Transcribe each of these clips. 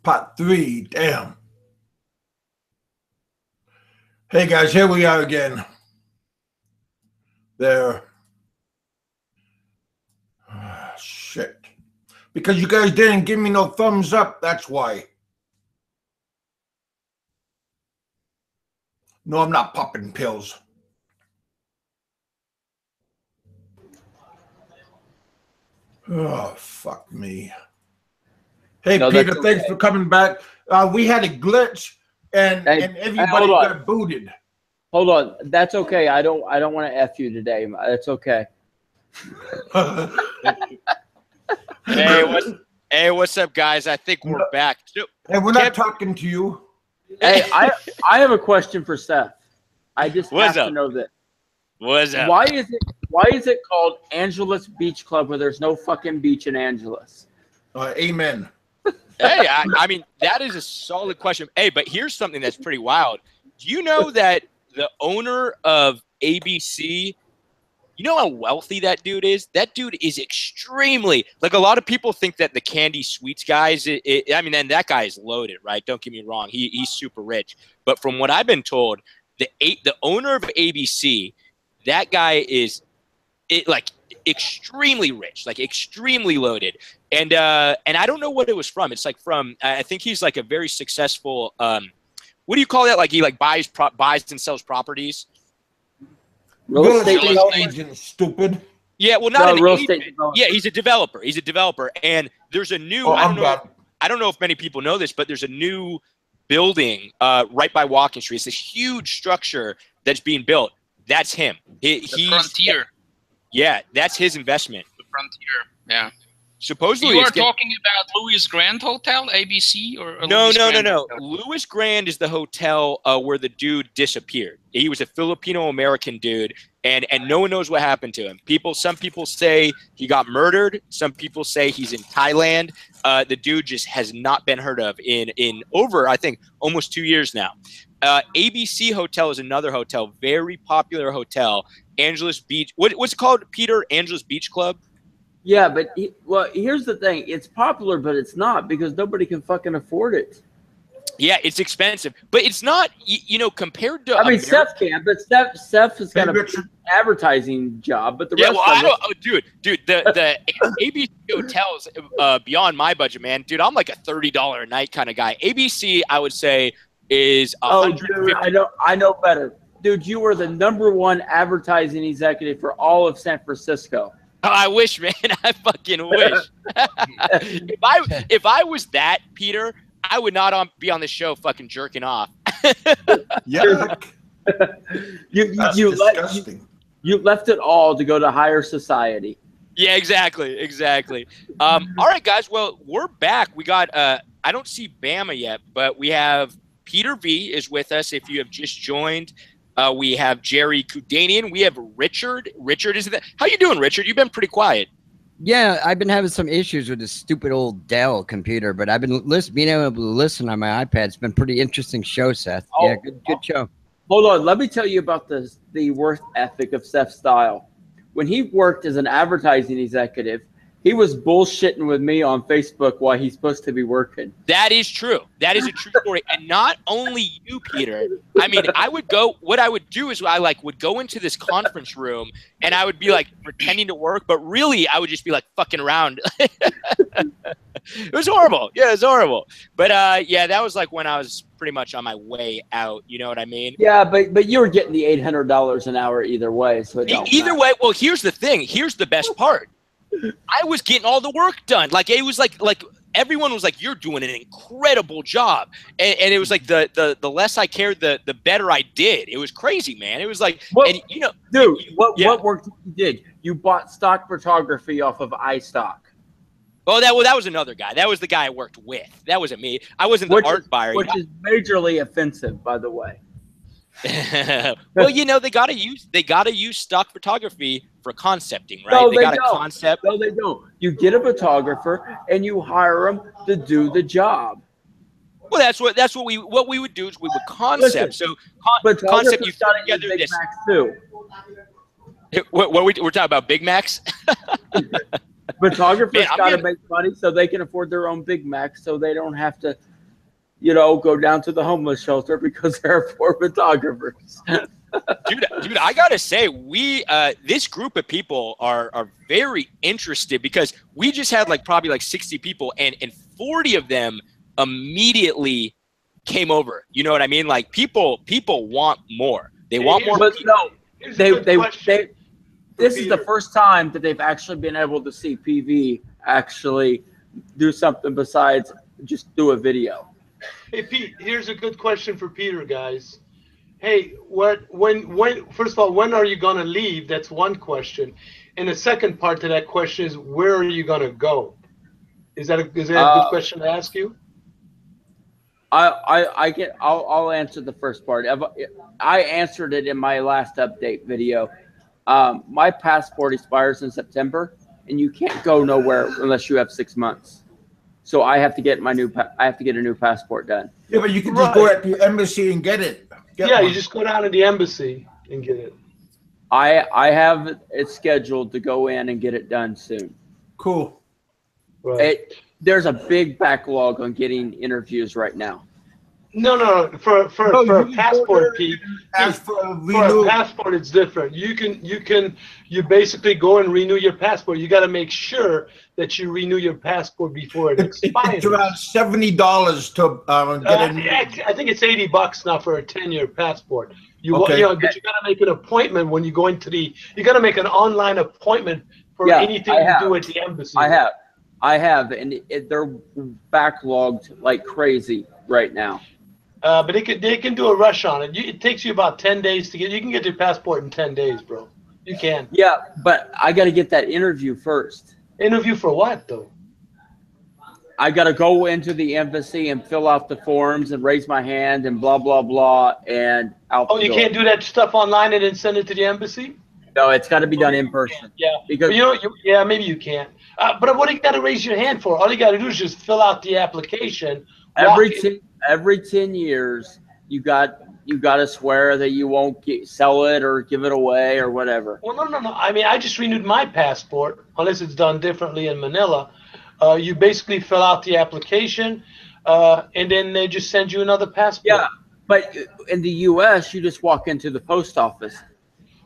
Part 3, damn. Hey guys, here we are again. There. Shit. Because you guys didn't give me no thumbs up, that's why. No, I'm not popping pills. Oh, fuck me. Hey, no, Peter, thanks for coming back. We had a glitch, and everybody got booted. Hold on. That's okay. I don't want to F you today. That's okay. Hey, what's up, guys? I think we're back. Hey, we're not talking to you. Hey, I have a question for Seth. I just have to know this. What's up? Why is it called Angeles Beach Club where there's no fucking beach in Angeles? Amen. Hey, I mean, that is a solid question. Hey, but here's something that's pretty wild. Do you know that the owner of ABC, you know how wealthy that dude is? That dude is extremely, like, a lot of people think that the Candy Sweets guys, I mean, and that guy is loaded, right? Don't get me wrong. He's super rich. But from what I've been told, the owner of ABC, that guy is extremely rich, like extremely loaded. And I don't know what it was from. It's like from, I think he's like a very successful, what do you call that? Like he like buys and sells properties. Real estate agent, stupid. Yeah, well, not an agent. Yeah, he's a developer. He's a developer. And there's a new, I don't know if many people know this, but there's a new building right by Walking Street. It's this huge structure that's being built. That's him. He's Frontier. Yeah, that's his investment. The Frontier, yeah. Supposedly, you are talking about Louis Grand Hotel, ABC, or no. Louis Grand is the hotel where the dude disappeared. He was a Filipino American dude, and no one knows what happened to him. Some people say he got murdered. Some people say he's in Thailand. The dude just has not been heard of in over, I think, almost 2 years now. ABC Hotel is another hotel, very popular hotel. Angeles Beach. What's it called, Peter? Angeles Beach Club? Yeah, but here's the thing. It's popular, but it's not because nobody can fucking afford it. Yeah, it's expensive, but it's not, compared to. I mean, Seth can, but Seth has got an advertising job, but the rest. Yeah, well, I don't. Oh, dude, the ABC hotels beyond my budget, man. Dude, I'm like a $30 a night kind of guy. ABC, I would say, is. Oh, dude, I know better, dude. You were the #1 advertising executive for all of San Francisco. I wish, man. I fucking wish. If I was that, Peter, I would not be on the show fucking jerking off. Yeah. You left it all to go to higher society. Yeah, exactly. All right, guys. Well, we're back. We got I don't see Bama yet, but we have Peter V is with us. If you have just joined. We have Jerry Kudanian. We have Richard. Richard, how you doing, Richard? You've been pretty quiet. Yeah, I've been having some issues with this stupid old Dell computer, but I've been being able to listen on my iPad. It's been a pretty interesting show, Seth. Yeah, good show. Hold on. Let me tell you about the work ethic of SezStyle. When he worked as an advertising executive, he was bullshitting with me on Facebook while he's supposed to be working. That is true. That is a true story. And not only you, Peter. I mean, what I would do is I would go into this conference room and I would be like pretending to work, but really I would just be like fucking around. It was horrible. Yeah, it was horrible. But yeah, that was like when I was pretty much on my way out. You know what I mean? Yeah, but you were getting the $800 an hour either way. So either way, well, here's the thing. Here's the best part. I was getting all the work done. Like it was like everyone was like, "You're doing an incredible job," and it was like the less I cared, the better I did. It was crazy, man. It was like, dude, what work you did? You bought stock photography off of iStock. Oh, that was another guy. That was the guy I worked with. That wasn't me. I wasn't the art buyer. Which is majorly offensive, by the way. Well, they gotta use stock photography for concepting, right? No, they got a concept. No, they don't. You get a photographer and you hire them to do the job. Well, that's what we would do is we would concept. Listen, concept you put together Big this. Macs too. We're talking about Big Macs. Photographers got to make money so they can afford their own Big Macs, so they don't have to you know, go down to the homeless shelter because there are 4 photographers. Dude, I gotta say, this group of people are very interested because we just had probably 60 people, and 40 of them immediately came over. You know what I mean? Like people want more. They want more. But no, this is the Peter. first time that they've actually been able to see PV actually do something besides just do a video. Hey Pete, here's a good question for Peter, guys. Hey, when first of all, when are you gonna leave? That's one question, and the second part to that question is, where are you gonna go? Is that a good question to ask you? I'll answer the first part. I answered it in my last update video. My passport expires in September, and you can't go nowhere unless you have 6 months. So I have to get a new passport done. Yeah, but you can just go at the embassy and get it. You just go down to the embassy and get it. I have it scheduled to go in and get it done soon. Cool. Right. There's a big backlog on getting interviews right now. No. For a passport, Pete. For a passport, it's different. You basically go and renew your passport. You got to make sure that you renew your passport before it expires. It's around $70 to get I think it's $80 now for a 10-year passport. But you got to make an appointment when you go into you got to make an online appointment for anything to do at the embassy. I have, and they're backlogged like crazy right now. But they can do a rush on it. It takes you about 10 days to get. You can get your passport in 10 days, bro. You can. Yeah, but I got to get that interview first. Interview for what, though? I got to go into the embassy and fill out the forms and raise my hand and blah, blah, blah, and out. Oh, you can't do that stuff online and then send it to the embassy? No, it's got to be done in person. Yeah, because maybe you can't. But what do you got to raise your hand for? All you got to do is just fill out the application. Every 10 years, you got to swear that you won't sell it or give it away or whatever. Well, no. I mean, I just renewed my passport, unless it's done differently in Manila. You basically fill out the application, and then they just send you another passport. Yeah, but in the U.S., you just walk into the post office.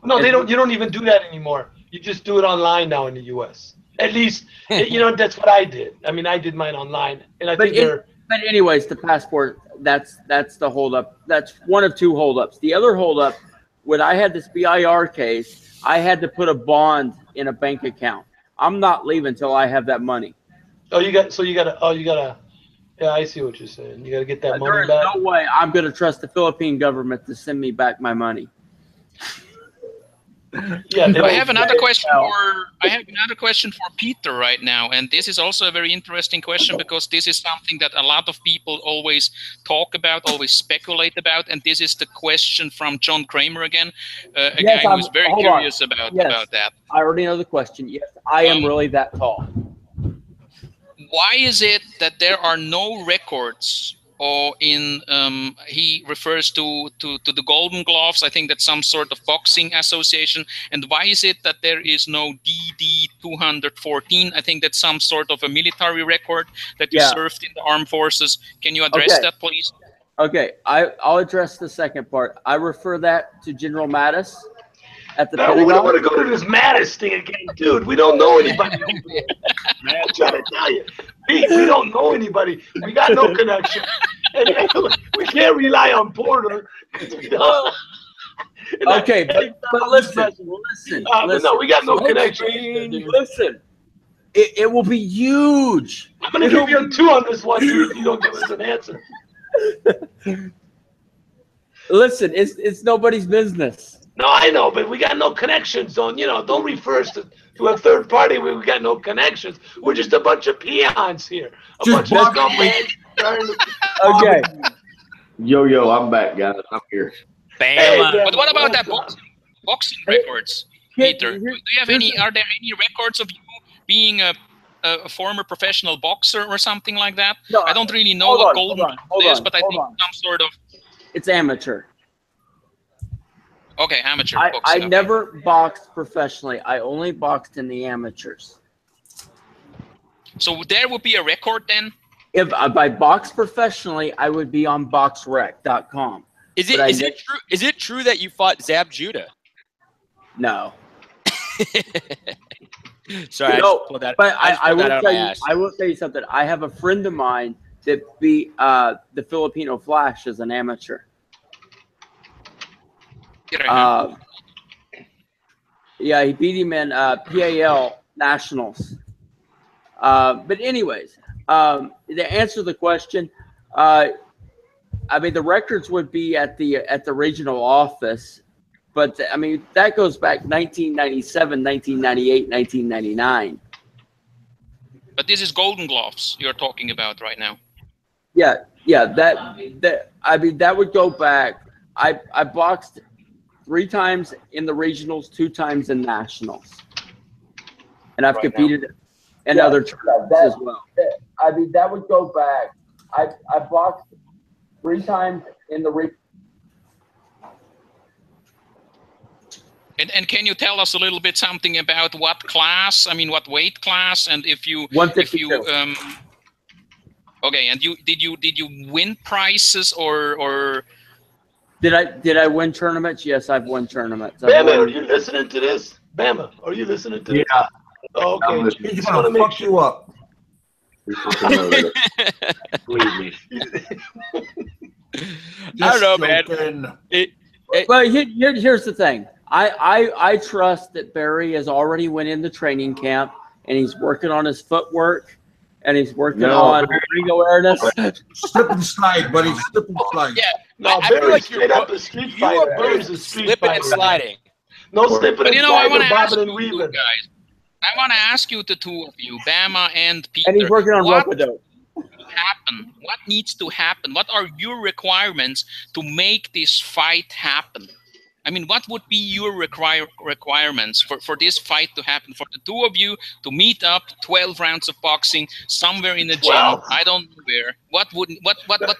No, they don't. You don't even do that anymore. You just do it online now in the U.S. At least, that's what I did. I mean, I did mine online, and But anyways, the passport, that's the holdup. That's one of 2 holdups. The other holdup, when I had this BIR case, I had to put a bond in a bank account. I'm not leaving until I have that money. You gotta. Yeah, I see what you're saying. You gotta get that money back. There's no way I'm gonna trust the Philippine government to send me back my money. Yeah, I have another question for Peter right now, and this is also a very interesting question because this is something that a lot of people always talk about, always speculate about, and this is the question from John Kramer again, a guy who's very curious about that. I already know the question. Yes, I am really that tall. Why is it that there are no records? Or he refers to the Golden Gloves. I think that's some sort of boxing association. And why is it that there is no DD 214? I think that's some sort of a military record that you served in the armed forces. Can you address that, please? Okay, I'll address the second part. I refer that to General Mattis at the Pentagon. We don't want to go to this Mattis thing again, dude. We don't know anybody. Man, I'm trying to tell you. Pete, we don't know anybody. We got no connection. And we can't rely on Porter. Okay, but listen. No, we got no connection. Listen, it will be huge. I'm going to give you a 2 on this one, dude, if you don't give us an answer. Listen, it's nobody's business. No, I know, but we got no connections. Don't refer us to a third party where we got no connections. We're just a bunch of peons here. A bunch of scumbags. Okay. Yo, I'm back, guys. I'm here. Bam. But what about that boxing records, Peter? Do you have any? Are there any records of you being a former professional boxer or something like that? No, I don't really know what Golden is, but I think some sort of. It's amateur. Okay, amateur boxing. I never boxed professionally. I only boxed in the amateurs. So there would be a record then? If I box professionally, I would be on boxrec.com. Is it true? Is it true that you fought Zab Judah? No. Sorry, I just pulled that. But I will tell you something. I have a friend of mine that beat the Filipino Flash as an amateur. Yeah, he beat him in PAL Nationals. But anyways, to answer the question, I mean the records would be at the regional office, but I mean that goes back 1997, 1998, 1999. But this is Golden Gloves you're talking about right now. Yeah. That I mean that would go back. I boxed 3 times in the regionals, 2 times in nationals, and I've competed in other tournaments as well. I mean that would go back. I boxed 3 times in the regionals. And can you tell us a little bit something about what class? I mean, what weight class? And if you okay, and did you win prizes or did I win tournaments? Yes, I've won tournaments. Bama, are you listening to this? Bama, are you listening to this? Yeah. Oh, okay. He's gonna fuck you up. Believe me. I don't know, man. But here's the thing. I trust that Barry has already went into training camp and he's working on his footwork and he's working on ring awareness. Slip and slide, buddy. Slip and slide. Yeah. No, I feel like straight up a street fighter. You are both slipping and sliding. No slipping and I want sliding, to ask bobbing you and weaving. guys. I want to ask you, the two of you, Bama and Peter. And he's working on rope-a-dope. What needs to happen? What are your requirements to make this fight happen? I mean, what would be your requirements for this fight to happen? For the two of you to meet up, 12 rounds of boxing somewhere in the gym. I don't know where. What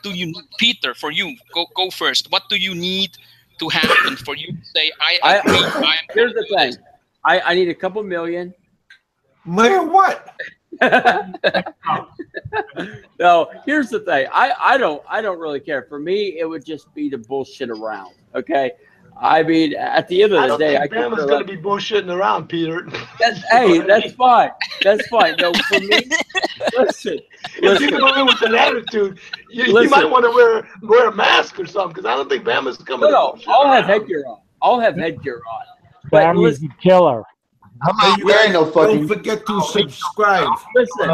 do you need? Peter, for you, go first. What do you need to happen for you to say, I agree? Here's the thing. I need a couple million. Man, what? No, here's the thing. I don't really care. For me, it would just be to bullshit around. Okay. I mean, at the end of the day, Bama's going to be bullshitting around, Peter. Hey, that's fine. That's fine. No, for me, listen. If you go in with an attitude, you might want to wear a mask or something, because I don't think Bama's coming. No, I'll have headgear on. But Bama's a killer. I'm not wearing no fucking. Don't forget to subscribe. Listen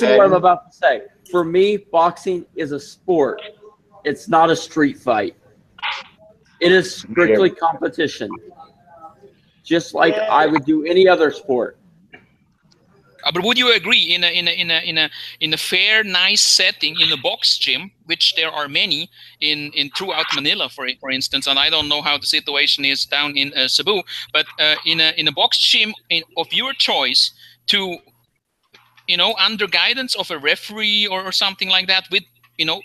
to what I'm about to say. For me, boxing is a sport. It's not a street fight. It is strictly competition, just like I would do any other sport. But would you agree in a fair, nice setting in a box gym, which there are many in throughout Manila, for instance, and I don't know how the situation is down in Cebu, but in a box gym of your choice, to under guidance of a referee or something like that, with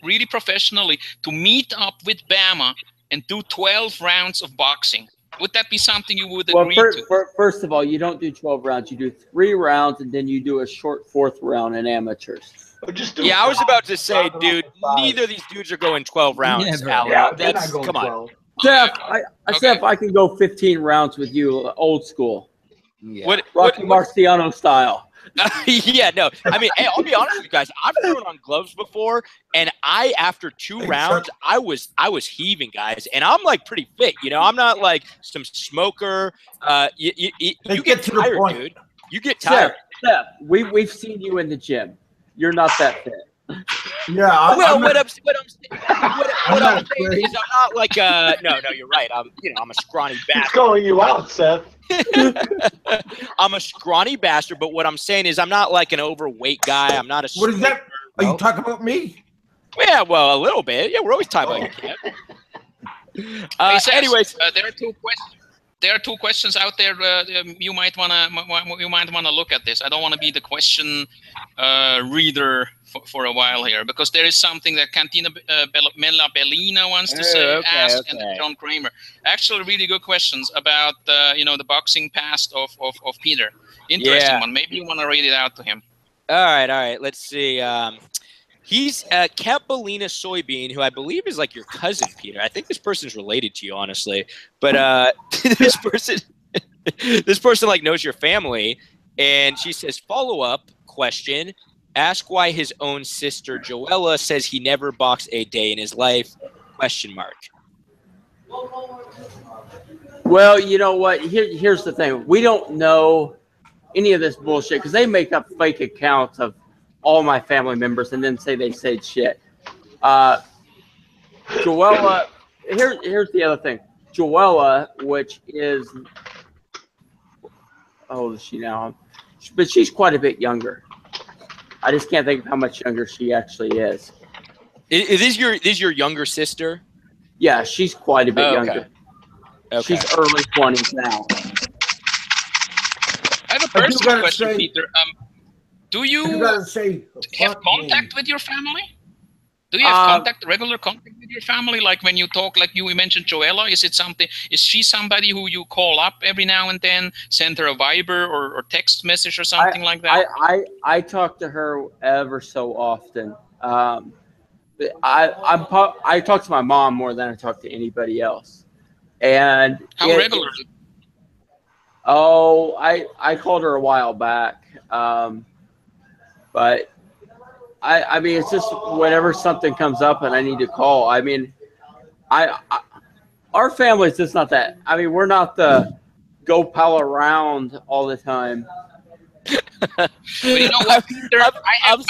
really professionally, to meet up with Bama and do 12 rounds of boxing. Would that be something you would agree to? First of all, you don't do 12 rounds. You do 3 rounds, and then you do a short 4th round in amateurs. Yeah, I was about to say, dude, neither of these dudes are going 12 rounds. Yeah, come on. Seth, Seth, I can go 15 rounds with you, old school. Yeah. Rocky Marciano style. Yeah, no. I mean, hey, I'll be honest with you guys. I've thrown on gloves before, and after 2 rounds, I was heaving, guys, and I'm like pretty fit. I'm not like some smoker. You get tired, dude. You get tired. Seth, we've seen you in the gym. You're not that fit. Yeah. What I'm saying is I'm not like no, you're right. I'm a scrawny bastard. He's calling you out, Seth. I'm a scrawny bastard, but what I'm saying is I'm not like an overweight guy. I'm not a. What is that? Are you talking about me? Yeah, well, a little bit. Yeah, we're always talking about you, Kev. Anyways, there are 2 questions. There are 2 questions out there. You might wanna look at this. I don't want to be the question reader for a while here, because there is something that Cantina Mela Bellina wants to say, ask, and John Kramer. Actually, really good questions about the boxing past of Peter. Interesting one. Maybe you want to read it out to him. All right. Let's see. He's Capelina Soybean, who I believe is like your cousin, Peter. I think this person's related to you, honestly. But this person like knows your family, and she says, follow-up question: ask why his own sister Joella says he never boxed a day in his life? ? Well, you know what? Here's the thing. We don't know any of this bullshit because they make up fake accounts of all my family members and then say they said shit. Joella, here's the other thing. Joella, which is, how old is she now? But she's quite a bit younger. I just can't think of how much younger she actually is. Is this your younger sister? Yeah, she's quite a bit younger. Okay. She's early 20s now. I have a personal question, say, Peter. Do you have contact with your family? Do you have regular contact with your family? Like when you talk, like we mentioned Joella, is she somebody who you call up every now and then, send her a Viber or text message or something like that? I talk to her ever so often. I talk to my mom more than I talk to anybody else. And how regularly? Oh, I called her a while back. But I mean, it's just whenever something comes up and I need to call. I mean, our family is just not that. I mean, we're not the go pal around all the time. But you know what, Peter? I have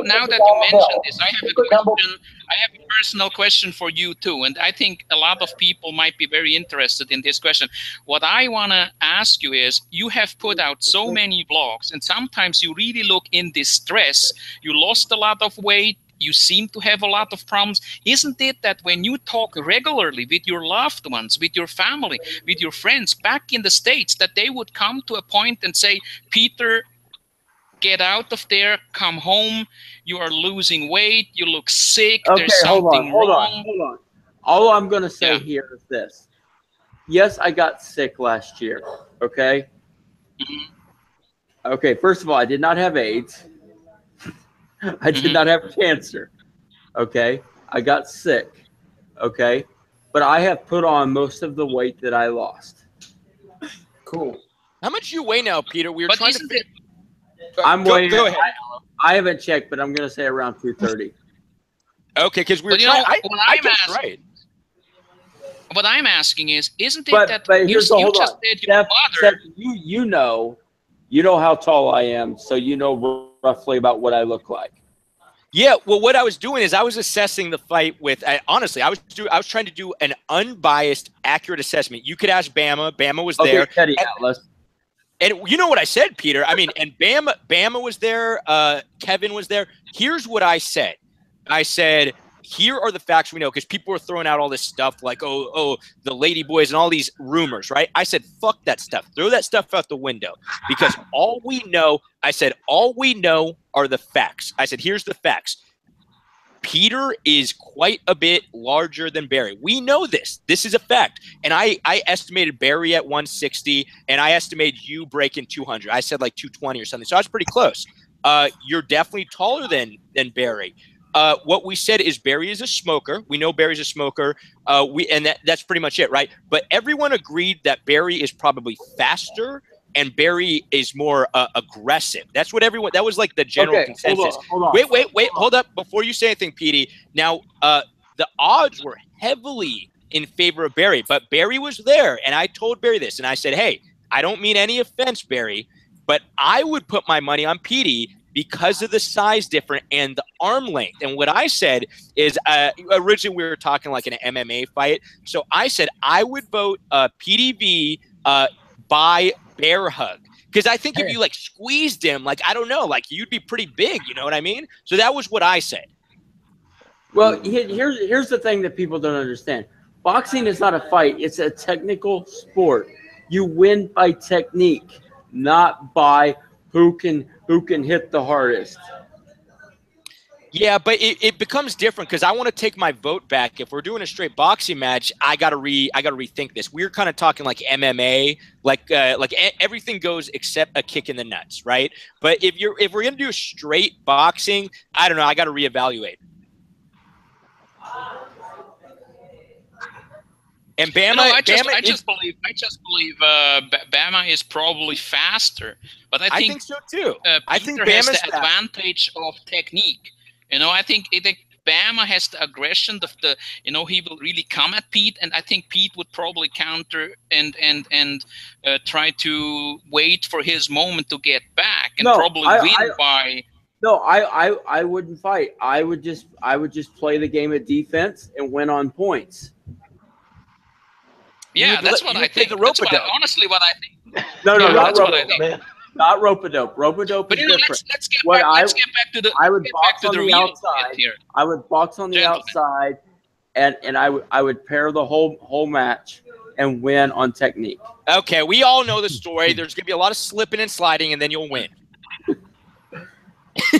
now that you mentioned this, I have a question. I have a personal question for you too, and I think a lot of people might be very interested in this question. What I want to ask you is, you have put out so many vlogs, and sometimes you really look in distress. You lost a lot of weight. You seem to have a lot of problems. Isn't it that when you talk regularly with your loved ones, with your family, with your friends back in the States, that they would come to a point and say, Peter, get out of there, come home, you are losing weight, you look sick, there's something wrong. Hold on. All I'm going to say here is this. Yes, I got sick last year, okay? Okay, first of all, I did not have AIDS. I did not have cancer, okay? I got sick, okay? But I have put on most of the weight that I lost. Cool. How much do you weigh now, Peter? We were trying to. I'm weighing. Go ahead. I haven't checked, but I'm going to say around 230. Okay, because we were trying. I guess right. What I'm asking is, isn't it that you just said your mother? Steph, you know how tall I am, so you know roughly about what I look like. Yeah, well, what I was doing is I was assessing the fight with. Honestly, I was trying to do an unbiased, accurate assessment. You could ask Bama. Bama was there. Okay, Teddy Atlas. And you know what I said, Peter? I mean, and Bama was there. Kevin was there. Here's what I said. I said, here are the facts we know, because people were throwing out all this stuff like, oh, the lady boys and all these rumors, right? I said, fuck that stuff. Throw that stuff out the window, because all we know are the facts. I said, here's the facts. Peter is quite a bit larger than Barry. We know this. This is a fact. And I estimated Barry at 160, and I estimated you breaking 200. I said like 220 or something. So I was pretty close. You're definitely taller than Barry. What we said is Barry is a smoker. We know Barry's a smoker. That's pretty much it, right? But everyone agreed that Barry is probably faster and Barry is more aggressive. That's what everyone. That was like the general consensus. Hold on. Wait. Hold up before you say anything, Petey. Now, the odds were heavily in favor of Barry, but Barry was there, and I told Barry this, and I said, "Hey, I don't mean any offense, Barry, but I would put my money on Petey because of the size difference and the arm length." And what I said is, originally we were talking like an MMA fight, so I said I would vote PDV by bear hug, because I think if you like squeezed him, like I don't know, like you'd be pretty big. You know what I mean? So that was what I said. Well, here's the thing that people don't understand. Boxing is not a fight; it's a technical sport. You win by technique, not by who can hit the hardest. Yeah, but it becomes different because I want to take my vote back. If we're doing a straight boxing match, I gotta rethink this. We're kind of talking like MMA, like everything goes except a kick in the nuts, right? But if we're gonna do a straight boxing, I don't know. I got to reevaluate. And Bama, you know, I just believe Bama is probably faster, but I think so too. I think Peter has the advantage of technique. You know, I think Bama has the aggression. You know, he will really come at Pete, and I think Pete would probably counter and try to wait for his moment to get back and probably win by. No, I wouldn't fight. I would just play the game of defense and win on points. Yeah, that's what I think. Honestly, what I think. No, that's what I think. Not rope-a-dope. Rope-a-dope is different. Let's get back to the. I would box on the outside. I would box on the outside, and I would pair the whole match and win on technique. Okay, we all know the story. There's gonna be a lot of slipping and sliding, and then you'll win.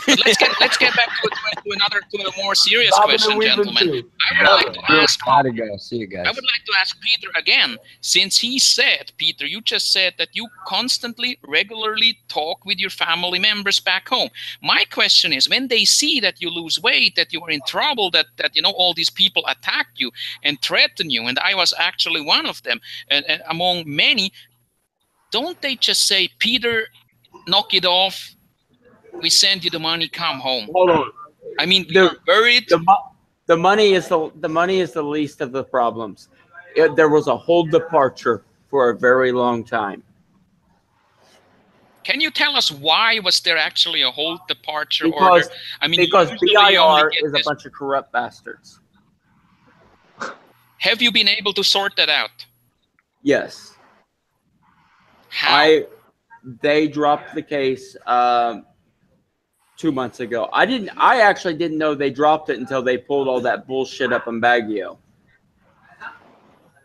let's get back to a more serious question, gentlemen. I would like to ask Peter again, since he said, Peter, you just said that you constantly, regularly talk with your family members back home. My question is, when they see that you lose weight, that you are in trouble, that you know all these people attack you and threaten you, and I was actually one of them, and among many, don't they just say, Peter, knock it off? We send you the money. Come home. Hold on. I mean, you're worried. The money is the least of the problems. There was a whole departure for a very long time. Can you tell us why was there actually a whole departure order? I mean, because BIR is a bunch of corrupt bastards. Have you been able to sort that out? Yes. How? They dropped the case 2 months ago. I actually didn't know they dropped it until they pulled all that bullshit up in Baguio.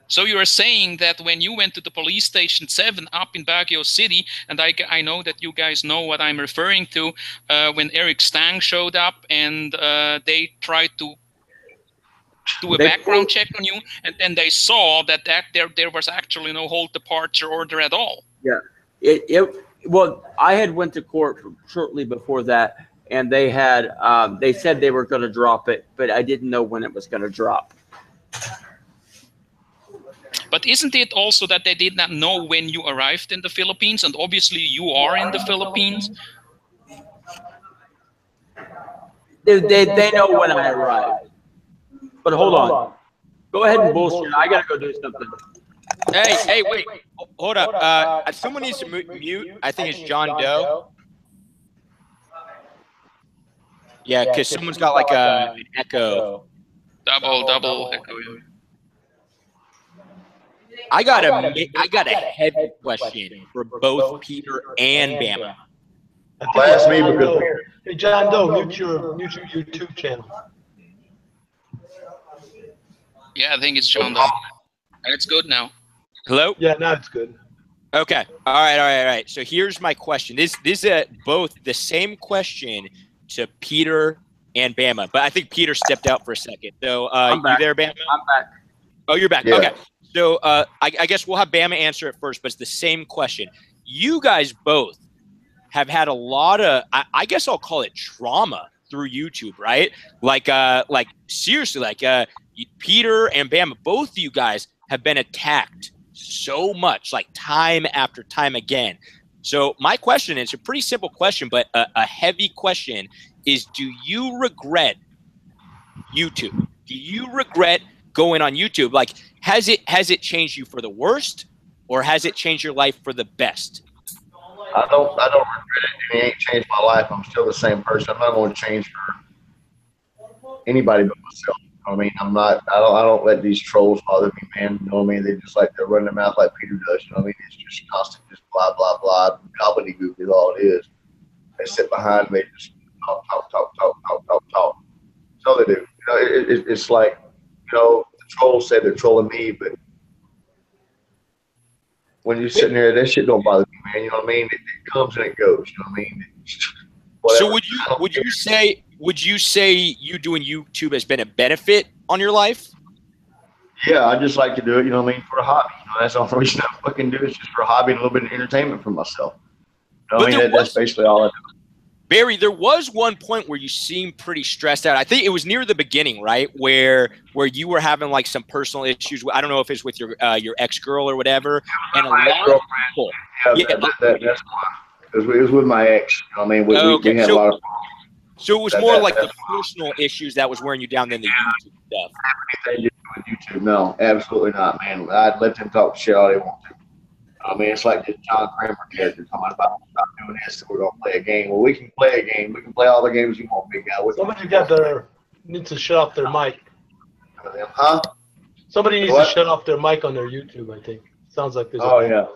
So you are saying that when you went to the police station 7 up in Baguio City, and I know that you guys know what I'm referring to, when Eric Stang showed up and they tried to do a background check on you, and then they saw that there was actually no whole departure order at all. Yeah. Well, I had went to court shortly before that, and they had they said they were going to drop it, but I didn't know when it was going to drop. But isn't it also that they did not know when you arrived in the Philippines, and obviously you are in the Philippines? They know when I arrived. But hold on. Go ahead and bullshit. I got to go do something. Hey, wait. Hold up. Someone needs to mute. I think it's John Doe. Yeah, because someone's got like an echo. Double echo. I got a heavy question for both Peter and Bama. Ask me because hey, John Doe, mute your YouTube channel. Yeah, I think it's John Doe. It's good now. Hello? Yeah, now it's good. Okay. All right. So here's my question. This is both the same question to Peter and Bama, but I think Peter stepped out for a second. So you there, Bama? I'm back. Oh, you're back. Yeah. Okay. So I guess we'll have Bama answer it first, but it's the same question. You guys both have had a lot of, I guess I'll call it trauma through YouTube, right? Like seriously, Peter and Bama, both of you guys have been attacked so much, like time after time again. So my question is a pretty simple question, but a heavy question is, do you regret YouTube? Do you regret going on YouTube? Like, has it changed you for the worst, or has it changed your life for the best? I don't regret it, and it ain't changed my life. I'm still the same person. I'm not going to change for anybody but myself. I mean, I don't let these trolls bother me, man. You know what I mean? They're running their mouth like Peter does. You know what I mean? It's just constant, just blah, blah, blah. Gobbledygook is all it is. They sit behind me, just talk. That's all they do. You know, it's like, you know, the trolls say they're trolling me, but when you're sitting there, that shit don't bother me, man. You know what I mean? It comes and it goes. You know what I mean? So would would you say you doing YouTube has been a benefit on your life? Yeah, I just like to do it, you know what I mean, for a hobby. You know, that's the only reason I fucking do it. It's just for a hobby and a little bit of entertainment for myself. You know what I mean? That's basically all I do. Barry, there was one point where you seemed pretty stressed out. I think it was near the beginning, right, where you were having like some personal issues. I don't know if it's with your ex-girl or whatever. And a lot of people. That's why. It was with my ex. You know what I mean? We had a lot of problems. So it was more like the personal issues that was wearing you down than the YouTube stuff. Everything to do with YouTube, no, absolutely not, man. I'd let them talk shit all they want to. I mean, it's like the John Kramer character talking about stop doing this, so we're gonna play a game. Well, we can play a game. We can play all the games you want, big guy. Somebody needs to shut off their mic. Huh? Somebody needs to shut off their mic on their YouTube. I think sounds like there's. Oh yeah.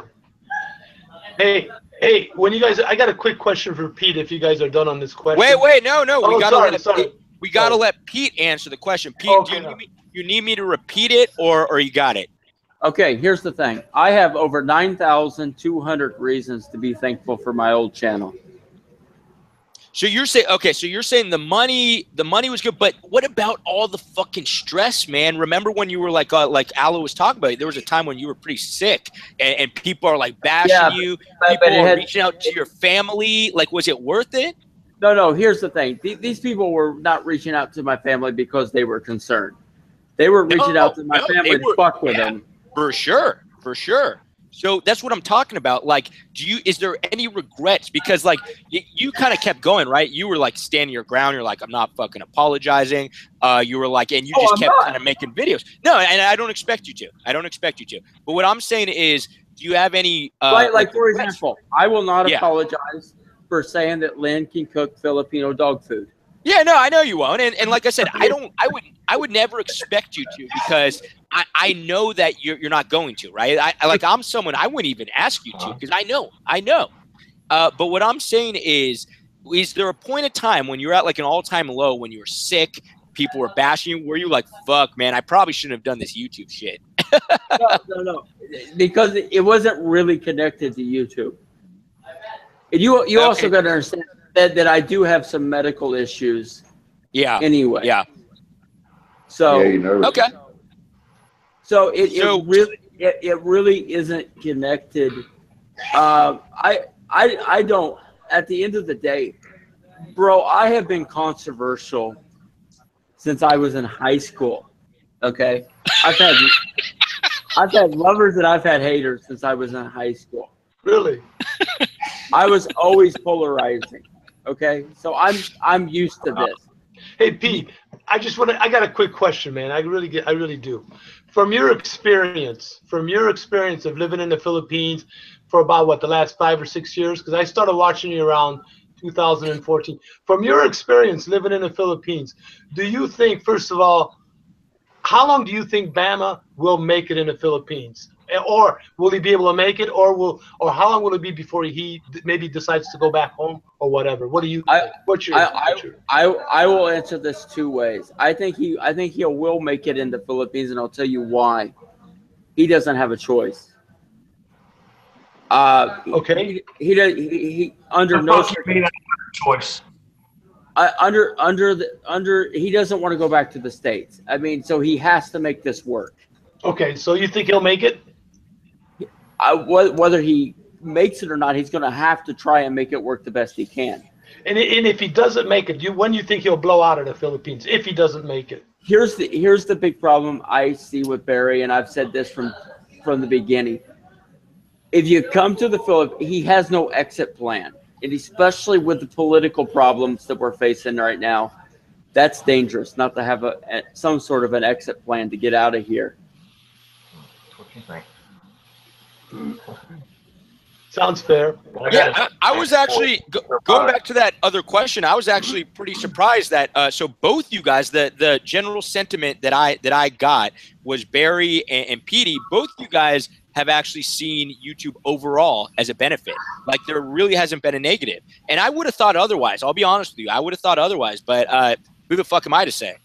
Hey, when you guys, I got a quick question for Pete. If you guys are done on this question. Wait, no. Oh, We gotta let Pete answer the question. Pete, okay, do you need me to repeat it, or you got it? Okay, here's the thing. I have over 9,200 reasons to be thankful for my old channel. So you're saying the money was good, but what about all the fucking stress, man? Remember when you were like Alo was talking about, there was a time when you were pretty sick and people are like bashing you, people are reaching out to your family. Like, was it worth it? No, here's the thing. These people were not reaching out to my family because they were concerned. They were reaching out to my family to fuck with them. For sure. So that's what I'm talking about. Like, is there any regrets? Because like you kind of kept going, right? You were like standing your ground. You're like, I'm not fucking apologizing. You were like, and you just kept kind of making videos. No, and I don't expect you to. But what I'm saying is, do you have any like for example, I will not apologize for saying that Lynn can cook Filipino dog food. Yeah, no, I know you won't. And like I said, I would never expect you to, because I know that you're not going to, right? I'm someone I wouldn't even ask you to, because I know. But what I'm saying is there a point of time when you're at like an all-time low, when you were sick, people were bashing you, were you like, fuck, man, I probably shouldn't have done this YouTube shit? No, because it wasn't really connected to YouTube. And you also got to understand that I do have some medical issues. Yeah. Anyway. Yeah. So okay. So it really isn't connected. I don't. At the end of the day, bro, I have been controversial since I was in high school. Okay, I've had lovers and I've had haters since I was in high school. Really? I was always polarizing. Okay, so I'm used to this. Hey Pete, I got a quick question, man. I really do. From your experience of living in the Philippines for about the last 5 or 6 years, because I started watching you around 2014. From your experience living in the Philippines, do you think, first of all, how long do you think Bama will make it in the Philippines? Or will he be able to make it, or how long will it be before he maybe decides to go back home or whatever? What do you think? What's your I will answer this two ways. I think he will make it in the Philippines, and I'll tell you why. He doesn't have a choice. Okay. He under no choice. He doesn't want to go back to the States. I mean, so he has to make this work. Okay, so you think he'll make it? Whether he makes it or not, he's going to have to try and make it work the best he can. And if he doesn't make it, when do you think he'll blow out of the Philippines? If he doesn't make it, here's the big problem I see with Barry, and I've said this from the beginning. If you come to the Philippines, he has no exit plan, and especially with the political problems that we're facing right now, that's dangerous. Not to have some sort of an exit plan to get out of here. What do you think? Sounds fair. Yeah, I was actually going back to that other question. I was actually pretty surprised that so both you guys, the general sentiment that I got was Barry and Petey. Both you guys have actually seen YouTube overall as a benefit. Like, there really hasn't been a negative. And I would have thought otherwise. I'll be honest with you. I would have thought otherwise. But who the fuck am I to say?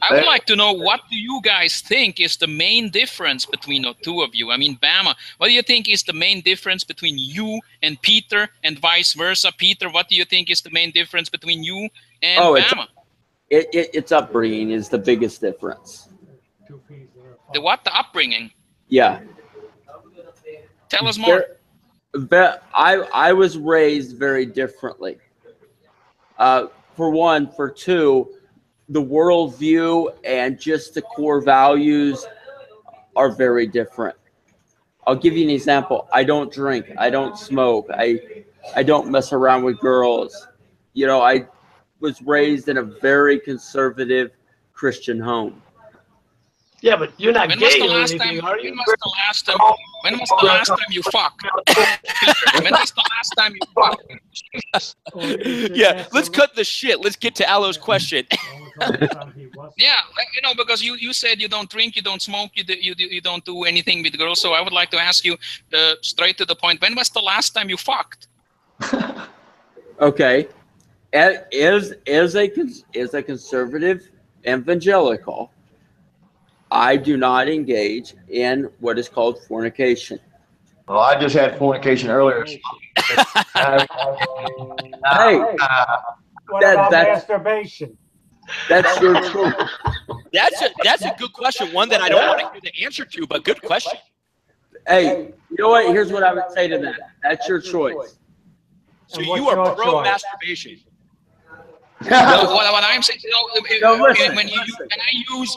I would like to know, what do you guys think is the main difference between the two of you? I mean, Bama, what do you think is the main difference between you and Peter, and vice versa? Peter, what do you think is the main difference between you and Bama? It's upbringing is the biggest difference. The what? The upbringing? Yeah. Tell us more. I was raised very differently. For one. For two, the worldview and just the core values are very different. I'll give you an example. I don't drink. I don't smoke. I don't mess around with girls. You know, I was raised in a very conservative Christian home. Yeah, but you're not gay or anything, are you? When was the last time you fucked? When was the last time you fucked? Yeah, let's cut the shit. Let's get to Alo's question. Yeah, you know, because you said you don't drink, you don't smoke, you don't do anything with girls. So I would like to ask you straight to the point. When was the last time you fucked? Okay, as a conservative evangelical, I do not engage in what is called fornication. Well, I just had fornication earlier. Hey, what about masturbation? That's your choice. That's a good question. One that I don't want to hear the answer to, but good question. Hey, you know what? Here's what I would say to that. That's your choice. So you are pro masturbation. No, what I'm saying, you know, when I use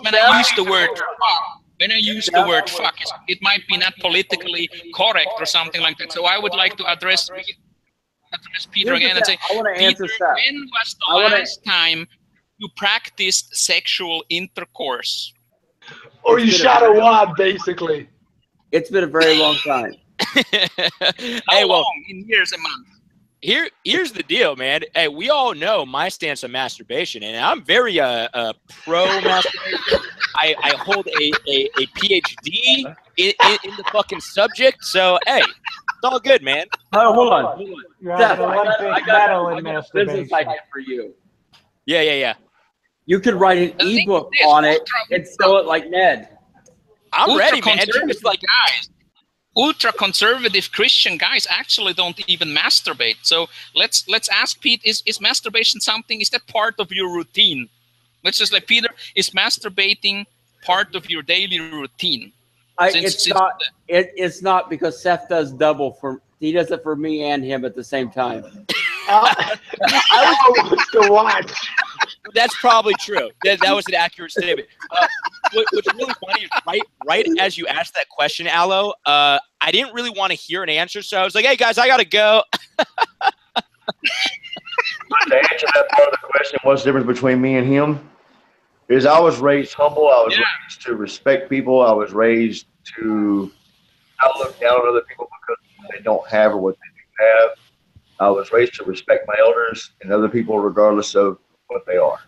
the word fuck, it might be not politically correct or something like that. So I would like to address Peter again and say, Peter, when was the last time you practiced sexual intercourse? Or you shot a wad, basically. It's been a very long time. Hey, well, in years and months. Here's the deal, man. Hey, we all know my stance on masturbation, and I'm very pro masturbation. I hold a PhD in the fucking subject, so hey, it's all good, man. Hold on. You have an Olympic medal in masturbation. Business idea for you. Yeah. You could write an ebook on it and sell it like Ned. I'm ready, man. Just like guys. Ultra-conservative Christian guys actually don't even masturbate. So let's ask Pete, is masturbation something, is that part of your routine? Let's just like, Peter, is masturbating part of your daily routine? It's not, because Seth does double he does it for me and him at the same time. I was to watch. That's probably true. That was an accurate statement. What's really funny is right as you asked that question, Alo, I didn't really want to hear an answer, so I was like, "Hey guys, I gotta go." To answer that part of the question, what's the difference between me and him? Is I was raised humble. I was raised to respect people. I was raised to not look down on other people because they don't have or what they do have. I was raised to respect my elders and other people regardless of what they are.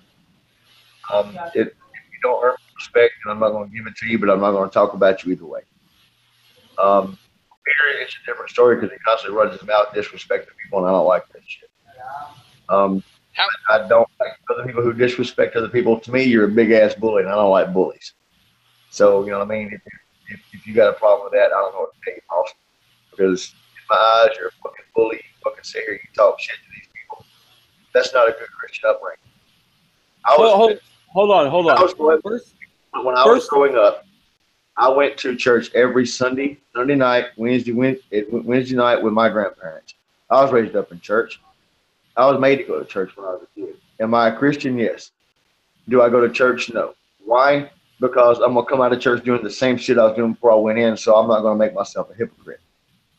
If you don't earn respect, and I'm not going to give it to you, but I'm not going to talk about you either way. Peter, it's a different story because he constantly runs his mouth disrespecting people, and I don't like that shit. I don't like other people who disrespect other people. To me, you're a big ass bully, and I don't like bullies. So, you know what I mean? If you got a problem with that, I don't know what to tell you, Austin. Because in my eyes, you're a fucking bully. You fucking sit here, you talk shit to these people. That's not a good Christian upbringing. Hold on. When I was growing up, I went to church every Sunday night, Wednesday night with my grandparents. I was raised up in church. I was made to go to church when I was a kid. Am I a Christian? Yes. Do I go to church? No. Why? Because I'm going to come out of church doing the same shit I was doing before I went in, so I'm not going to make myself a hypocrite.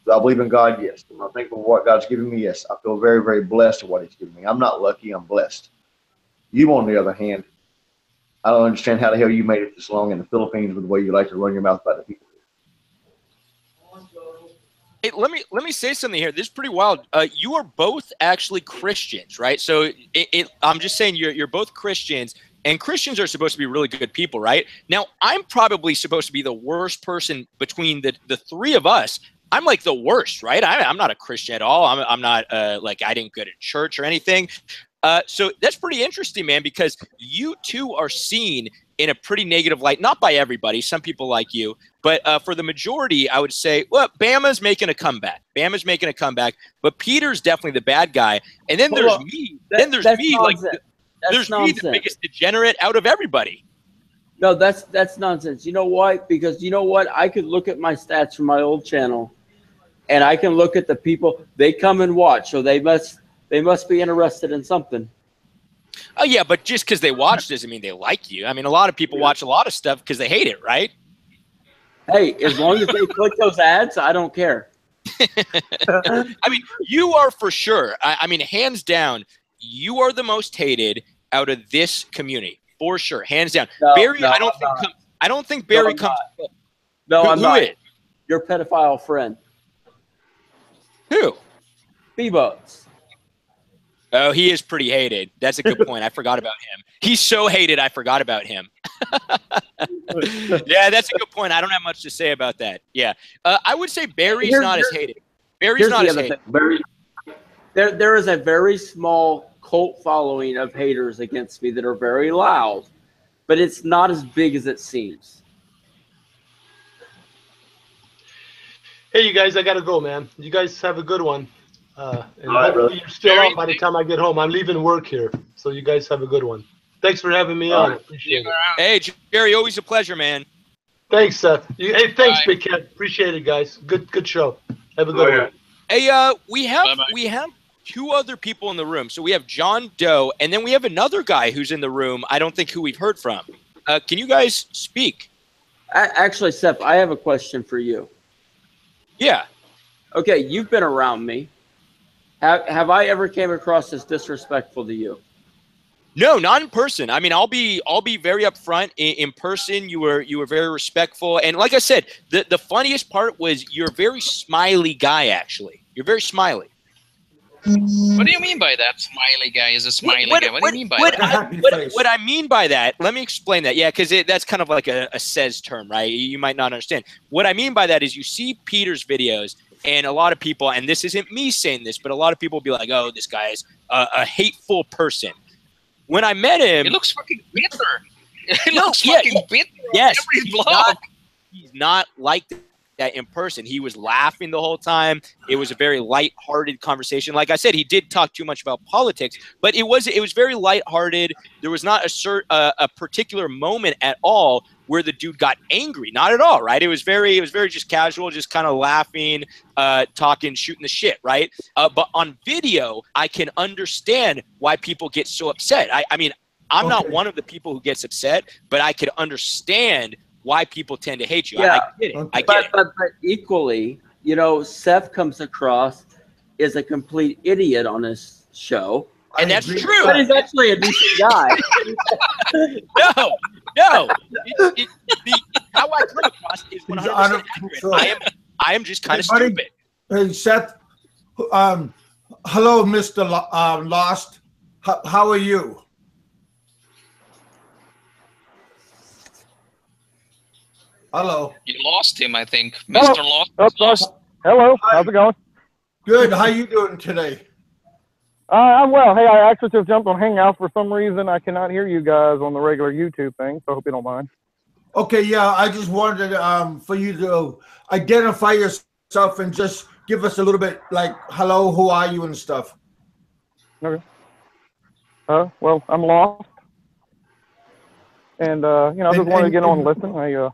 Do I believe in God? Yes. Am I thankful for what God's given me? Yes. I feel very, very blessed for what He's given me. I'm not lucky. I'm blessed. You, on the other hand, I don't understand how the hell you made it this long in the Philippines with the way you like to run your mouth about the people. Hey, let me say something here. This is pretty wild. You are both actually Christians, right? So I'm just saying you're both Christians, and Christians are supposed to be really good people, right? Now, I'm probably supposed to be the worst person between the three of us. I'm like the worst, right? I'm not a Christian at all. I'm not like I didn't go to church or anything. So that's pretty interesting, man, because you two are seen in a pretty negative light, not by everybody. Some people like you, but for the majority, I would say, well, Bama's making a comeback. Bama's making a comeback, but Peter's definitely the bad guy. And then there's me. Then there's me, like there's me, the biggest degenerate out of everybody. No, that's nonsense. You know why? Because you know what? I could look at my stats from my old channel, and I can look at the people. They come and watch, so they must be interested in something. Oh yeah, but just because they watch doesn't mean they like you. I mean, a lot of people watch a lot of stuff because they hate it, right? Hey, as long as they click those ads, I don't care. I mean, you are for sure. I mean, hands down, you are the most hated out of this community. For sure, hands down. No, Barry, no, I don't think Barry comes. No, I'm not. Who is? Your pedophile friend. Who? Beboats. Oh, he is pretty hated. That's a good point. I forgot about him. He's so hated, I forgot about him. Yeah, that's a good point. I don't have much to say about that. Yeah, I would say Barry's not as hated. Barry's not as hated. There is a very small cult following of haters against me that are very loud, but it's not as big as it seems. Hey, you guys, I gotta go, man. You guys have a good one. And hopefully you're still up by the time I get home. I'm leaving work here, so you guys have a good one. Thanks for having me on. Appreciate it. Hey, Jerry, always a pleasure, man. Thanks, Seth. Hey, thanks, Big Ken. Appreciate it, guys. Good show. Have a good one. Hey, we have two other people in the room. So we have John Doe, and then we have another guy who's in the room. I don't think who we've heard from. Can you guys speak? Actually, Seth, I have a question for you. Yeah. Okay, you've been around me. Have I ever came across as disrespectful to you? No, not in person. I mean, I'll be very upfront. In person, you were very respectful, and like I said, the funniest part was you're a very smiley guy. Actually, you're very smiley. What do you mean by that? Smiley guy is a smiley guy. What do you mean by that? What I mean by that, let me explain that. Yeah, because that's kind of like a says term, right? You might not understand. What I mean by that is you see Peter's videos, and a lot of people, and this isn't me saying this, but a lot of people will be like, oh, this guy is a hateful person. When I met him... He looks fucking bitter. He looks fucking bitter. Yes. He's not like that in person. He was laughing the whole time. It was a very lighthearted conversation. Like I said, he did talk too much about politics, but it was very lighthearted. There was not a particular moment at all where the dude got angry. Not at all, right? It was very just casual, just kind of laughing, talking, shooting the shit, right? But on video, I can understand why people get so upset. I mean, I'm not one of the people who gets upset, but I could understand why people tend to hate you. Yeah. I get it. But equally, you know, Seth comes across as a complete idiot on this show. And that's true. But he's actually a decent guy. No. How I come across is 100% accurate. I am just kind of stupid. Hey, Seth. Hello, Mr. Lost. How are you? Hello. You lost him, I think. Mr. Lost. Hello. How's it going? Good. How you doing today? I'm well. Hey, I actually just jumped on Hangout. For some reason, I cannot hear you guys on the regular YouTube thing, so I hope you don't mind. Okay, yeah. I just wanted for you to identify yourself and just give us a little bit like, hello, who are you and stuff. Okay. Well, I'm Lost. And, just wanted to get on and listen.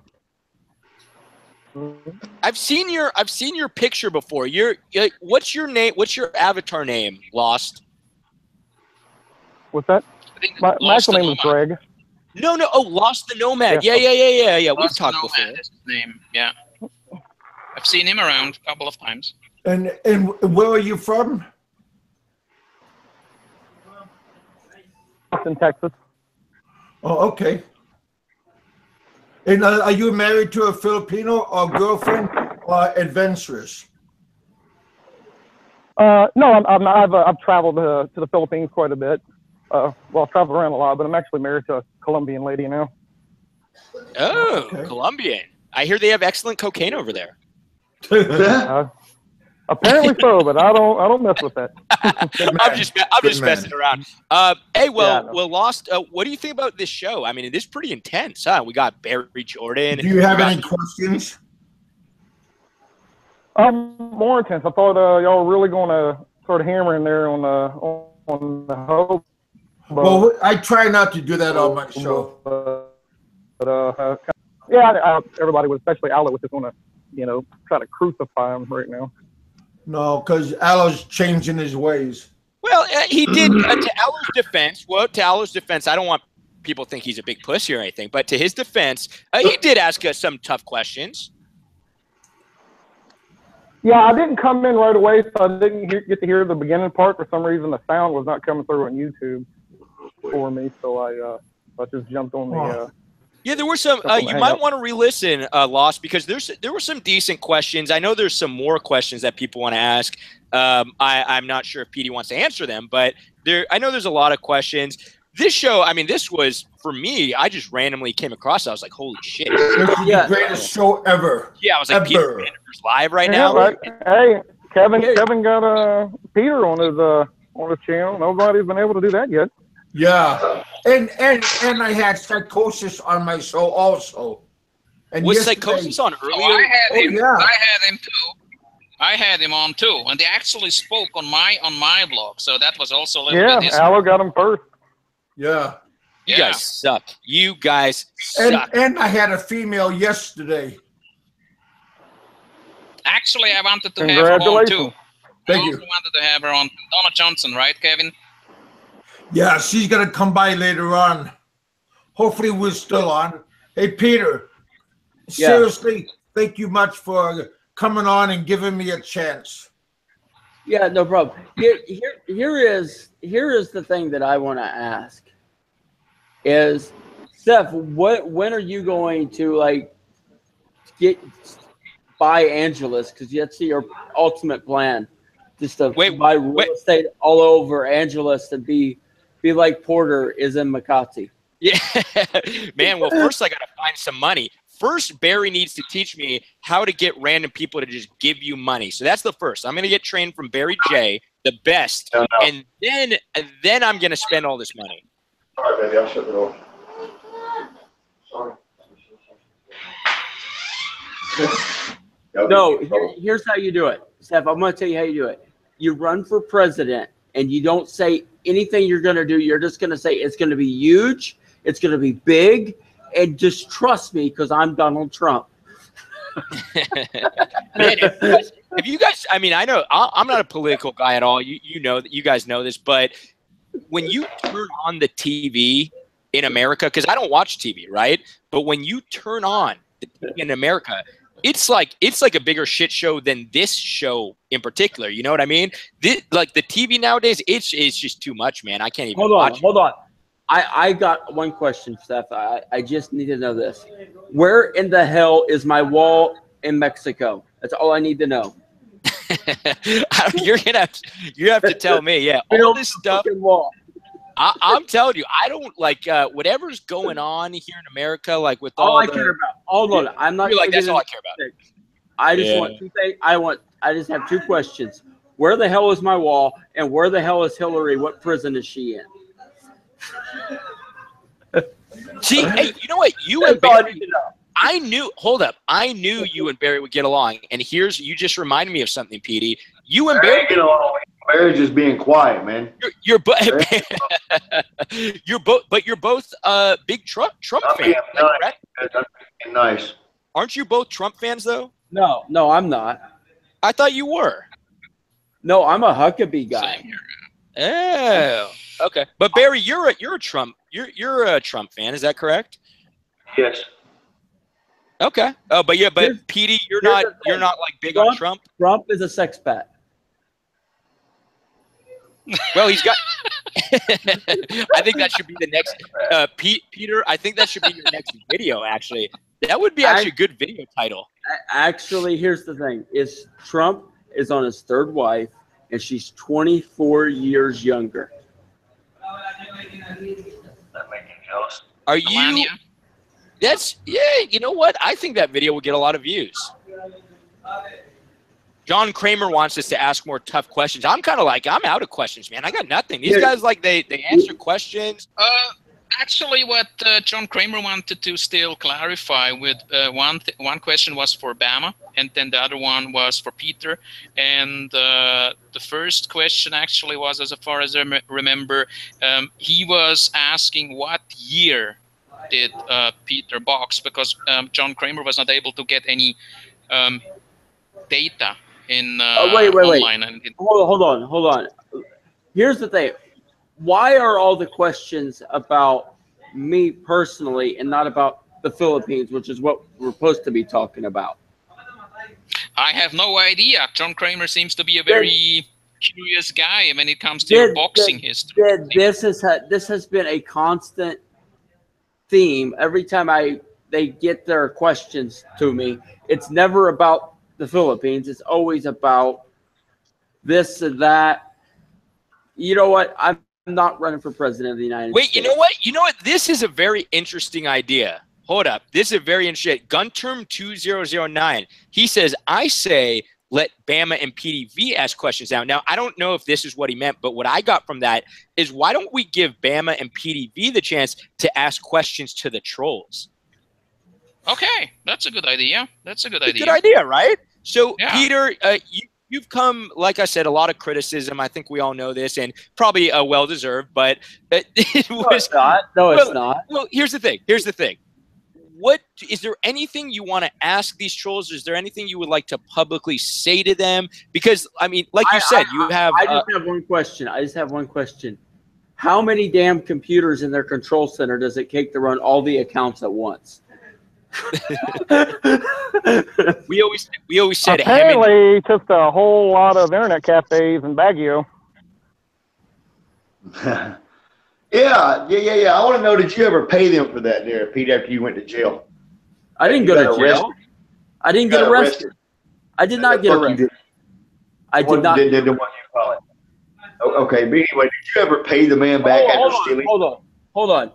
I've seen your picture before. What's your name? What's your avatar name? Lost. What's that? My actual name is Greg. No. Oh, Lost the Nomad. Yeah. We've talked before. Is his name. Yeah. I've seen him around a couple of times. And where are you from? Austin, Texas. Oh, okay. And are you married to a Filipino or girlfriend or adventurous? No, I'm not. I've traveled to the Philippines quite a bit. I've traveled around a lot, but I'm actually married to a Colombian lady now. Oh, okay. Colombian. I hear they have excellent cocaine over there. Apparently so, but I don't mess with that. I'm just messing around. Hey, well, Lost. What do you think about this show? I mean, it is pretty intense, huh? We got Barry Jordan. Do you have any questions? More intense. I thought y'all were really going to start hammering there on the hope. Well, I try not to do that on my show. But yeah, everybody, especially Alo, was just going to, try to crucify him right now. No, because Alo's changing his ways. Well, he did. To Alo's defense, I don't want people to think he's a big pussy or anything, but to his defense, he did ask us some tough questions. Yeah, I didn't come in right away, so I didn't get to hear the beginning part. For some reason, the sound was not coming through on YouTube for me, so I just jumped on the. Yeah, there were some. You might want to re-listen, Lost, because there were some decent questions. I know there's some more questions that people want to ask. I'm not sure if PD wants to answer them, but I know there's a lot of questions. This show, I mean, this was, for me, I just randomly came across it. I was like, holy shit. This is the greatest show ever. Yeah, I was like, Peter Vandever's live right now. Right. Hey, Kevin got Peter on his channel. Nobody's been able to do that yet. Yeah. And I had Psychosis on my show also. And was Psychosis on earlier? Oh, I had him too. I had him on too, and they actually spoke on my blog, so that was also a little bit. Alo got him first. Yeah. You guys suck. You guys suck. And I had a female yesterday. Actually, I wanted to have her on too. Thank I you. also wanted to have her on. Donna Johnson, right, Kevin? Yeah, she's gonna come by later on. Hopefully, we're still on. Hey, Peter. Seriously, thank you much for coming on and giving me a chance. Yeah, no problem. Here is the thing that I want to ask. Is Steph, when are you going to buy Angeles? Because that's your ultimate plan, just to buy real estate all over Angeles and be like Porter is in Makati. Yeah, man. Well, first I gotta find some money. First, Barry needs to teach me how to get random people to just give you money. So that's the first. I'm gonna get trained from Barry J, the best, and then I'm gonna spend all this money. Sorry, baby. I'll shut the door. Sorry. No, here's how you do it, Steph. I'm going to tell you how you do it. You run for president, and you don't say anything you're going to do. You're just going to say it's going to be huge, it's going to be big, and just trust me because I'm Donald Trump. Man, if you guys, I mean, I know I'm not a political guy at all. You know that, you guys know this, but when you turn on the TV in America, because I don't watch TV, right? But when you turn on the TV in America, it's like a bigger shit show than this show in particular. You know what I mean? Like the TV nowadays, it's just too much, man. I can't even watch it. Hold on. I got one question, Steph. I just need to know this. Where in the hell is my wall in Mexico? That's all I need to know. you have to tell me. Yeah, all this stuff. I'm telling you, I don't like whatever's going on here in America, like with all I care about. Hold on, I'm not like that's all I care about. I just want to say I just have two questions. Where the hell is my wall, and where the hell is Hillary? What prison is she in? See, hey, you know what? You and Barry, I knew. Hold up, I knew you and Barry would get along, and you just reminded me of something, Petey. You and Barry get along. Barry's just being quiet, man. You're both big Trump fans. Nice. Aren't you both Trump fans though? No, I'm not. I thought you were. No, I'm a Huckabee guy. Oh, okay. But Barry, you're a Trump. You're a Trump fan. Is that correct? Yes. Okay. Oh, but Petey, you're not like big on Trump. Trump is a sex bat. Well, he's got. I think that should be the next. Peter, I think that should be your next video. Actually, that would be actually a good video title. Actually, here's the thing: is Trump is on his third wife, and she's 24 years younger. That makes you jealous. Are you? You know what? I think that video will get a lot of views. John Kramer wants us to ask more tough questions. I'm kind of like, I'm out of questions, man. I got nothing. These guys, like, they answer questions. Actually, what John Kramer wanted to still clarify with one question was for Bama, and then the other one was for Peter. And the first question actually was, as far as I remember, he was asking what year did Peter box, because John Kramer was not able to get any data in wait. online. And Hold on. Here's the thing. Why are all the questions about me personally and not about the Philippines, which is what we're supposed to be talking about? I have no idea. John Kramer seems to be a very curious guy when it comes to your boxing history. This has been a constant theme. Every time they get their questions to me, it's never about the Philippines. It's always about this and that. You know what? I'm not running for president of the United States. Wait, you know what? This is a very interesting idea. Hold up. This is a very interesting. Gunterm 2009. He says, I say let Bama and PDV ask questions now. Now, I don't know if this is what he meant, but what I got from that is, why don't we give Bama and PDV the chance to ask questions to the trolls? Okay, that's a good idea. That's a good idea. Good idea, right? So, yeah. Peter, you've come, like I said, a lot of criticism. I think we all know this, and probably well-deserved, but it was... No, it's not. No, it's not. Well, here's the thing. What is there anything you want to ask these trolls? Is there anything you would like to publicly say to them? Because, I mean, like you said, you have... I just have one question. How many damn computers in their control center does it take to run all the accounts at once? we always said apparently just a whole lot of internet cafes in Baguio. Yeah. I want to know, did you ever pay them for that there, Pete, after you went to jail? I didn't go to jail. I didn't get arrested. I did not get arrested. I did not. Did the one you call it. Okay, but anyway, did you ever pay the man back after stealing? Hold on.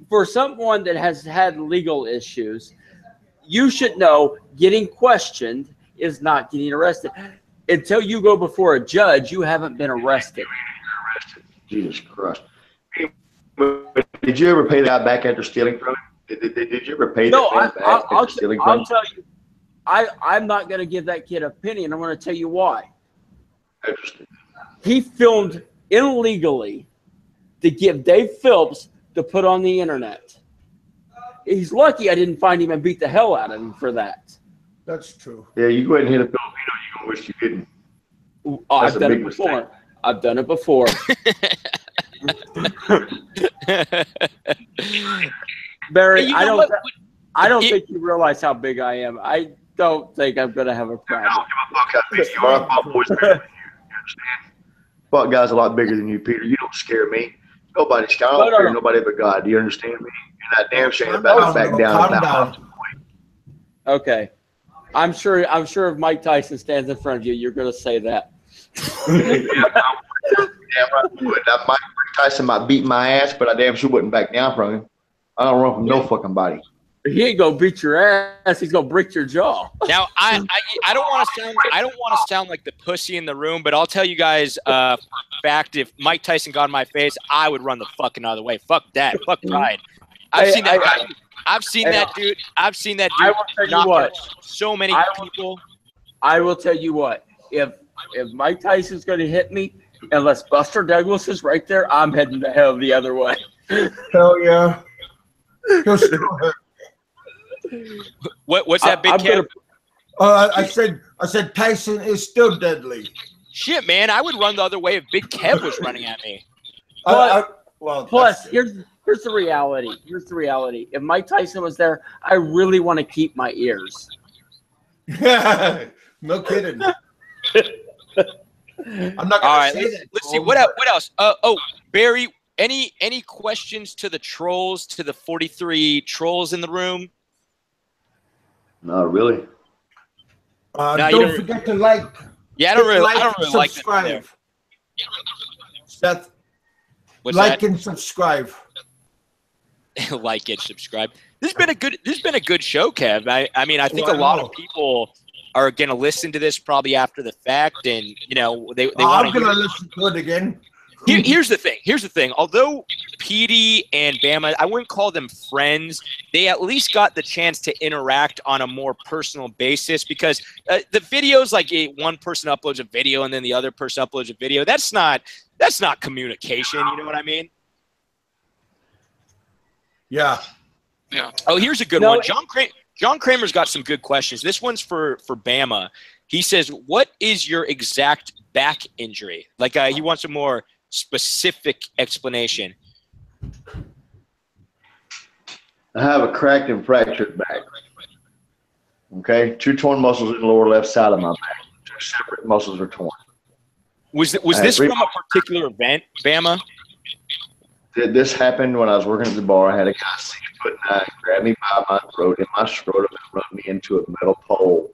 For someone that has had legal issues, you should know getting questioned is not getting arrested. Until you go before a judge, you haven't been arrested. Jesus Christ. Did you ever pay that back after stealing from him? Did you ever pay that man back after stealing from him? I'll tell you. I'm not going to give that kid an opinion. I'm going to tell you why. Interesting. He filmed illegally to give Dave Phillips to put on the internet. He's lucky I didn't find him and beat the hell out of him for that. That's true. Yeah, you go ahead and hit a Filipino, you're going to wish you didn't. I've done it before. Mistake. I've done it before. Barry, hey, I don't think you realize how big I am. I don't think I'm going to have a problem. I don't give a fuck how big you are. I fought boys bigger than you. You understand? Fought guys a lot bigger than you, Peter. You don't scare me. Nobody's scared. I don't fear nobody but God. Do you understand me? You're not damn shame about to back down. Okay. I'm sure if Mike Tyson stands in front of you, you're going to say that. Damn right you would. Mike Tyson might beat my ass, but I damn sure wouldn't back down from him. I don't run from no fucking body. He ain't gonna beat your ass. He's gonna break your jaw. Now, I don't want to sound like the pussy in the room, but I'll tell you guys fact: if Mike Tyson got in my face, I would run the fucking other way. Fuck that. Fuck pride. I've seen that dude. I will tell you what. So many people. I will tell you what. If Mike Tyson's gonna hit me, unless Buster Douglas is right there, I'm heading the hell the other way. Hell yeah. What's that, big kid? I said Tyson is still deadly. Shit, man, I would run the other way if Big Kev was running at me. Plus, here's the reality. Here's the reality. If Mike Tyson was there, I really want to keep my ears. No kidding. I'm not gonna all right, say that. Let's see what else. Barry, any questions to the trolls, to the 43 trolls in the room? Not really. Don't forget to like. Yeah, I don't really like subscribe. Seth, like and subscribe. Like and subscribe. This has been a good show, Kev. I mean, I think a lot of people are going to listen to this probably after the fact, and you know they I'm going to listen to it again. Here's the thing. Here's the thing. Although Petey and Bama, I wouldn't call them friends. They at least got the chance to interact on a more personal basis, because the videos, like one person uploads a video and then the other person uploads a video, that's not communication. You know what I mean? Yeah. Yeah. Oh, here's a good one. John Kramer's got some good questions. This one's for Bama. He says, "What is your exact back injury?" Like he wants a more specific explanation. I have a cracked and fractured back. Okay, 2 torn muscles in the lower left side of my back. 2 separate muscles are torn. Was this from a particular event, Bama? This happened when I was working at the bar. I had a guy 6'9" grab me by my throat in my scrotum and run me into a metal pole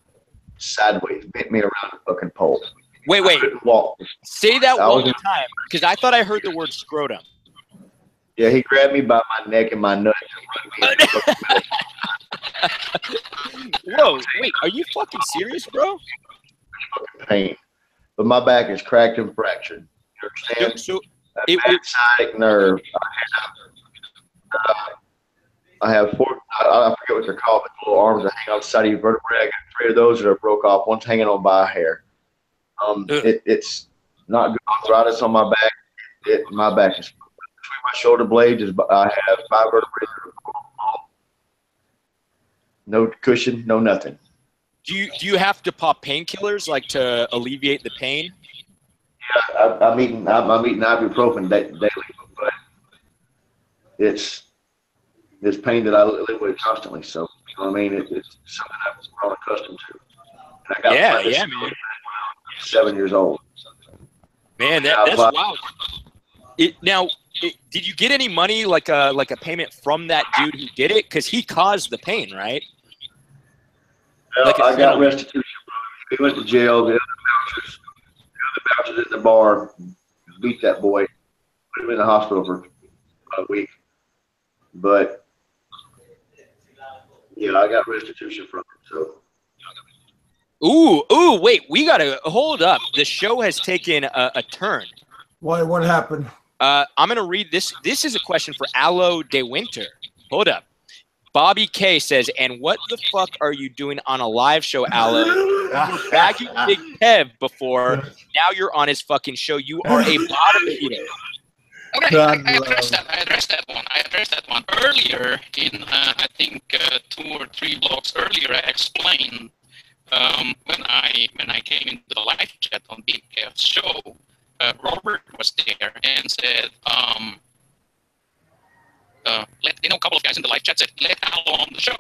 sideways, bent me around the fucking pole. Wait. Walk. Say that one more time, because I thought I heard the word scrotum. Yeah, he grabbed me by my neck and my nuts and run me into the fucking metal. Whoa, wait, are you fucking serious, bro? Fucking pain. But my back is cracked and fractured. You understand? So sciatic nerve. I have 4. I forget what they're called, but the little arms that hang on the side of your vertebrae. I got 3 of those that are broke off. One's hanging on by a hair. It's not good arthritis on my back. My back is between my shoulder blades. I have 5 vertebrae. No cushion, no nothing. do you have to pop painkillers like to alleviate the pain? Yeah, I'm eating ibuprofen daily, but it's pain that I live with constantly. So you know what I mean. It's something I've grown accustomed to. And I got man. 7 years old. Man, that's wild. Did you get any money, like a payment from that dude who did it? Because he caused the pain, right? Well, I got restitution. We went to jail. The other bouncers at the bar beat that boy. Put him in the hospital for a week. But yeah, I got restitution from it. So. Ooh, wait, we gotta hold up. The show has taken a turn. Why? What happened? I'm gonna read this. This is a question for Alo de Winter. Hold up. Bobby K says, "And what the fuck are you doing on a live show, Alo? You were bagging Big Kev before. Now you're on his fucking show. You are a bottom feeder." Okay, I addressed that one earlier in I think 2 or 3 blocks earlier. I explained when I came into the live chat on Big Kev's show. Robert was there and said, a couple of guys in the live chat said, "Let Alo on the show.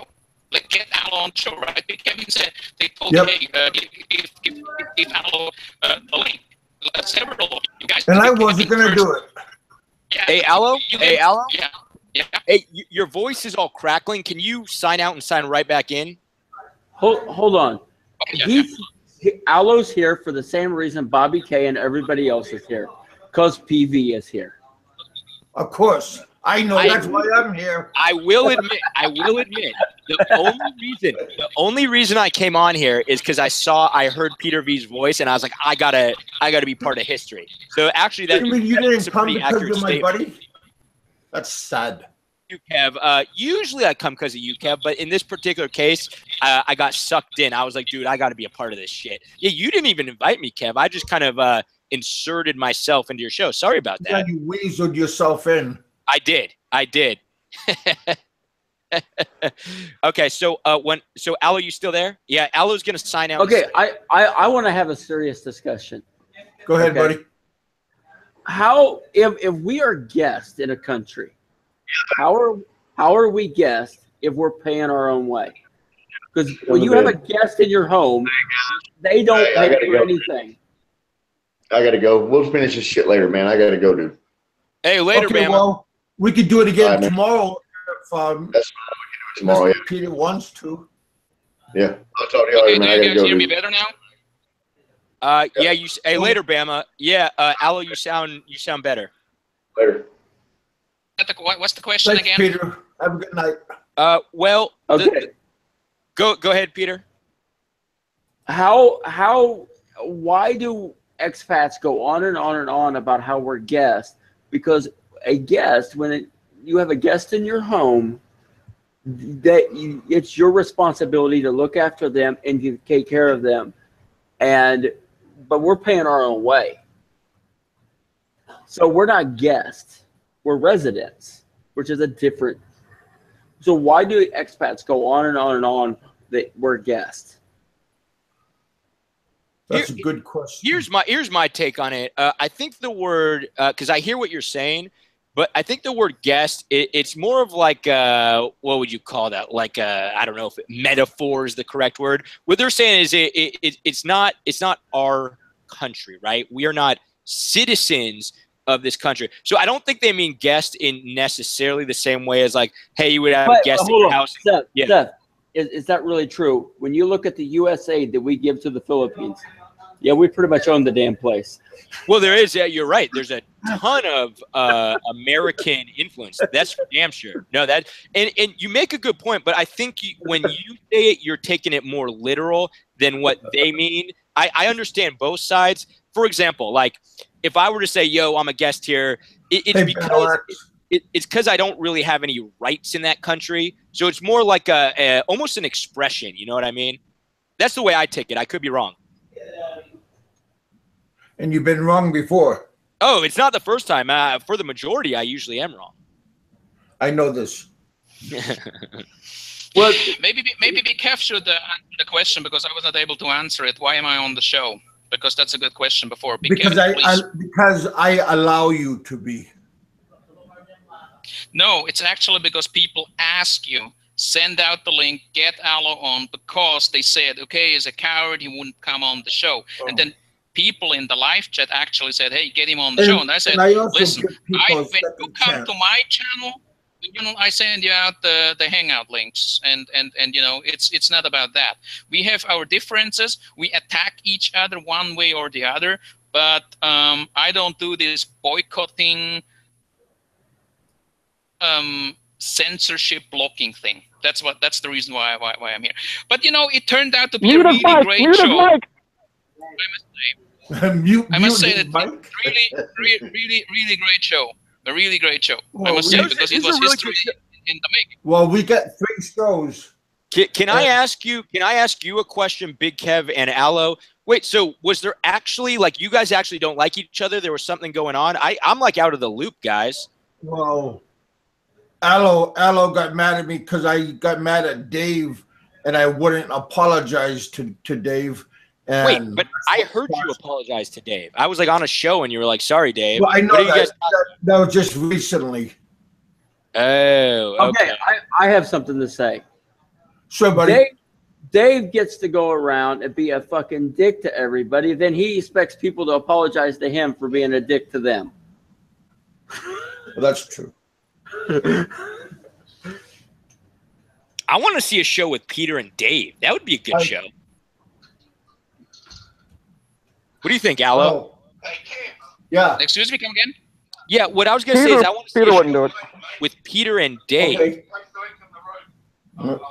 Get Alo on the show," right? BigKevin said they told me, give Alo the link. Several of you guys. And I wasn't going to do it. Yeah, hey, Alo? Yeah. Hey, your voice is all crackling. Can you sign out and sign right back in? Hold on. Alo's here for the same reason Bobby K and everybody else is here, because PV is here. Of course. I know that's why I'm here. I will admit, the only reason I came on here is because I heard Peter V's voice, and I was like, I gotta be part of history. So actually, you didn't come because you're my buddy? That's sad. You, Kev. Usually I come because of you, Kev, but in this particular case, I got sucked in. I was like, dude, I got to be a part of this shit. Yeah, you didn't even invite me, Kev. I just kind of inserted myself into your show. Sorry about that. Yeah, you weaseled yourself in. I did. Okay, so Alo, you still there? Yeah, Alo's gonna sign out. Okay, I want to have a serious discussion. Go ahead, buddy. How if we are guests in a country, how are we guests if we're paying our own way? Because when you have a guest in your home, they don't pay for anything. I gotta go. We'll finish this shit later, man. I gotta go, dude. Hey, later, man. Well, we could do it again tomorrow. That's what we can do it tomorrow. Yeah. Peter wants to. Yeah, I'll talk to you later, man. Do you guys hear me better now? Yeah. Hey, later, Bama. Yeah, Alo, you sound better. Later. What's the question Thanks, again? Peter. Have a good night. Well, okay. Go ahead, Peter. why do expats go on and on and on about how we're guests? Because a guest, you have a guest in your home, it's your responsibility to look after them and to take care of them. But we're paying our own way. So we're not guests, we're residents, which is a different. So why do expats go on and on and on that we're guests? That's a good question. Here's my take on it. I think the word, because I hear what you're saying, but I think the word guest, it's more of like, what would you call that? Like, I don't know if metaphor is the correct word. What they're saying is it's not our country, right? We are not citizens of this country. So I don't think they mean guest in necessarily the same way as like, hey, you would have a guest at your house. Seth, is that really true? When you look at the USA that we give to the Philippines, yeah, we pretty much own the damn place. Well, there is. Yeah, you're right. There's a ton of American influence. That's for damn sure. No, and you make a good point, but I think when you say it, you're taking it more literal than what they mean. I understand both sides. For example, like if I were to say, "Yo, I'm a guest here," it's because I don't really have any rights in that country. So it's more like almost an expression. You know what I mean? That's the way I take it. I could be wrong. And you've been wrong before. Oh, it's not the first time. For the majority, I usually am wrong. I know this. Well, maybe BigKev should answer the question because I was not able to answer it. Why am I on the show? Because that's a good question before. Because I allow you to be. No, it's actually because people ask you, send out the link, get Alo on, because they said, okay, he's a coward, he wouldn't come on the show. Oh. And then people in the live chat actually said, hey, get him on the show. And I said, listen, when you come to my channel, I send you out the hangout links, and you know, it's not about that. We have our differences. We attack each other one way or the other, but I don't do this boycotting, censorship blocking thing. That's the reason why I'm here. But you know, it turned out to be a really great show. I must say that it's really great show. A really great show. Well, I must say, because it was history in the making. Well, we got 3 shows. Can I ask you a question, Big Kev and Alo? Wait, so was there actually, like, you guys actually don't like each other? There was something going on? I'm like out of the loop, guys. Well, Alo got mad at me because I got mad at Dave and I wouldn't apologize to Dave. And wait, but I heard you apologize to Dave. I was like on a show and you were like, sorry, Dave. Well, I know that was just recently. Oh, okay. I have something to say. Sure, buddy. Dave gets to go around and be a fucking dick to everybody. Then he expects people to apologize to him for being a dick to them. Well, that's true. I want to see a show with Peter and Dave. That would be a good show. What do you think, Alo? Yeah. Excuse me, come again? Yeah, what I was going to say is I want to see a show with Peter and Dave. Okay.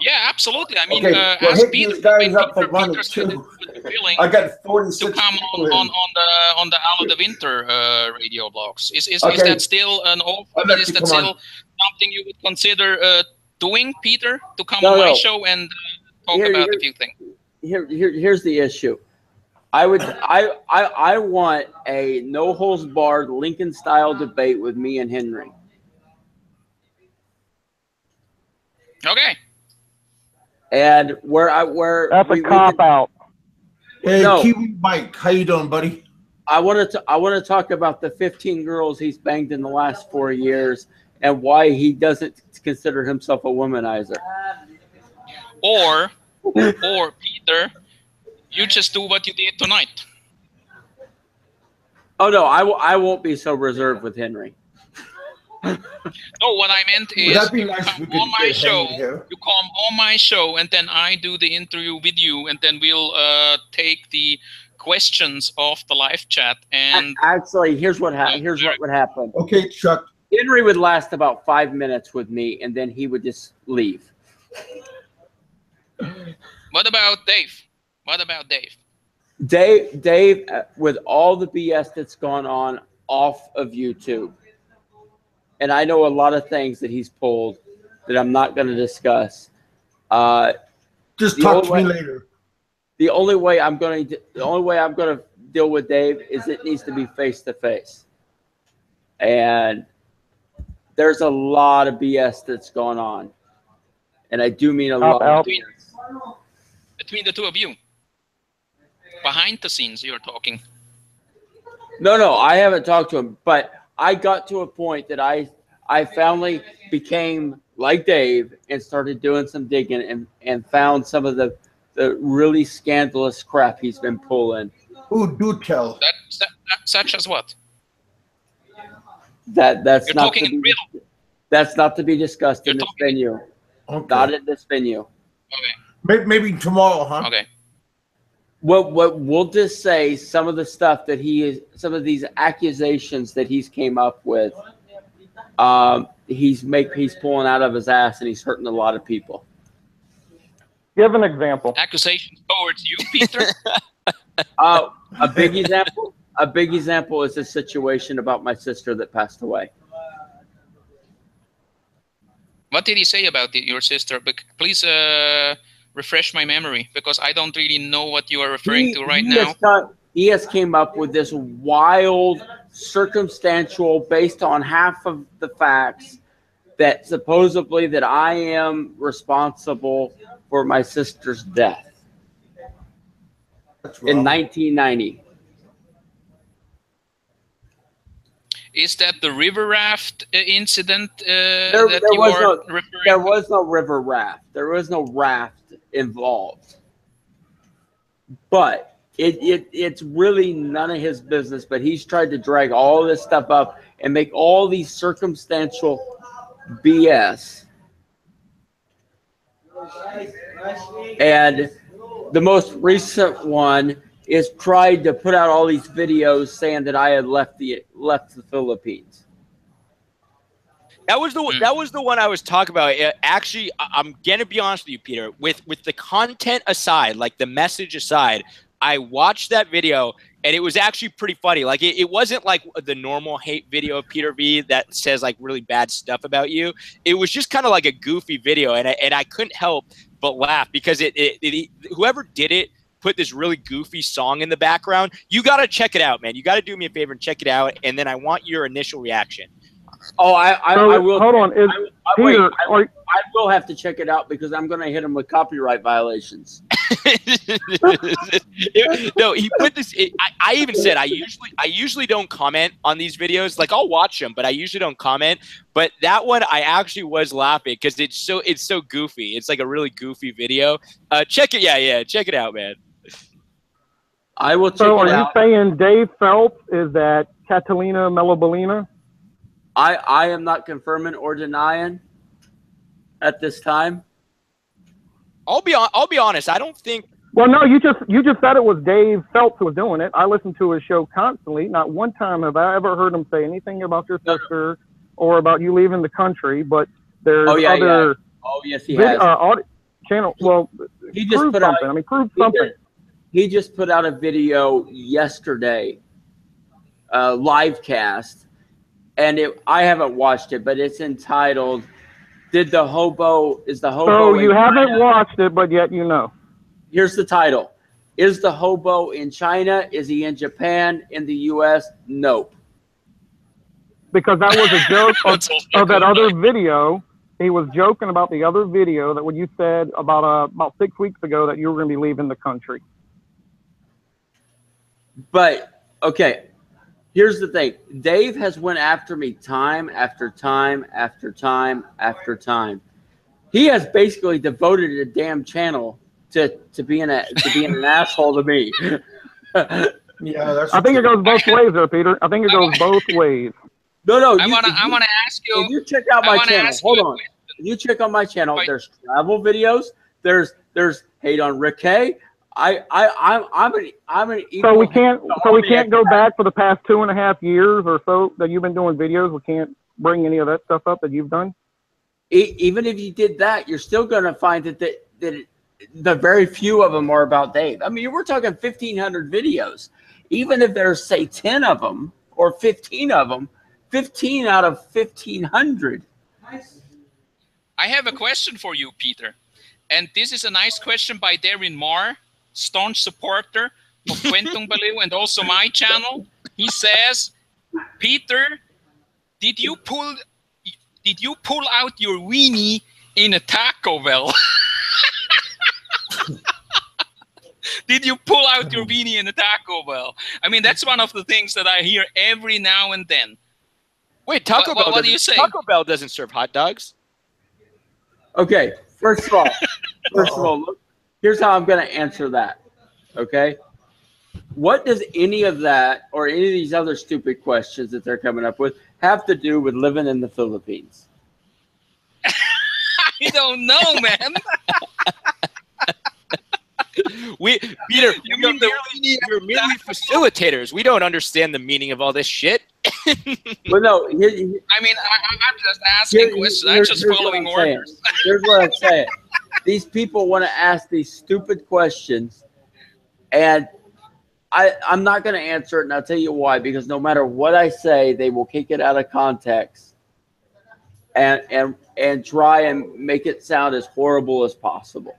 Yeah, absolutely. I mean, ask Peter. Peter said I got 46 to come on the Alo the Winter radio blogs. Is that still an offer? Is that still something you would consider doing, Peter, to come on my show and talk about a few things? Here's the issue. I want a no holds barred Lincoln style debate with me and Henry. Okay. And where that's a cop out. Hey, Kiwi Mike, how you doing, buddy? I want to talk about the 15 girls he's banged in the last 4 years and why he doesn't consider himself a womanizer. Or Peter, you just do what you did tonight. Oh no, I won't be so reserved with Henry. No, what I meant is you come on my show. You come on my show, and then I do the interview with you, and then we'll take the questions off the live chat. And actually, here's what would happen. Okay, Chuck. Henry would last about 5 minutes with me, and then he would just leave. What about Dave? What about Dave? Dave, with all the BS that's gone on off of YouTube, and I know a lot of things that he's pulled that I'm not going to discuss. Just talk to me later. The only way I'm going to deal with Dave is it needs to be face to face, and there's a lot of BS that's going on, and I do mean a lot. Between the two of you, behind the scenes, you're talking. No, I haven't talked to him, but I got to a point that I finally became like Dave and started doing some digging and found some of the really scandalous crap he's been pulling. Ooh, do tell. Such as what? That's You're not talking in riddle. That's not to be discussed in this venue. Okay. Not in this venue. Okay. Maybe tomorrow, huh? Okay. What we'll just say some of the stuff that some of these accusations that he's came up with, he's pulling out of his ass and he's hurting a lot of people. Give an example. Accusations towards you, Peter. A big example. A big example is a situation about my sister that passed away. What did he say about your sister? Please refresh my memory, because I don't really know what you are referring to right now. He has came up with this wild, circumstantial, based on half of the facts, that supposedly that I am responsible for my sister's death in 1990. Is that the river raft incident There referring was no river raft. There was no raft involved. But it's really none of his business. But he's tried to drag all this stuff up and make all these circumstantial BS. And the most recent one is tried to put out all these videos saying that I had left the Philippines. That was the one I was talking about. Actually, I'm gonna be honest with you, Peter. With the content aside, like the message aside, I watched that video and it was actually pretty funny. Like it wasn't like the normal hate video of Peter V that says like really bad stuff about you. It was just kind of like a goofy video, and I couldn't help but laugh because whoever did it put this really goofy song in the background. You got to check it out, man. You got to do me a favor and check it out, and then I want your initial reaction. Oh, I will. Hold on. Peter, I will have to check it out because I'm going to hit him with copyright violations. No, he put this. I even said I usually don't comment on these videos. Like I'll watch them, but I usually don't comment. But that one I actually was laughing because it's so goofy. It's like a really goofy video. Check it, yeah, check it out, man. I will check it So out. are you saying Dave Phelps is that Catalina Melobelina? I am not confirming or denying at this time. I'll be honest. I don't think. Well, no, you just said it was Dave Phelps who was doing it. I listen to his show constantly. Not one time have I ever heard him say anything about your sister or about you leaving the country. But there's other. Yeah. Oh yes, he has. Channel. Well, he just prove put something. out. I mean, prove something. He just put out a video yesterday, live cast, and I haven't watched it, but it's entitled Is the Hobo So you haven't watched it, but yet you know. Here's the title. Is the hobo in China? Is he in Japan? In the U.S.? Nope. Because that was a joke of that other video. He was joking about the other video that what you said about 6 weeks ago that you were going to be leaving the country. But, okay, here's the thing. Dave has went after me time after time after time after time. He has basically devoted a damn channel to being an asshole to me. Yeah, I think it goes both ways there, Peter. I think it goes both ways. No. I want to ask you. If you check out my channel, hold on. If you check on my channel, there's travel videos. There's hate on Rick Hay. I'm an equal. So we can't go back for the past 2.5 years or so that you've been doing videos. We can't bring any of that stuff up that you've done. Even if you did that, you're still going to find that the very few of them are about Dave. I mean, we're talking 1,500 videos. Even if there's, say, 10 of them or 15 of them, 15 out of 1,500. I have a question for you, Peter. And this is a nice question by Darren Marr, staunch supporter of Quentin Baliu and also my channel. He says, Peter, did you pull out your weenie in a Taco Bell? Did you pull out your weenie in a Taco Bell? I mean, that's one of the things that I hear every now and then. Wait, Taco Bell. What do you say? Taco Bell doesn't serve hot dogs. Okay, first of all, look, here's how I'm going to answer that. Okay, what does any of that or any of these other stupid questions that they're coming up with have to do with living in the Philippines? I don't know, man. Peter, we're merely facilitators. We don't understand the meaning of all this shit. Well, no. I mean, I'm just asking questions. I'm just following orders. Here's what I'm saying. These people want to ask these stupid questions, and I'm not going to answer it, and I'll tell you why. Because no matter what I say, they will kick it out of context and try and make it sound as horrible as possible.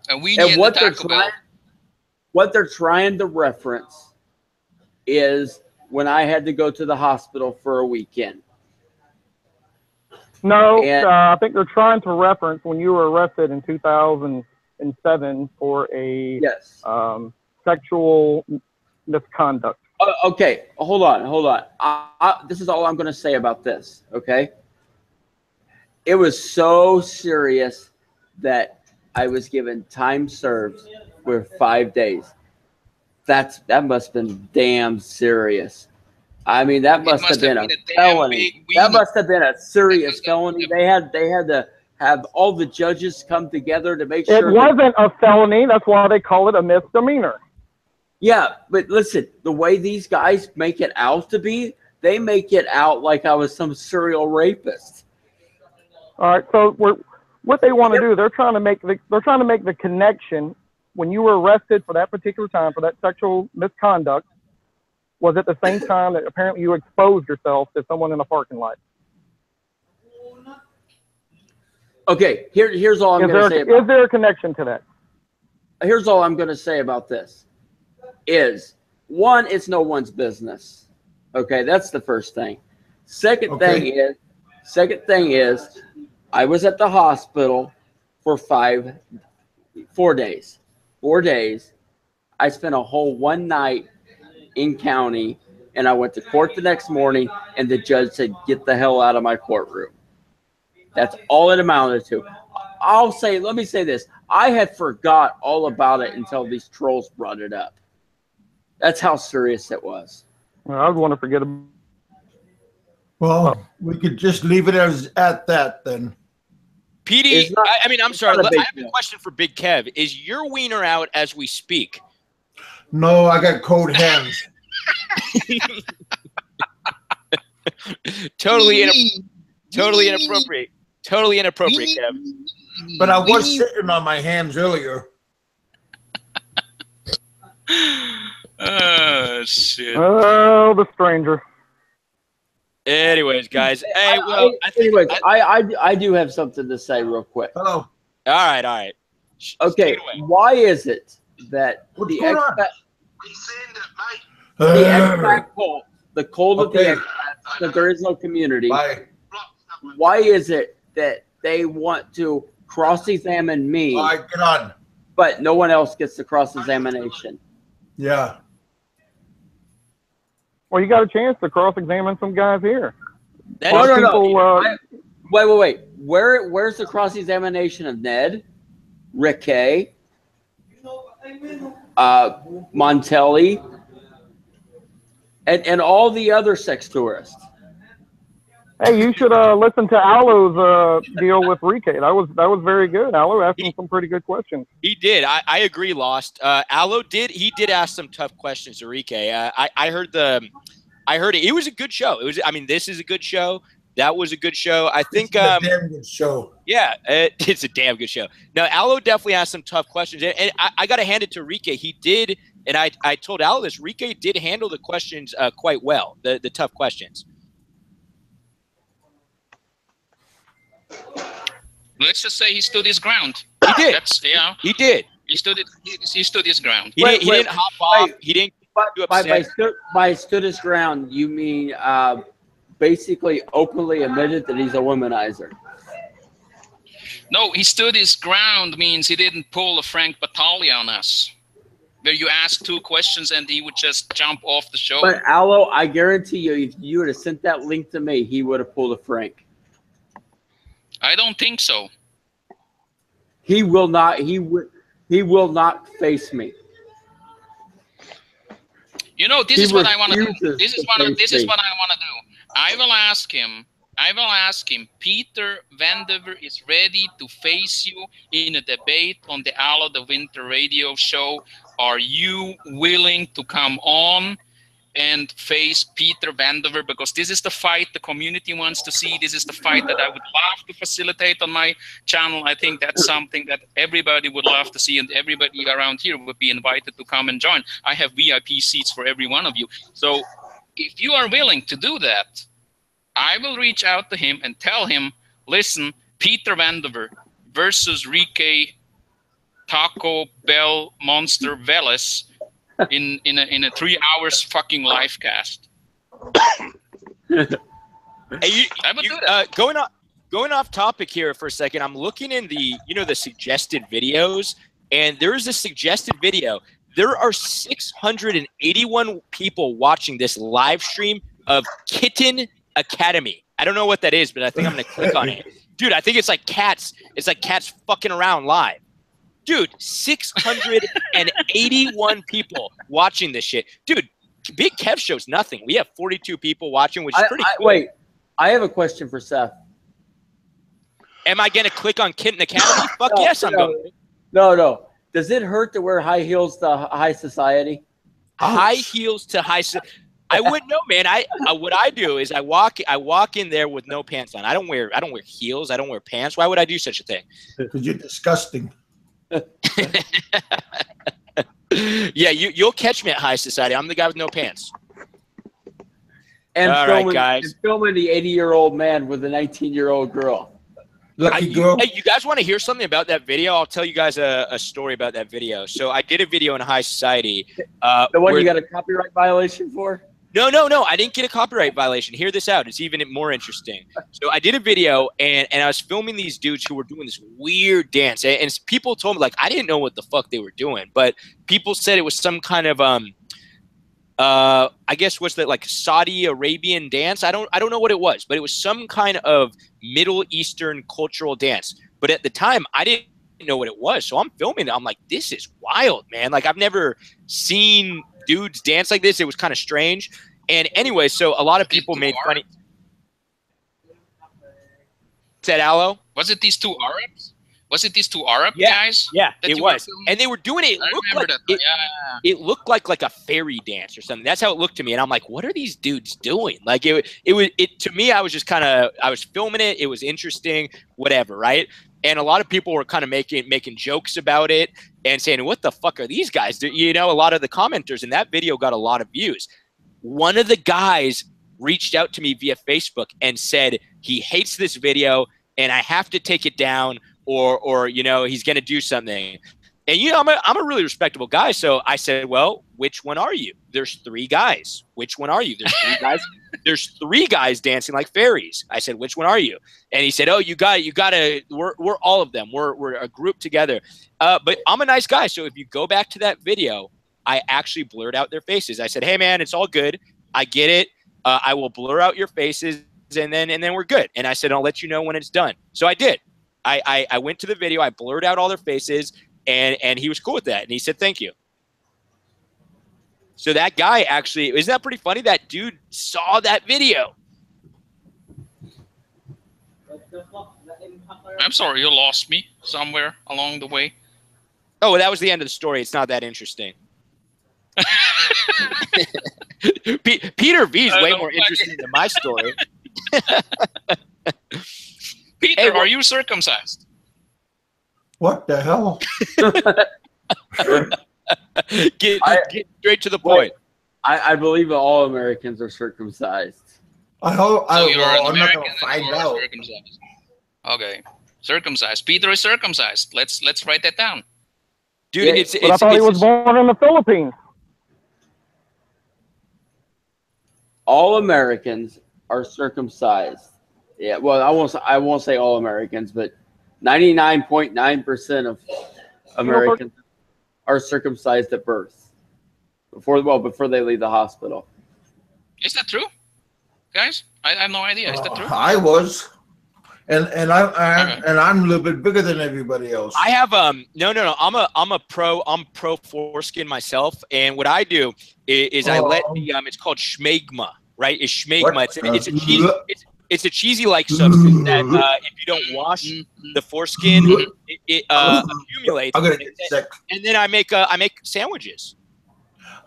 And what they're trying to reference is when I had to go to the hospital for a weekend. No, I think they're trying to reference when you were arrested in 2007 for a sexual misconduct. Okay, hold on. This is all I'm going to say about this, okay? It was so serious that I was given time served for 5 days. That must have been damn serious. I mean, that must have been a felony. That must have been a serious felony. They had to have all the judges come together to make sure. It wasn't a felony. That's why they call it a misdemeanor. Yeah, but listen, the way these guys make it out to be, they make it out like I was some serial rapist. All right, so what they want to do, they're trying to make the connection. When you were arrested for that particular time for that sexual misconduct, was at the same time that apparently you exposed yourself to someone in a parking lot. Okay, here's all I'm going to say. Is there a connection to that? Here's all I'm going to say about this. Is one, it's no one's business. Okay, that's the first thing. Second thing is, I was at the hospital for 4 days. 4 days. I spent a whole one night in county, and I went to court the next morning, and the judge said, "Get the hell out of my courtroom." That's all it amounted to. Let me say this. I had forgot all about it until these trolls brought it up. That's how serious it was. Well, I would want to forget about. Well, we could just leave it at that then. PD, I'm sorry. I have a question for Big Kev. Is your wiener out as we speak? No, I got cold hands. Totally inappropriate. Totally inappropriate, Kev. But I was sitting on my hands earlier. Oh, shit. Oh, the stranger. Anyways, guys. Hey, I do have something to say real quick. Hello. All right. Okay, why is it that the expat cult, the cult of the expats, that there is no community, why is it that they want to cross-examine me, get on, but no one else gets the cross-examination? Yeah. Well, you got a chance to cross-examine some guys here. No. Wait. Where's the cross-examination of Ned, Ricky, Montelli, and all the other sex tourists? Hey, you should listen to Alo's deal with Ricky. That was very good. Alo asked him some pretty good questions. He did. I agree, Lost. Alo did ask some tough questions to Ricky. I heard it. It was a good show. This is a good show. That was a good show. I think It's a damn good show. Yeah, it's a damn good show. Now, Alo definitely has some tough questions, and I got to hand it to Rike. He did, and I told Alo this. Rike did handle the questions quite well, the tough questions. Let's just say he stood his ground. He did. He did. He stood his ground. He didn't hop off. He didn't do upset. By stood his ground, you mean basically openly admitted that he's a womanizer? No, he stood his ground means he didn't pull a Frank Battaglia on us, where you ask 2 questions and he would just jump off the show. But Alo, I guarantee you, if you would have sent that link to me, he would have pulled a Frank. I don't think so. He will not. He will not face me. You know, this is what I want to do. This is what I want to do. I will ask him. Peter Vandever is ready to face you in a debate on the Alo the Winter Radio show. Are you willing to come on and face Peter Vandever? Because this is the fight the community wants to see. This is the fight that I would love to facilitate on my channel. I think that's something that everybody would love to see, and everybody around here would be invited to come and join. I have VIP seats for every one of you. So if you are willing to do that, I will reach out to him and tell him, listen, Peter Vandever versus Rike Taco Bell Monster Veles in a 3 hours fucking live cast. Hey, going off topic here for a second. I'm looking in the the suggested videos, and there is a suggested video. There are 681 people watching this live stream of Kitten Academy. I don't know what that is, but I think I'm gonna click on it. Dude, I think it's like cats. It's like cats fucking around live. Dude, 681 people watching this shit. Dude, Big Kev shows nothing. We have 42 people watching, which is pretty cool. Wait, I have a question for Seth. Am I going to click on Kitten Academy? Fuck yes, I'm going. No. Does it hurt to wear high heels to high society? High heels to high society. I wouldn't know, man. What I do is I walk in there with no pants on. I don't wear heels. I don't wear pants. Why would I do such a thing? Because you're disgusting. Yeah, you'll catch me at high society. I'm the guy with no pants. And all right, guys. And filming the 80-year-old man with a 19-year-old girl. Lucky girl. Hey, you guys want to hear something about that video? I'll tell you guys a story about that video. So I did a video in high society. The one you got a copyright violation for? No. I didn't get a copyright violation. Hear this out. It's even more interesting. So I did a video, and I was filming these dudes who were doing this weird dance. And people told me, like, I didn't know what the fuck they were doing. But people said it was some kind of, I guess, what's that, like Saudi Arabian dance? I don't know what it was. But it was some kind of Middle Eastern cultural dance. But at the time, I didn't know what it was. So I'm filming it. I'm like, this is wild, man. Like, I've never seen dudes dance like this. It was kind of strange. And anyway, so a lot of people made funny. Said Alo? Was it these 2 Arabs? Was it these 2 Arab guys? Yeah, it was. And they were doing it. It looked like a fairy dance or something. That's how it looked to me. And I'm like, what are these dudes doing? Like it to me, I was just I was filming it. It was interesting, whatever, right? And a lot of people were kind of making jokes about it and saying, what the fuck are these guys? You know, a lot of the commenters in that video got a lot of views. One of the guys reached out to me via Facebook and said he hates this video and I have to take it down or you know, he's going to do something. And, you know, I'm a really respectable guy. So I said, well, which one are you? There's 3 guys. Which one are you? There's 3 guys. There's 3 guys dancing like fairies. I said, which one are you? And he said, oh, you got to, we're all of them. We're a group together. But I'm a nice guy. So if you go back to that video, I actually blurred out their faces. I said, hey, man, it's all good. I get it. I will blur out your faces and then we're good. And I said, I'll let you know when it's done. So I did. I went to the video. I blurred out all their faces. And he was cool with that. And he said, thank you. So that guy actually, isn't that pretty funny? That dude saw that video. I'm sorry, you lost me somewhere along the way. Oh, well, that was the end of the story. It's not that interesting. Peter V is way more interesting than my story. Peter, Hey, are you circumcised? What the hell? Get straight to the point. I believe all Americans are circumcised. I hope. So you're an I'm not American gonna and find you're out. circumcised. Okay, circumcised. Peter is circumcised. Let's write that down. Dude, Yeah, it's But I thought he was born in the Philippines. All Americans are circumcised. Yeah, well, I won't say all Americans, but 99.9% of Americans are circumcised at birth before they leave the hospital. Is that true, guys? I have no idea. Is that true? I was, and I'm a little bit bigger than everybody else. I have no. I'm pro foreskin myself, and what I do is I let the it's called schmegma, right? It's schmegma. It's a cheesy like substance that if you don't wash the foreskin, it accumulates. I'm gonna get sick. And then I make sandwiches.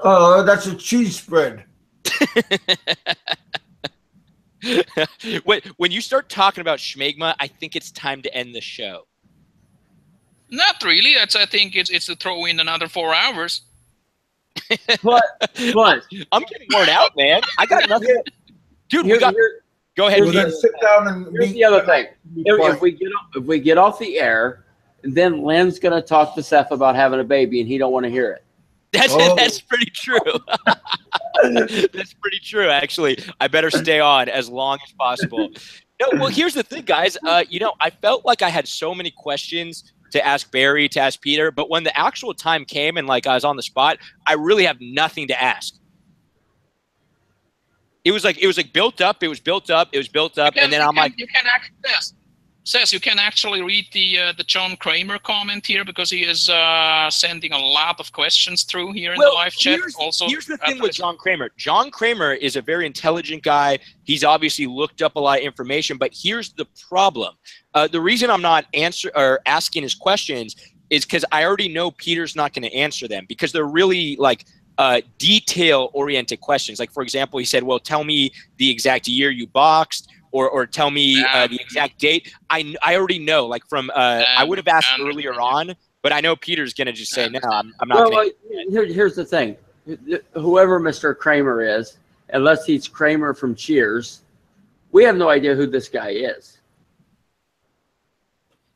Oh, that's a cheese spread. When you start talking about schmegma, I think it's time to end the show. Not really. I think it's to throw in another 4 hours. But I'm getting worn out, man. I got nothing. Dude, go ahead. We're gonna sit down and here's the other thing. If we get off the air, then Len's gonna talk to Seth about having a baby, and he don't want to hear it. That's pretty true. That's pretty true, actually. I better stay on as long as possible. No, well, here's the thing, guys. I felt like I had so many questions to ask Barry, to ask Peter, but when the actual time came and like I was on the spot, I really have nothing to ask. It was like built up. It was built up. It was built up, and then I'm like, you can you can actually read the John Kramer comment here because he is sending a lot of questions through here in the live chat. Here's the thing with John Kramer. John Kramer is a very intelligent guy. He's obviously looked up a lot of information, but here's the problem. The reason I'm not asking his questions is because I already know Peter's not going to answer them because they're really like detail-oriented questions. Like, for example, he said, well, tell me the exact year you boxed. Or tell me the exact date. I already know, like from I would have asked earlier on, but I know Peter's gonna just say no. I'm not. Well, here's the thing: whoever Mr. Kramer is, unless he's Kramer from Cheers, we have no idea who this guy is.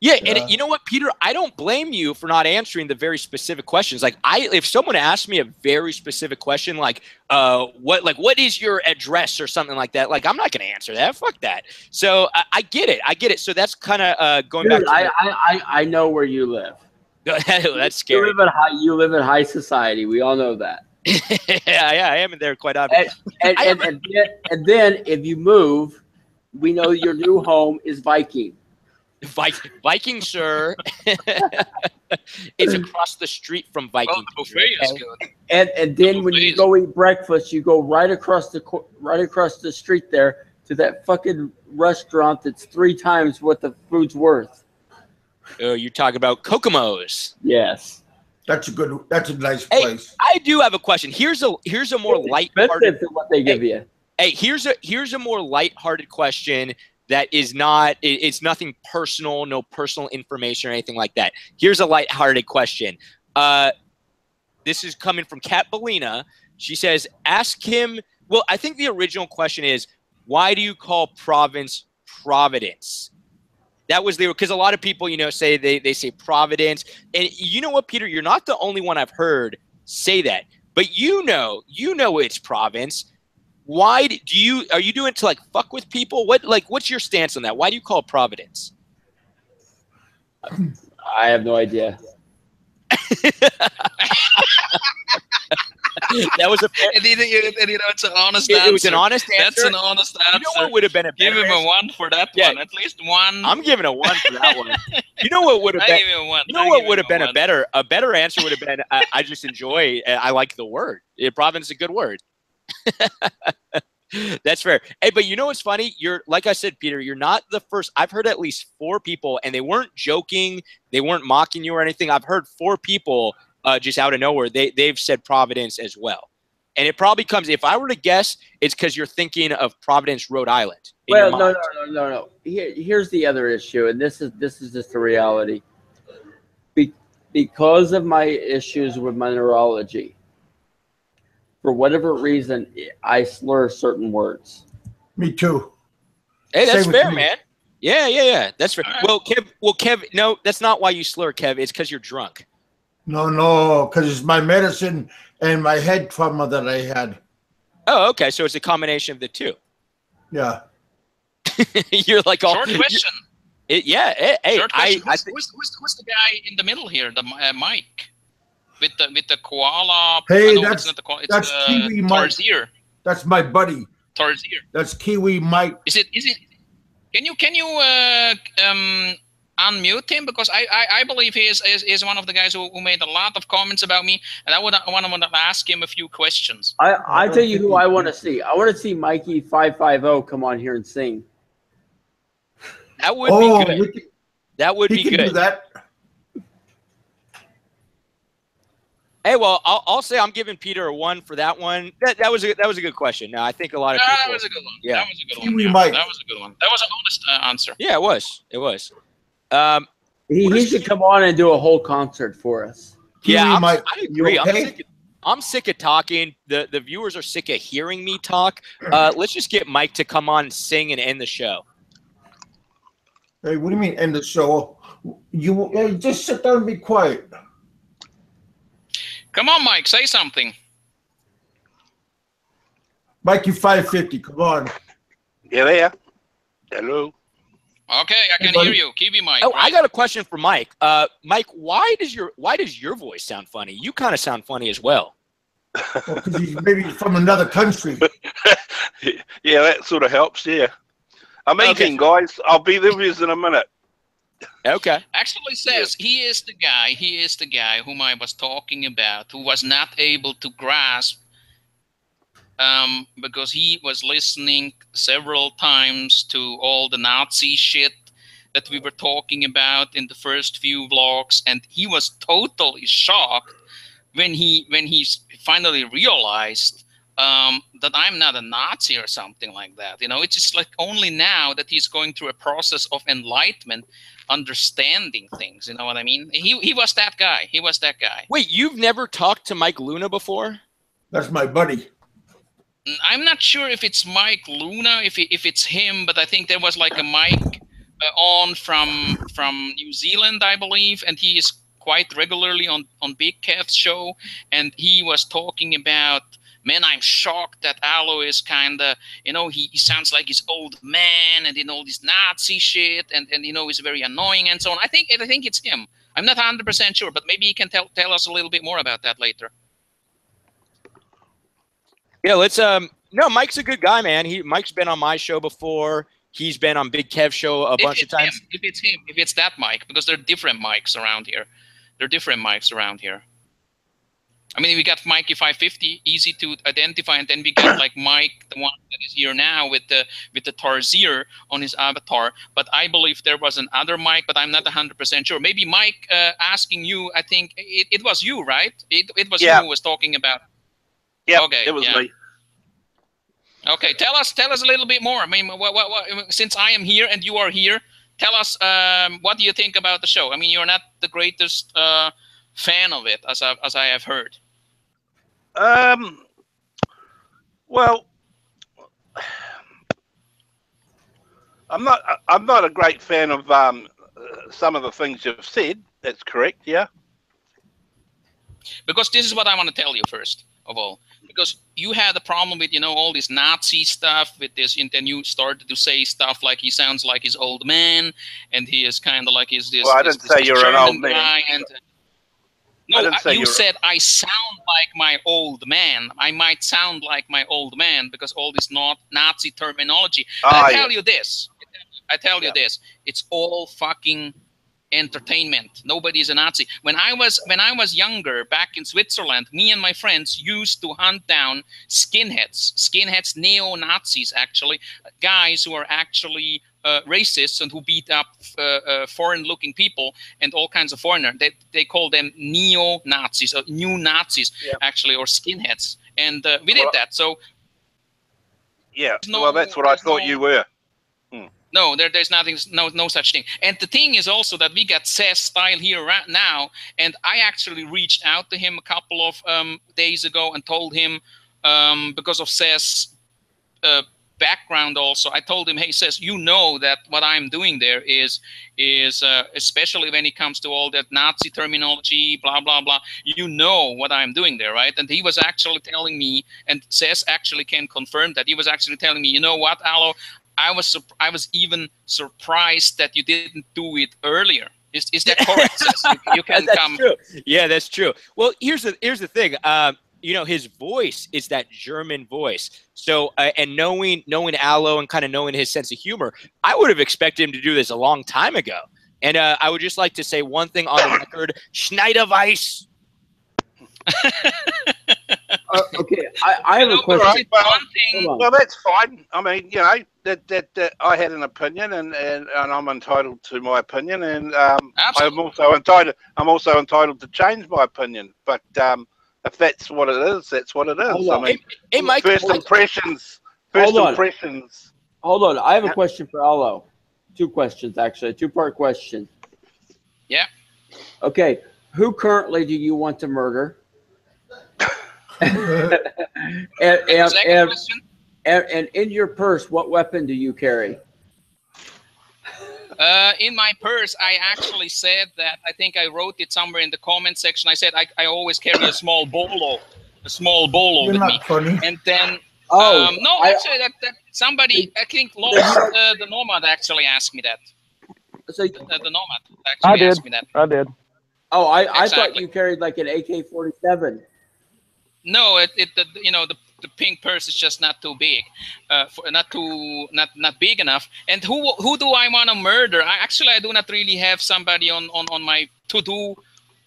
Yeah, and you know what, Peter? I don't blame you for not answering the very specific questions. Like, if someone asked me a very specific question, like, what is your address or something like that? Like, I'm not going to answer that. Fuck that. So I get it. So that's kind of going back. I know where you live. That's scary. You live in high society. We all know that. yeah, I am in there quite often. And then if you move, we know your new home is Viking. Viking, sir. It's across the street from Viking. Well, the buffet is good. And then when you go eat breakfast, you go right across the street there to that fucking restaurant that's 3 times what the food's worth. Oh, you talk about Kokomo's. Yes. That's a nice place. I do have a question. Here's a more lighthearted than what they give you. Hey, here's a more lighthearted question. That is not, it's nothing personal, no personal information or anything like that. Here's a lighthearted question. This is coming from Kat Bellina. She says, ask him, well, I think the original question is, why do you call province Providence? That was because a lot of people, say they say Providence. And you know what, Peter, you're not the only one I've heard say that. But you know it's province. Why are you doing it to like fuck with people? What's your stance on that? Why do you call it Providence? I have no idea. That was it's an honest answer. It was an honest answer. That's an honest answer. You know what would have been a better Give him a 1 for that one. At least 1. I'm giving a 1 for that one. You know what would have been? You know what would have been a better answer would have been. I just enjoy. I like the word. Province is a good word. That's fair. Hey, but you know what's funny? Like I said, Peter, you're not the first. I've heard at least 4 people, and they weren't joking. They weren't mocking you or anything. I've heard 4 people just out of nowhere. They've said Providence as well. And it probably comes, if I were to guess, it's because you're thinking of Providence, Rhode Island. in your Well, mind. no. Here's the other issue, and this is just a reality. Because of my issues with my neurology, for whatever reason, I slur certain words. Me too. Hey, that's Same with fair, me. man. Yeah. That's fair. Well, Kev, no, that's not why you slur, Kev. It's because you're drunk. No, because it's my medicine and my head trauma that I had. Oh, okay. So it's a combination of the two. Yeah. You're like all Short question. Hey, Short question. I think Who's the guy in the middle here? The Mike with the koala. Hey, no, that's it's not the koala. It's that's Kiwi Mike. Tarsier. That's my buddy. Tarsier. That's Kiwi Mike. Is it? Can you unmute him, because I believe he is one of the guys who made a lot of comments about me, and I want to ask him a few questions. I tell you who I want to see. I want to see Mikey 550 come on here and sing. that would be good. That would He be can good. do that. Hey, well, I'll say I'm giving Peter a 1 for that one. That was a good question. No, I think a lot of people. That was a good one. Yeah. That was a good Kiwi one. Mike. That was a good one. That was an honest answer. Yeah, it was. It was. He should come on and do a whole concert for us. Yeah, Mike, I agree. you okay? I'm sick of talking. The viewers are sick of hearing me talk. Let's just get Mike to come on and sing and end the show. Hey, what do you mean end the show? You just sit down and be quiet. Come on, Mike, say something. Mikey 550, come on. Yeah, there. Hello. Okay, I can hear you. Kiwi Mike. Oh, right? I got a question for Mike. Mike, why does your voice sound funny? You kind of sound funny as well. Well, because he's maybe from another country. Yeah, that sort of helps. Yeah. I'm Okay. eating, guys. I'll be with you in a minute. Okay. Actually says he is the guy whom I was talking about, who was not able to grasp because he was listening several times to all the Nazi shit that we were talking about in the first few vlogs, and he was totally shocked when he finally realized that I'm not a Nazi or something like that. You know, it's just like only now that he's going through a process of enlightenment, understanding things. You know what I mean? He was that guy. He was that guy. Wait, you've never talked to Mike Luna before? That's my buddy. I'm not sure if it's Mike Luna, if it's him, but I think there was like a Mike on from New Zealand, I believe, and he is quite regularly on BigKev's show, and he was talking about, man, I'm shocked that Alo is kind of, you know, he sounds like his old man and all this Nazi shit, and you know, he's very annoying and so on. I think it's him. I'm not 100% sure, but maybe he can tell us a little bit more about that later. Yeah, let's no, Mike's a good guy, man. Mike's been on my show before. He's been on Big Kev's show a bunch of times. If it's that Mike, because there are different mics around here. I mean, we got Mikey 550, easy to identify, and then we got like Mike, the one that is here now with the Tarsier on his avatar. But I believe there was another Mike, but I'm not 100% sure. Maybe Mike asking you. I think it was you, right? It was you who was talking about. Yeah, okay, it was me. Okay, tell us a little bit more. I mean, what, since I am here and you are here, tell us what do you think about the show? I mean, you're not the greatest fan of it, as I have heard. Well, I'm not a great fan of some of the things you've said. That's correct, yeah. Because this is what I want to tell you first of all. Because you had a problem with, you know, all this Nazi stuff with this, and then you started to say stuff like he sounds like his old man, and he is kind of like this. Well, I didn't say you're an old man. Guy, and no, you said I sound like my old man. I might sound like my old man because all this Nazi terminology. I tell you this. I tell you this. It's all fucking entertainment. Nobody is a Nazi. When I was younger, back in Switzerland, me and my friends used to hunt down skinheads, neo-Nazis, actually, guys who are actually racists and who beat up foreign-looking people and all kinds of foreigners. They call them neo-Nazis or new Nazis, actually, or skinheads. And we did that. So yeah, well, that's what I thought you were. No, there's nothing, no such thing. And the thing is also that we got SezStyle here right now, and I actually reached out to him a couple of days ago and told him, because of Sez background also, I told him, hey, Sez, you know that what I'm doing there is especially when it comes to all that Nazi terminology, blah, blah, blah, you know what I'm doing there, right? And he was actually telling me, and Sez actually can confirm that, he was actually telling me, you know what, Alo, I was even surprised that you didn't do it earlier. Is that correct, Sez? You can that's come. True. Yeah, that's true. Well, here's the thing. You know, his voice is that German voice. So, and knowing Alo and kind of knowing his sense of humor, I would have expected him to do this a long time ago. And I would just like to say one thing on the record: Schneiderweiss. Okay, I have a question. Well, that's fine. I mean, you know, that I had an opinion, and I'm entitled to my opinion, and I'm also entitled to change my opinion. But if that's what it is, that's what it is. I mean, hey, Mike, first impressions. Hold on, I have a question for Alo. Two questions, actually, a two-part question. Yeah. Okay, who currently do you want to murder? and in your purse, what weapon do you carry? In my purse, I actually said that, I think I wrote it somewhere in the comment section. I said I always carry a small bolo with me. Funny. And then, no, actually, that somebody, I think, the Nomad actually asked me that. So the Nomad actually asked me that. I did. Oh, I thought you carried like an AK-47. No, the pink purse is just not too big, not big enough. And who do I want to murder? I do not really have somebody on my to-do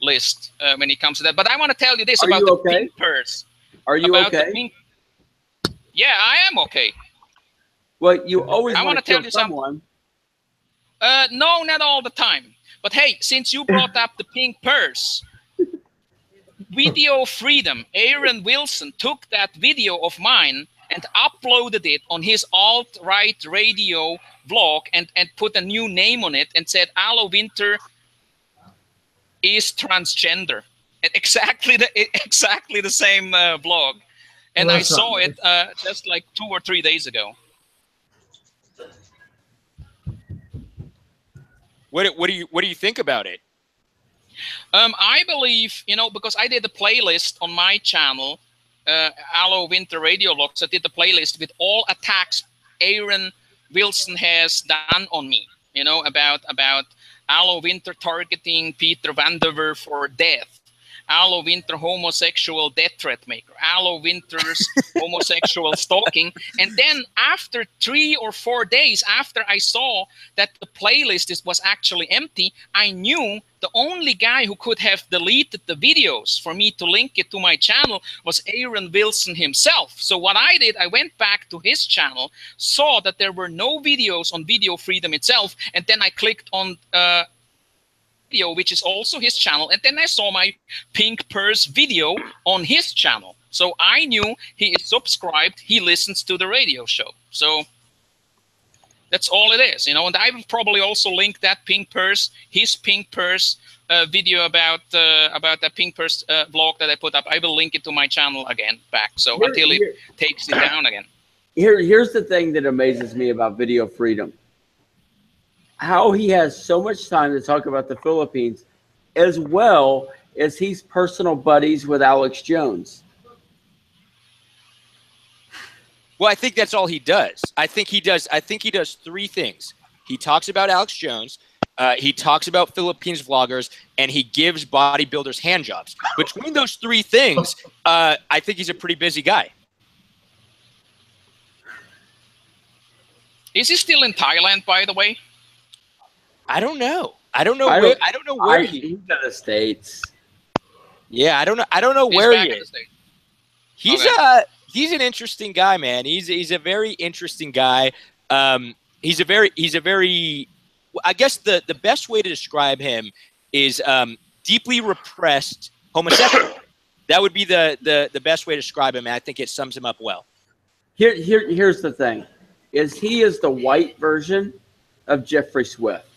list when it comes to that. But I want to tell you this about the pink purse. Are you okay? Yeah, I am okay. Well, you always want to tell you someone. No, not all the time. But hey, since you brought up the pink purse. Video Freedom, Aaron Wilson took that video of mine and uploaded it on his alt-right radio vlog and put a new name on it and said Alo Winter is transgender. Exactly the same vlog. And I saw it just like 2 or 3 days ago. What do you think about it? I believe, because I did a playlist on my channel, Alo Winter Radio Vlogs. I did the playlist with all attacks Aaron Wilson has done on me, about Alo Winter targeting Peter Vandever for death, Alo Winter homosexual death threat maker, Alo Winter's homosexual stalking. And then after 3 or 4 days after I saw that the playlist was actually empty, I knew the only guy who could have deleted the videos for me to link it to my channel was Aaron Wilson himself. So what I did, I went back to his channel, saw that there were no videos on Video Freedom itself, and then I clicked on video, which is also his channel, and then I saw my pink purse video on his channel. So I knew he is subscribed, he listens to the radio show. So that's all it is, and I will probably also link that pink purse, his pink purse video about that pink purse vlog that I put up. I will link it to my channel again back, so until it takes it down again. Here's the thing that amazes me about Video Freedom. How he has so much time to talk about the Philippines, as well as he's personal buddies with Alex Jones. Well, I think that's all he does. I think he does 3 things. He talks about Alex Jones, he talks about Philippines vloggers, and he gives bodybuilders hand jobs. Between those 3 things, I think he's a pretty busy guy. Is he still in Thailand, by the way? I don't know. I don't know where he's in the States. Yeah, I don't know where he is. He's okay. He's an interesting guy, man. He's a very interesting guy. He's a very I guess the best way to describe him is deeply repressed homosexual. That would be the best way to describe him, and I think it sums him up well. Here's the thing. is he is the white version of Jeffrey Swift.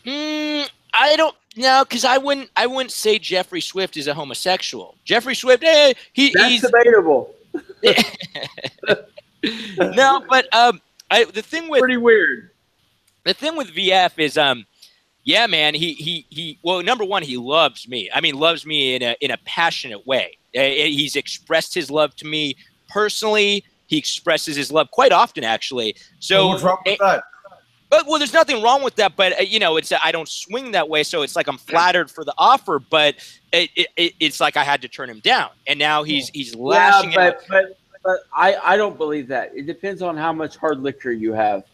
I don't know, because I wouldn't say Jeffrey Swift is a homosexual. Jeffrey Swift, he's debatable. No, but the thing with pretty weird. The thing with VF is yeah, man, he well, number one, he loves me. I mean, loves me in a passionate way. He's expressed his love to me personally. He expresses his love quite often, actually. So what's wrong with that? Well, there's nothing wrong with that, but you know, it's I don't swing that way, so it's like I'm flattered for the offer, but it's like I had to turn him down, and now he's lashing out. But I don't believe that. It depends on how much hard liquor you have.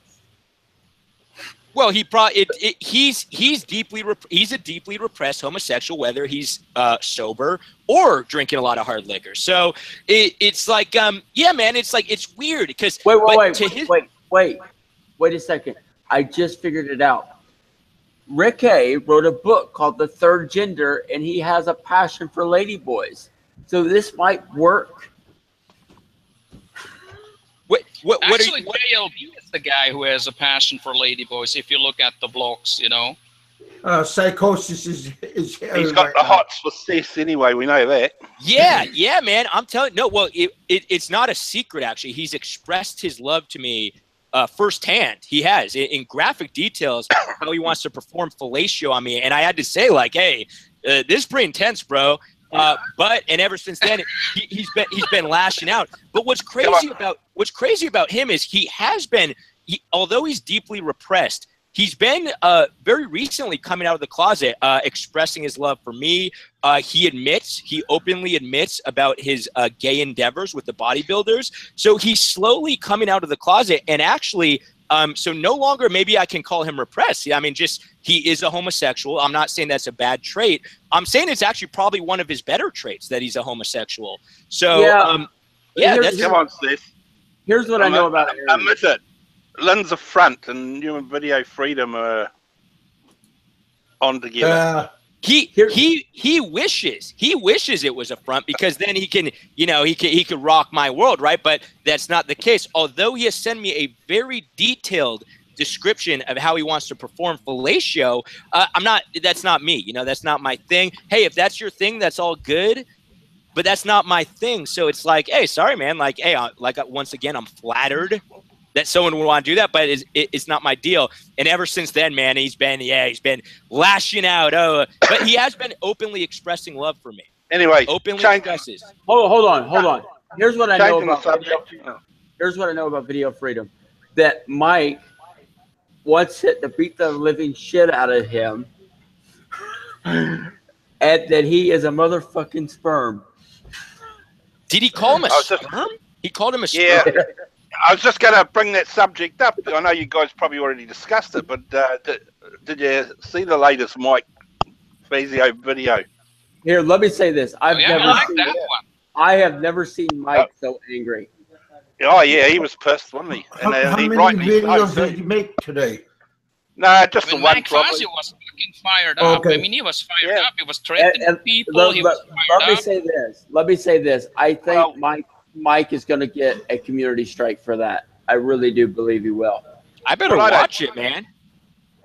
Well, he's a deeply repressed homosexual, whether he's sober or drinking a lot of hard liquor. So it's like yeah, man, it's like it's weird because wait a second. I just figured it out. Rick A wrote a book called The Third Gender, and he has a passion for ladyboys. So this might work. Actually, JLB is the guy who has a passion for ladyboys. If you look at the blogs, you know. Psychosis is he's got the hots for cis anyway. We know that. Yeah, man. I'm telling. No, well, it's not a secret. Actually, he's expressed his love to me firsthand. He has in graphic details how he wants to perform fellatio on me, and I had to say, like, hey, this is pretty intense, bro. But ever since then he's been lashing out. But what's crazy about him is he has been, although he's deeply repressed, he's been very recently coming out of the closet, expressing his love for me. He openly admits about his gay endeavors with the bodybuilders. So he's slowly coming out of the closet, and actually so no longer maybe I can call him repressed. I mean, just he is a homosexual. I'm not saying that's a bad trait. I'm saying it's actually probably one of his better traits that he's a homosexual. So come on, sis. Here's what I know about Aaron. Admit it. Lynn's a front, and you and Video Freedom are on together. He wishes it was a front, because then he can, you know, he could rock my world, right? But that's not the case. Although he has sent me a very detailed description of how he wants to perform fellatio, that's not me. You know, that's not my thing. Hey, if that's your thing, that's all good, but that's not my thing. So it's like, hey, sorry, man. Like, hey, once again, I'm flattered that someone would want to do that, but it's not my deal. And ever since then, man, he's been lashing out. But he has been openly expressing love for me. Anyway, openly expresses. Hold on. Here's what I know about Video Freedom. That Mike wants it to beat the living shit out of him, and that he is a motherfucking sperm. Did he call him a sperm? He called him a sperm. Yeah. I was just going to bring that subject up. I know you guys probably already discussed it, but did you see the latest Mike Fazio video? Here, let me say this. I have never seen Mike so angry. Oh, yeah, he was pissed, wasn't he? And how many videos did you make today? No, just the one. Mike Fazio was fucking fired up. Okay. I mean, he was fired up. He was threatening people. Let me say this. I think Mike is going to get a community strike for that. I really do believe he will. I better watch it, man.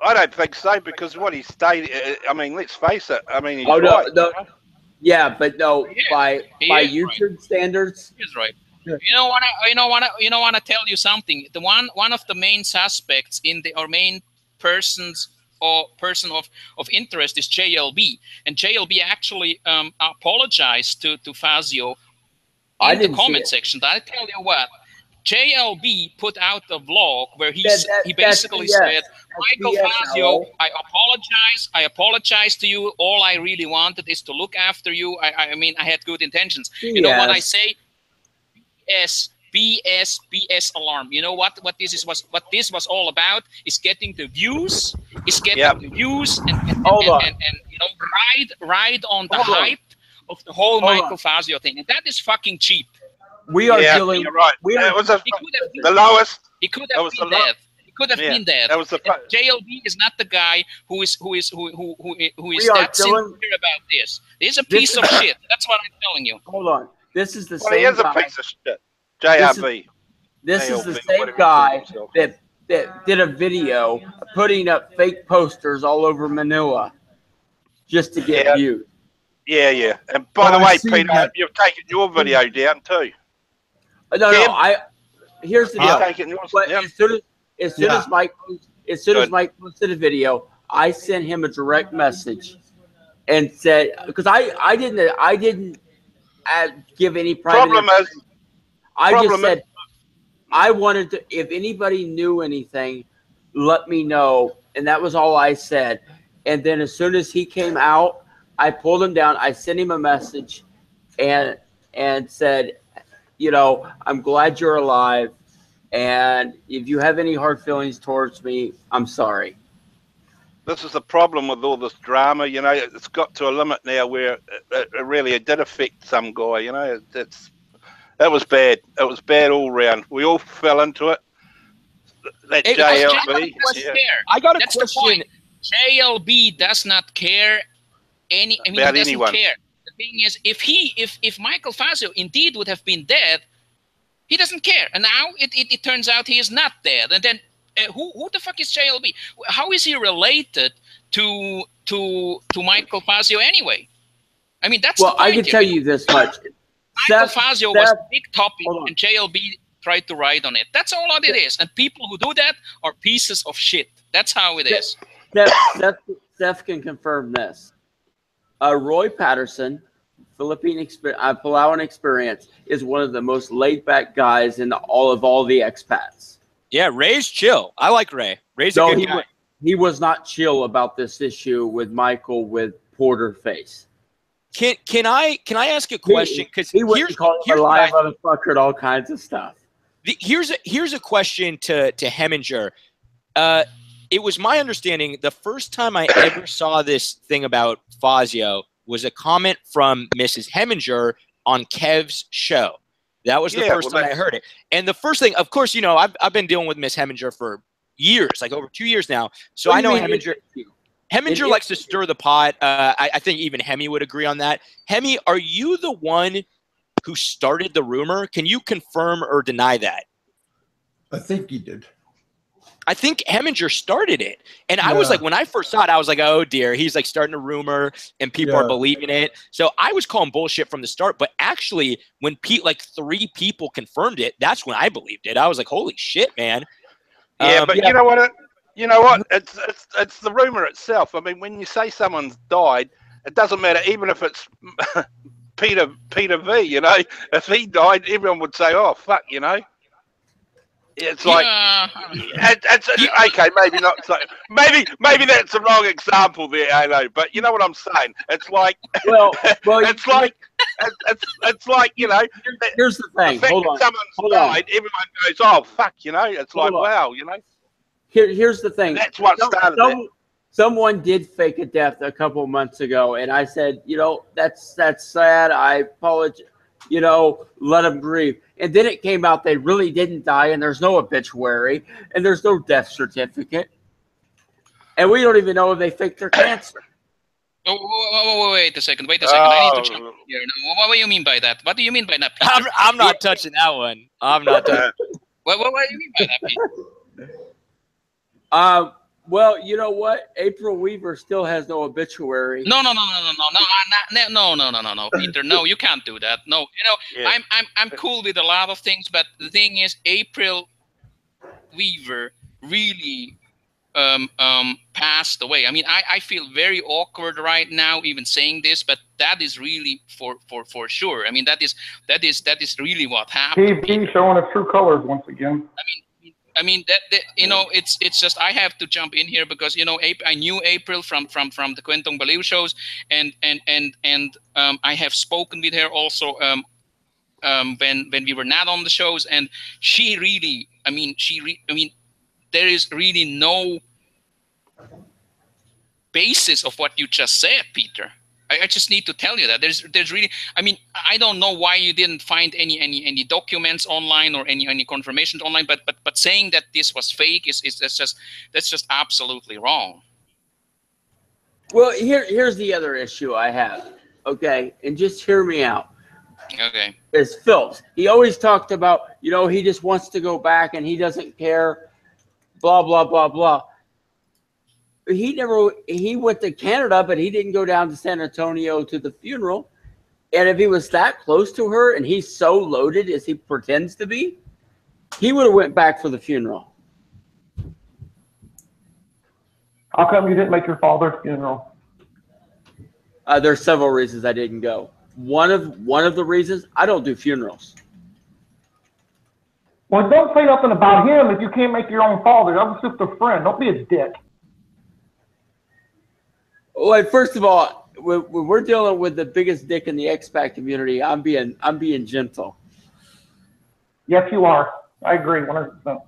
I don't think so, because what he stated, I mean, let's face it. I mean, he's right. Yeah, but no, by YouTube standards, he's right. You know want to tell you something. The one of the main suspects or main persons or person of interest is JLB, and JLB actually apologized to Fazio in the comment section. But I tell you what, JLB put out a vlog where he basically said, Michael Fazio, I apologize to you. All I really wanted is to look after you. I mean, I had good intentions. You know what I say? BS alarm. You know what this was all about is getting the views. Is getting the views and you know, ride on the hype of the whole Michael Fazio thing, and that is fucking cheap. We are dealing. You're right. It was the lowest. He could have been dead. He could have been dead. That was JLB is not the guy who is that sincere about this. He's a piece of shit. That's what I'm telling you. Hold on. This is the same. He is a piece of shit. JRB. This is the same guy that did a video putting up fake posters all over Manila just to get views. Yeah. And by the way, Peter, you've taken your video down too. No. Here's the deal. But as soon as Mike posted a video, I sent him a direct message and said, because I didn't give any private. I just said I wanted to. If anybody knew anything, let me know, and that was all I said. And then as soon as he came out, I pulled him down. I sent him a message, and said, I'm glad you're alive, and if you have any hard feelings towards me, I'm sorry. This is the problem with all this drama, it's got to a limit now where it did affect some guy, that was bad. It was bad all round. We all fell into it. That JLB. I got a That's question. The point. JLB does not care he doesn't care. The thing is, if Michael Fazio indeed would have been dead, he doesn't care. And now it turns out he is not dead. And then who the fuck is JLB? How is he related to Michael Fazio anyway? I mean, that's well. I can tell you this much: Michael Fazio was a big topic, and JLB tried to ride on it. That's all it is. And people who do that are pieces of shit. That's how it is. Steph can confirm this. Roy Patterson, Palawan experience, is one of the most laid-back guys in all the expats. Yeah, Ray's chill. I like Ray. Ray's a good guy. He was not chill about this issue with Michael with Porter face. Can I ask a question? Because he was calling him a live motherfucker and all kinds of stuff. Here's a question to Heminger. It was my understanding the first time I ever saw this thing about Fazio was a comment from Mrs. Heminger on Kev's show. That was the first time I heard it. And the first thing, of course, I've been dealing with Miss Heminger for years, like over 2 years now. So I know Heminger. Heminger likes to stir the pot. I think even Hemi would agree on that. Hemi, are you the one who started the rumor? Can you confirm or deny that? I think he did. I think Heminger started it. And I was like, when I first saw it, I was like, oh dear, he's like starting a rumor and people are believing it. So I was calling bullshit from the start. But actually, when like 3 people confirmed it, that's when I believed it. I was like, holy shit, man. Yeah, but you know what? It's the rumor itself. I mean, when you say someone's died, it doesn't matter, even if it's Peter V, if he died, everyone would say, oh, fuck, It's like it's okay, maybe not. So, maybe that's the wrong example there, I know. But you know what I'm saying? it's like it's like Here's the thing. Hold on. Someone's died, everyone goes, oh fuck, It's like wow, Here's the thing. That's what started it. Someone did fake a death a couple months ago, and I said, that's sad. I apologize. Let them grieve. And then it came out they really didn't die, and there's no obituary, and there's no death certificate. And we don't even know if they faked their cancer. Oh, wait a second. I need to check here. What do you mean by that? What do you mean by that, Peter? I'm not touching that one. I'm not touching What do you mean by that, Peter? Well, you know what? April Weaver still has no obituary. No, Peter. No, you can't do that. No, I'm cool with a lot of things, but the thing is, April Weaver really passed away. I mean, I feel very awkward right now even saying this, but that is really for sure. I mean, that is really what happened. He's showing his true colors once again. I mean that it's just I have to jump in here because I knew April from the Kwentong Baliw shows and I have spoken with her also when we were not on the shows, and she really there is really no basis of what you just said, Peter. I just need to tell you that there's really, I don't know why you didn't find any documents online or any confirmations online, but saying that this was fake that's just absolutely wrong. Well, here's the other issue I have. Okay, and just hear me out. Okay. Is Phelps. He always talked about, you know, he just wants to go back and he doesn't care, blah, blah, blah, blah. He went to Canada, but he didn't go down to San Antonio to the funeral. And if he was that close to her and he's so loaded as he pretends to be, he would have went back for the funeral. How come you didn't make your father's funeral? There's several reasons I didn't go. One of the reasons, I don't do funerals. Well, don't say nothing about him if you can't make your own father. I'm just a friend. Don't be a dick. Well, first of all, when we're dealing with the biggest dick in the expat community, I'm being gentle. Yes, you are. I agree 100%.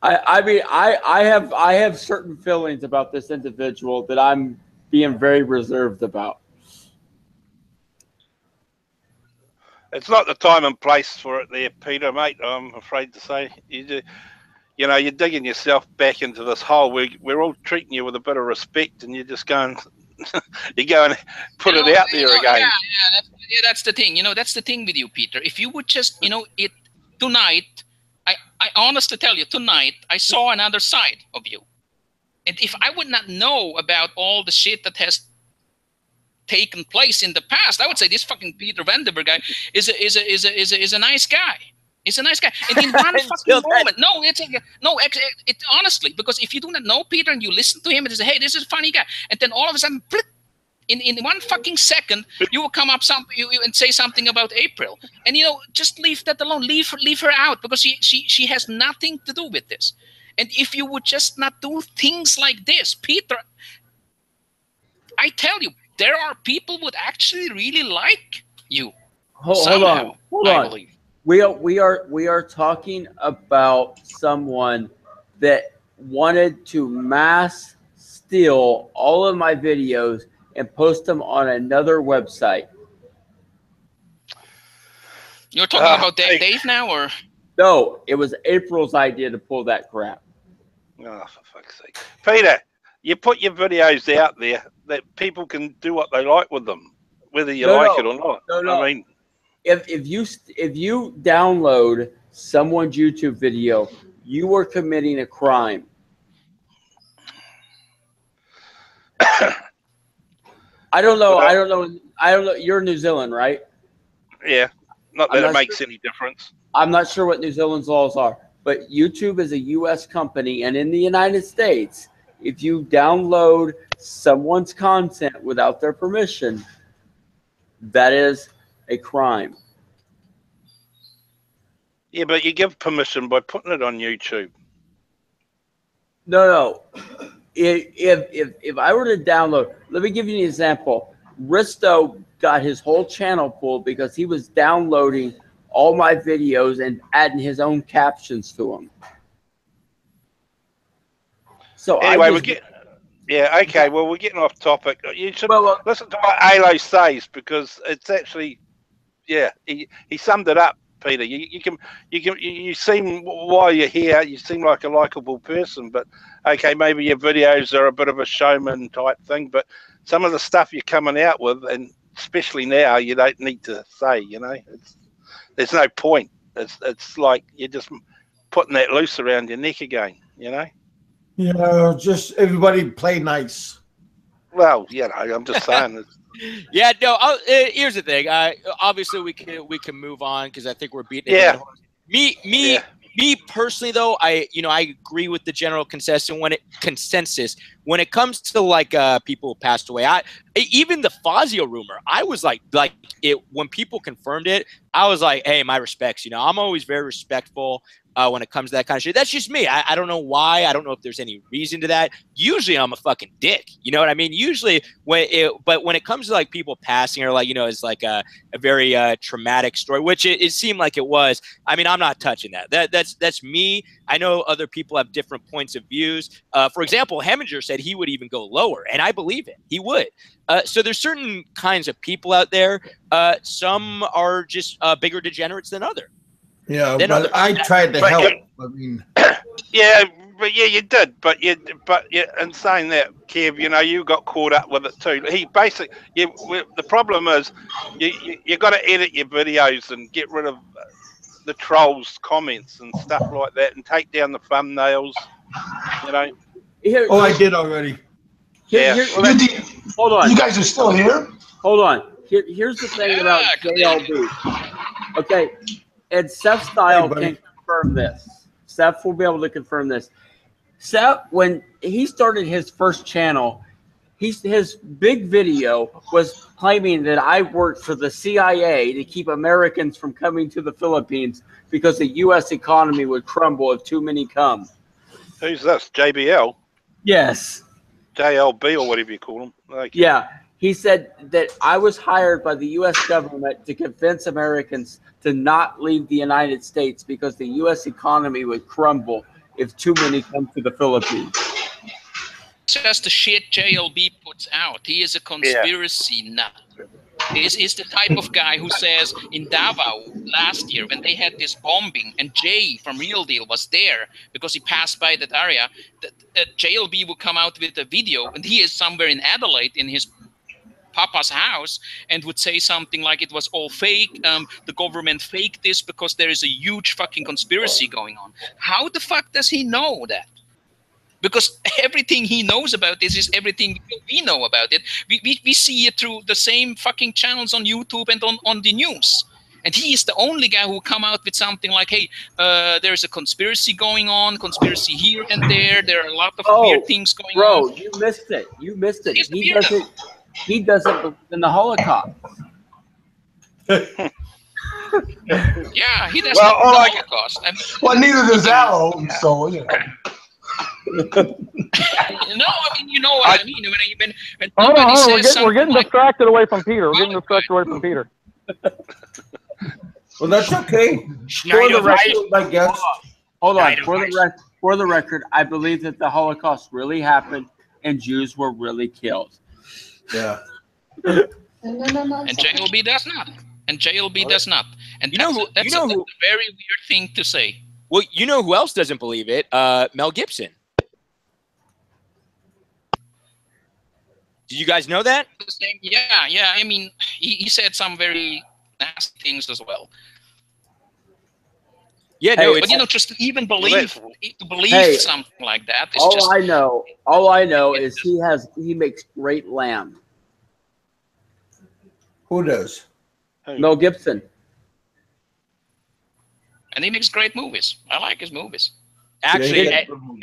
I mean, I have certain feelings about this individual that I'm being very reserved about. It's not the time and place for it there, Peter, mate, I'm afraid to say. You know, you're digging yourself back into this hole. We're all treating you with a bit of respect, and you're just going, you go and put it out there again. Yeah, that's the thing. You know, that's the thing with you, Peter. If you would just, you know, tonight, I honestly tell you, tonight, I saw another side of you. And if I would not know about all the shit that has taken place in the past, I would say this fucking Peter Vandever guy is a nice guy. He's a nice guy. And in one fucking moment, honestly, because if you do not know Peter and you listen to him and say, hey, this is a funny guy, and then all of a sudden, in one fucking second, you will come up and say something about April, and you know, just leave that alone. Leave her out, because she has nothing to do with this. And if you would just not do things like this, Peter, I tell you, there are people who would actually really like you. Hold on. I believe. We are talking about someone that wanted to mass steal all of my videos and post them on another website. You're talking about Dave now, or? No, it was April's idea to pull that crap. Oh, for fuck's sake. Peter, you put your videos out there that people can do what they like with them, whether you like it or not. No. I mean, if you download someone's YouTube video, you are committing a crime. I don't know. You're in New Zealand, right? Yeah. Not that it makes any difference. I'm not sure what New Zealand's laws are, but YouTube is a U.S. company, and in the United States, if you download someone's content without their permission, that is a crime. Yeah, but you give permission by putting it on YouTube. No. If I were to download, let me give you an example. Risto got his whole channel pulled because he was downloading all my videos and adding his own captions to them. So anyway, we're getting off topic. You should listen to what Alo says, because it's actually, yeah, he summed it up, Peter. You seem, while you're here, you seem like a likable person, but okay, maybe your videos are a bit of a showman type thing, but some of the stuff you're coming out with, and especially now, you don't need to say, you know, there's no point. It's like you're just putting that loose around your neck again, you know? You know, just everybody play nice. Well, you know, I'm just saying. Yeah, no. Here's the thing. Obviously, we can move on, because I think we're beating. Yeah. Me personally, though, I agree with the general consensus when it comes to like people who passed away. Even the Fazio rumor, I was like it when people confirmed it. I was like, hey, my respects. You know, I'm always very respectful when it comes to that kind of shit. That's just me. I don't know why. I don't know if there's any reason to that. Usually I'm a fucking dick. You know what I mean? Usually but when it comes to like people passing, or like, you know, it's like a very traumatic story, which it seemed like it was. I mean, I'm not touching that. That's me. I know other people have different points of views. For example, Heminger said he would even go lower, and I believe it. He would. So there's certain kinds of people out there. Some are just bigger degenerates than others. Yeah, but I tried to help. I mean, yeah, but yeah, you did. But in saying that, Kev, you know, you got caught up with it too. He basically, the problem is, you got to edit your videos and get rid of the trolls' comments and stuff like that, and take down the thumbnails. You know. Oh, I did already. Hold on. You guys are still here? Hold on. Here's the thing about JLB. Okay, and SezStyle can confirm this. Seth will be able to confirm this. Seth, when he started his first channel, his big video was claiming that I worked for the CIA to keep Americans from coming to the Philippines because the U.S. economy would crumble if too many come. Who's this? JBL? Yes. JLB or whatever you call him. Okay. Yeah. He said that I was hired by the U.S. government to convince Americans to not leave the United States because the U.S. economy would crumble if too many come to the Philippines. Just the shit JLB puts out. He is a conspiracy nut. This is the type of guy who says in Davao last year when they had this bombing and Jay from Real Deal was there because he passed by that area, that JLB would come out with a video, and he is somewhere in Adelaide in his Papa's house, and would say something like it was all fake, the government faked this because there is a huge fucking conspiracy going on. How the fuck does he know that? Because everything he knows about this is everything we know about it. We see it through the same fucking channels on YouTube and on the news. And he is the only guy who will come out with something like, hey, there's a conspiracy going on, conspiracy here and there. There are a lot of weird things going on. Bro, you missed it. You missed it. He doesn't believe in the Holocaust. Yeah, he doesn't believe in the Holocaust. Well, neither does Alo, so, you know. No, I mean, you know what I mean. When hold on, we're getting distracted away from Peter. We're getting distracted away from Peter. Well, that's okay. For the record, I guess. Hold on. For the record, I believe that the Holocaust really happened and Jews were really killed. Yeah. And JLB does not. And JLB does not. And that's a very weird thing to say. Well, you know who else doesn't believe it? Mel Gibson. Did you guys know that? Yeah. I mean, he said some very nasty things as well. Yeah, no, but just to even believe something like that. All I know is he makes great lamb. Who does? Mel Gibson. And he makes great movies. I like his movies. Actually,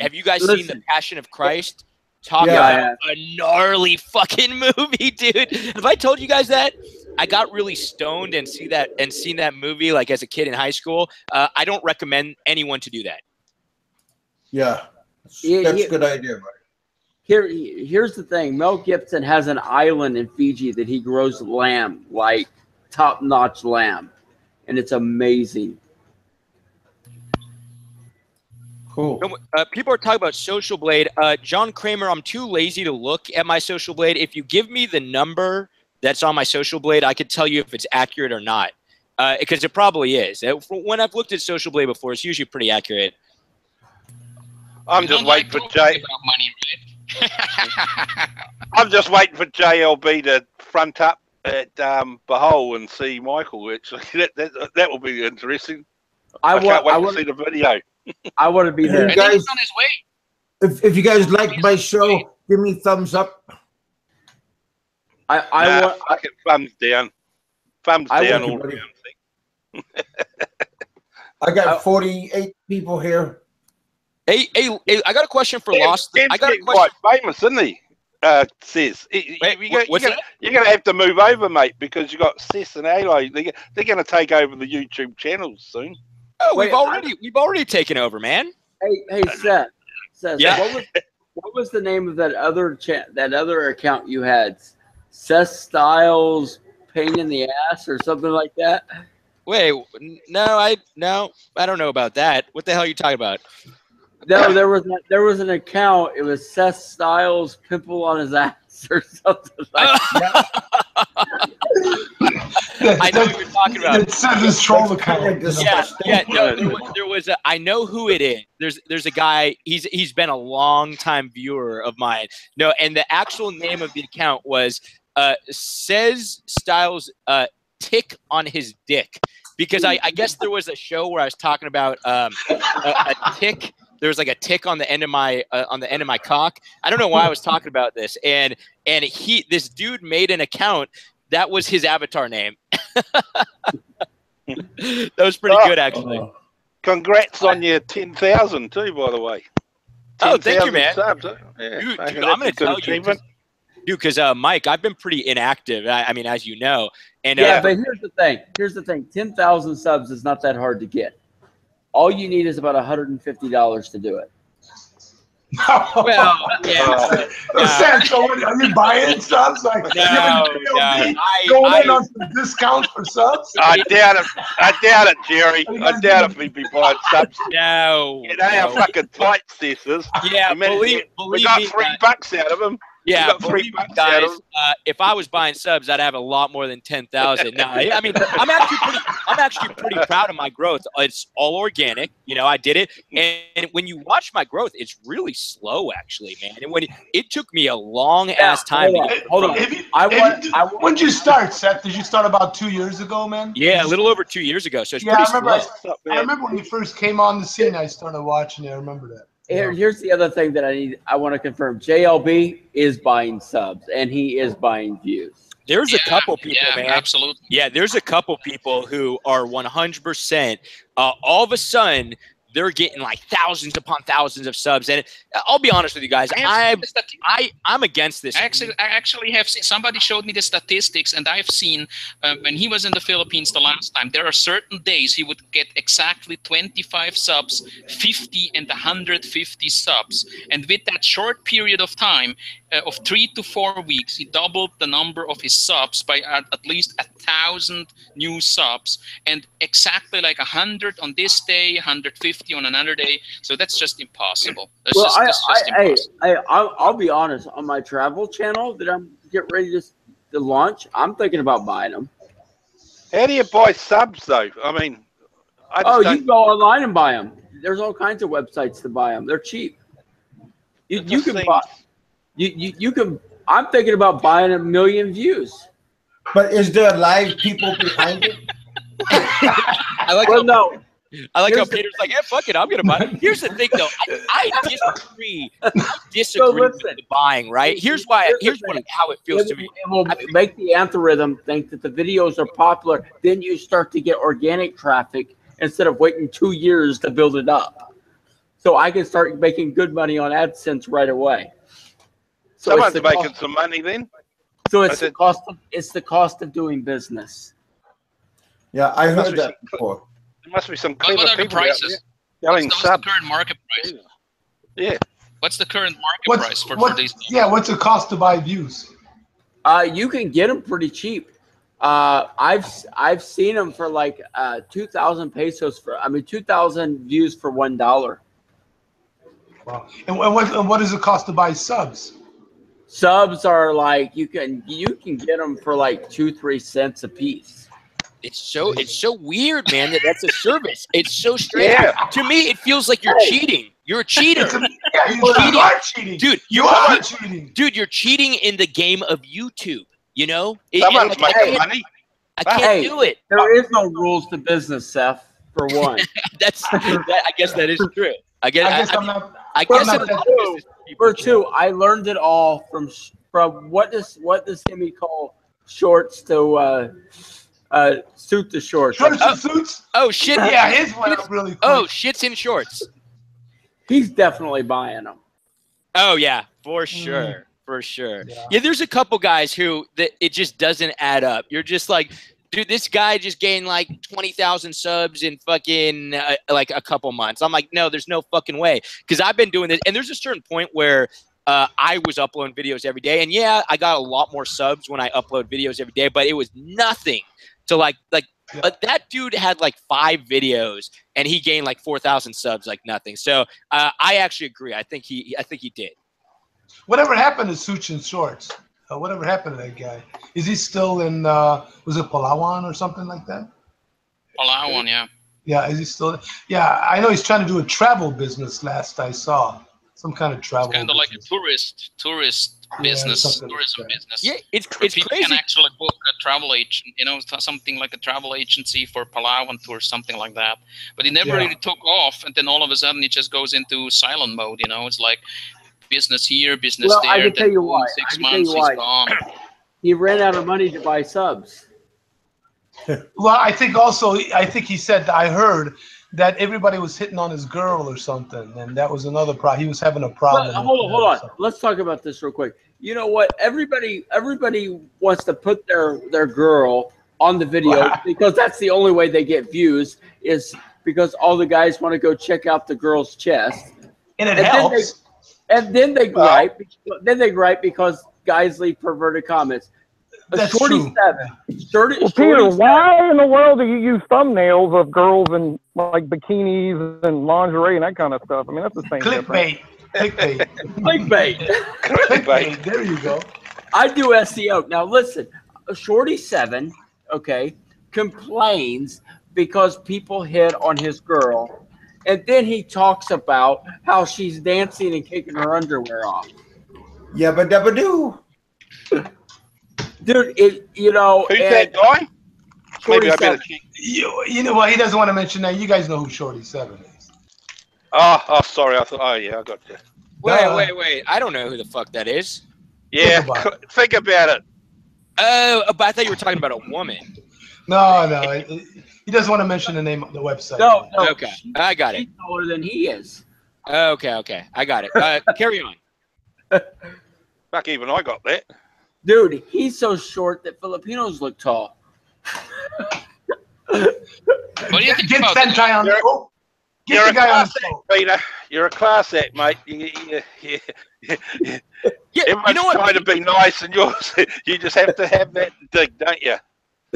have you guys seen The Passion of Christ? Talk about a gnarly fucking movie, dude. Have I told you guys that? I got really stoned and seen that movie like as a kid in high school. I don't recommend anyone to do that. Yeah, that's a good idea, right? Here's the thing. Mel Gibson has an island in Fiji that he grows lamb, like top-notch lamb, and it's amazing. Cool. People are talking about Social Blade. John Kramer, I'm too lazy to look at my Social Blade. If you give me the number that's on my Social Blade, I could tell you if it's accurate or not, because it probably is. When I've looked at Social Blade before, it's usually pretty accurate. I'm just waiting for Jay. I'm just waiting for JLB to front up at Bahole and see Michael. Actually, that will be interesting. I can't wait to see the video. I want to be there. Guys, he's on his way. If you guys like my show, give me thumbs up. I get thumbs down. Thumbs down all around. I got 48 people here. Hey, I got a question for Lost. I got a question. Quite famous, isn't he? Sis. You're going to have to move over, mate, because you got Sis and Alo. They're going to take over the YouTube channels soon. Oh, we've already taken over, man. Hey, Seth. Yeah. What was the name of that other account you had? SezStyle pain in the ass or something like that? Wait, no, I don't know about that. What the hell are you talking about? No, there was an account. It was SezStyle pimple on his ass or something like that. I know what you're talking about. It says his troll account. Yeah. No, there was a. I know who it is. There's a guy. He's been a long time viewer of mine. No, and the actual name of the account was SezStyle's tick on his dick, because I guess there was a show where I was talking about a tick. There was like a tick on the end of my cock. I don't know why I was talking about this, and this dude made an account that was his avatar name. That was pretty good, actually. Congrats on your 10,000 too, by the way. Oh, thank you, man. Subs, yeah, dude, I'm going to tell you, dude, because Mike, I've been pretty inactive. I mean, as you know, and yeah, but here's the thing. 10,000 subs is not that hard to get. All you need is about $150 to do it. Well, yeah. So are you buying subs? Like, going in on some discounts for subs? I doubt it, Jerry. I doubt if we'd be buying subs. No. You know how fucking tight this is. Yeah, we got $3 out of them. Yeah, believe me, guys, if I was buying subs, I'd have a lot more than 10,000. No, I mean, I'm actually pretty proud of my growth. It's all organic, you know. I did it, and when you watch my growth, it's really slow, actually, man. And it took me a long ass time. Hold on. When did you start, Seth? Did you start about 2 years ago, man? Yeah, a little over 2 years ago. So it's pretty slow. I remember when you first came on the scene. I started watching you. I remember that. Here's the other thing that I want to confirm. JLB is buying subs, and he is buying views. There's a couple people, man. Absolutely. Yeah, there's a couple people who are 100%. All of a sudden, they're getting like thousands upon thousands of subs. And I'll be honest with you guys, I'm against this. I actually have seen, somebody showed me the statistics, and I've seen when he was in the Philippines the last time, there are certain days he would get exactly 25 subs, 50 and 150 subs. And with that short period of time, of 3 to 4 weeks, he doubled the number of his subs by at least 1,000 new subs, and exactly like 100 on this day, 150 on another day. So that's just impossible. That's just impossible. I'll be honest. On my travel channel that I'm getting ready to launch, I'm thinking about buying them. How do you buy subs, though? I mean, you can go online and buy them. There's all kinds of websites to buy them. They're cheap. You can buy. You can. I'm thinking about buying 1 million views. But is there live people behind it? I like how Peter's like, yeah, fuck it, I'm gonna buy it. Here's the thing, though. I disagree. With the buying. Right? Here's how it feels to me. It will make the algorithm think that the videos are popular. Then you start to get organic traffic instead of waiting 2 years to build it up. So I can start making good money on AdSense right away. So someone's making some money then. So it's the cost of doing business. Yeah, I heard that before. There must be some clever what are the people prices? What's the current market price? Yeah. What's the current market price for these? Yeah, what's the cost to buy views? You can get them pretty cheap. I've seen them for like 2,000 pesos 2,000 views for $1. Wow. And what does it cost to buy subs? Subs are like you can get them for like 2-3 cents a piece. It's so weird, man. That's a service. It's so strange. Yeah. To me, it feels like you're cheating. You're a cheater. You are cheating, dude. You are cheating, dude. You're cheating in the game of YouTube. You know, someone's making money. I can't do it. There is no rules to business, Seth. For one, I guess that is true. I guess for two, I learned it all from what does Timmy call shorts to suit to shorts. Shorts and suits. Oh shit! Yeah, his went up really quick. Oh, shits in shorts. He's definitely buying them. Oh yeah, for sure, for sure. Yeah, there's a couple guys who it just doesn't add up. You're just like, dude, this guy just gained like 20,000 subs in fucking like a couple months. I'm like, no, there's no fucking way. Because I've been doing this, and there's a certain point where I was uploading videos every day, and yeah, I got a lot more subs when I upload videos every day, but it was nothing to like. But that dude had like 5 videos, and he gained like 4,000 subs, like nothing. So I actually agree. I think he did. Whatever happened to suits and shorts? Whatever happened to that guy? Is he still in? Was it Palawan or something like that? Palawan, yeah. Yeah, is he still? Yeah, I know he's trying to do a travel business. Last I saw, some kind of travel. It's kind of like a tourist business, tourism business. Yeah, it's people crazy. can actually book a travel agent, something like a travel agency for Palawan tour, something like that. But it never really took off, and then all of a sudden it just goes into silent mode. It's like business here, business there. I can tell you why. 6 months, he's gone. He ran out of money to buy subs. Well, I think he said, I heard that everybody was hitting on his girl or something, and that was another problem. He was having a problem. Hold on. Let's talk about this real quick. You know what? Everybody wants to put their girl on the video because that's the only way they get views, is because all the guys want to go check out the girl's chest. And it helps. Then they gripe. Then they gripe because guys leave perverted comments. That's 47. Well, Peter, why in the world do you use thumbnails of girls in like bikinis and lingerie and that kind of stuff? I mean, that's the same Clickbait. Clickbait. There you go. I do SEO. Now listen, Shorty 7, complains because people hit on his girl, and then he talks about how she's dancing and kicking her underwear off. Yabba dabba doo. Dude, Who's that guy? Maybe I better check. You know what? He doesn't want to mention that. You guys know who Shorty 7 is. Oh, sorry. I thought. Oh, yeah, I got you. Wait. I don't know who the fuck that is. Yeah, think about it. Oh, but I thought you were talking about a woman. No. He doesn't want to mention the name of the website. No. Okay, I got it. She's taller than he is. Okay, I got it. Carry on. Fuck, even I got that. Dude, he's so short that Filipinos look tall. What do you think about that? Guy on the phone. Get the guy on the phone. Peter, you're a class act, mate. Everyone's trying to be nice, and you just have to have that dig, don't you?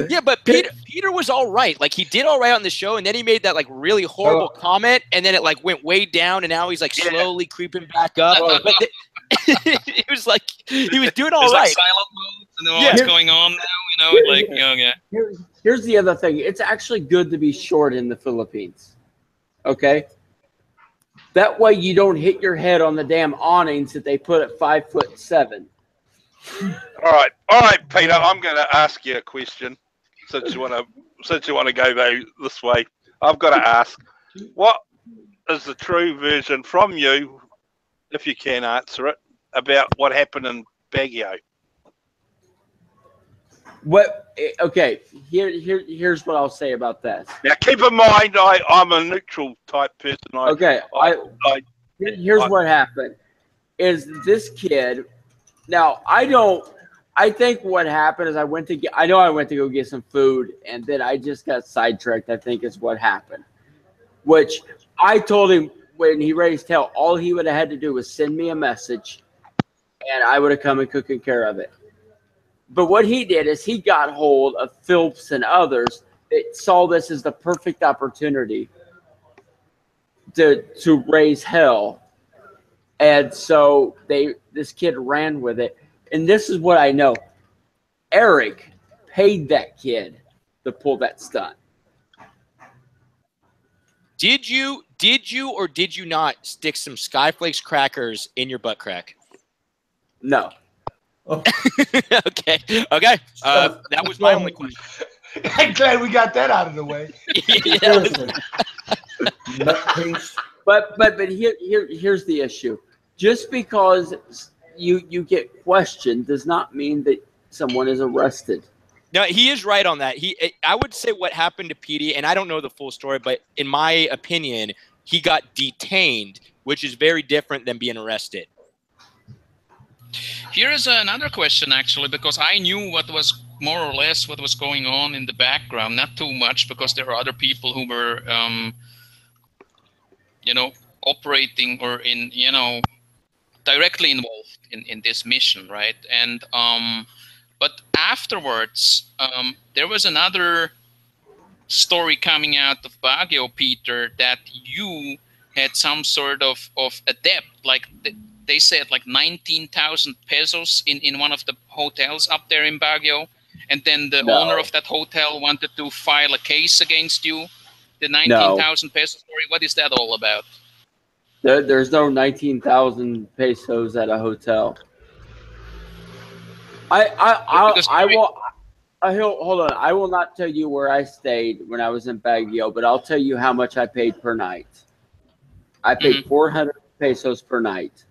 Yeah, but Peter was all right. Like, he did all right on the show, and then he made that like really horrible comment, and then it like went way down, and now he's like slowly creeping back up. But it was like he was doing all right. Like silent mode, and then what's going on now? Here's the other thing. It's actually good to be short in the Philippines. Okay. That way you don't hit your head on the damn awnings that they put at 5'7". All right, Peter. I'm going to ask you a question. Since you want to go this way, I've got to ask: what is the true version from you, if you can answer it, about what happened in Baguio? Here's what I'll say about that. Now, keep in mind, I'm a neutral type person. Here's what happened: is this kid? Now, I think what happened is I went to go get some food, and then I just got sidetracked. I think is what happened. Which I told him when he raised hell, all he would have had to do was send me a message, and I would have come and taken care of it. But what he did is he got hold of Phillips and others that saw this as the perfect opportunity to raise hell. And so this kid ran with it. And this is what I know. Eric paid that kid to pull that stunt. Did you or did you not stick some Skyflakes crackers in your butt crack? No. Okay. That was my only question. I'm glad we got that out of the way. But here's the issue. Just because you get questioned does not mean that someone is arrested. No, he is right on that. I would say what happened to Petey, and I don't know the full story, but in my opinion, he got detained, which is very different than being arrested. Here is another question, actually, because I knew what was more or less what was going on in the background. Not too much, because there are other people who were, operating or directly involved in this mission, right? And but afterwards, there was another story coming out of Baguio, Peter, that you had some sort of adept, like they said like 19,000 pesos in one of the hotels up there in Baguio, and then the owner of that hotel wanted to file a case against you. The 19,000 peso story. What is that all about? There's no 19,000 pesos at a hotel. Hold on. I will not tell you where I stayed when I was in Baguio, but I'll tell you how much I paid per night. I paid 400 pesos per night.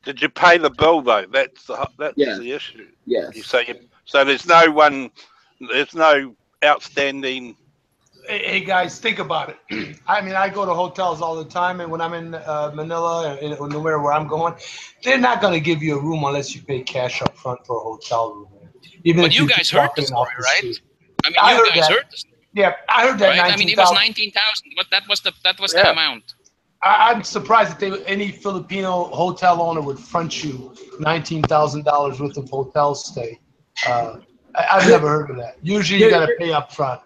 Did you pay the bill though? That's the issue. Yes. So there's no outstanding. Hey guys, think about it. I mean, I go to hotels all the time, and when I'm in Manila or nowhere where I'm going, they're not going to give you a room unless you pay cash up front for a hotel room. Even but if you guys heard the story, right? Street. I mean, you guys heard the story. Yeah, I heard that. Right? I mean, it was 19,000, but that was the amount. I'm surprised that any Filipino hotel owner would front you $19,000 worth of hotel stay. I've never heard of that. Usually, you got to pay up front.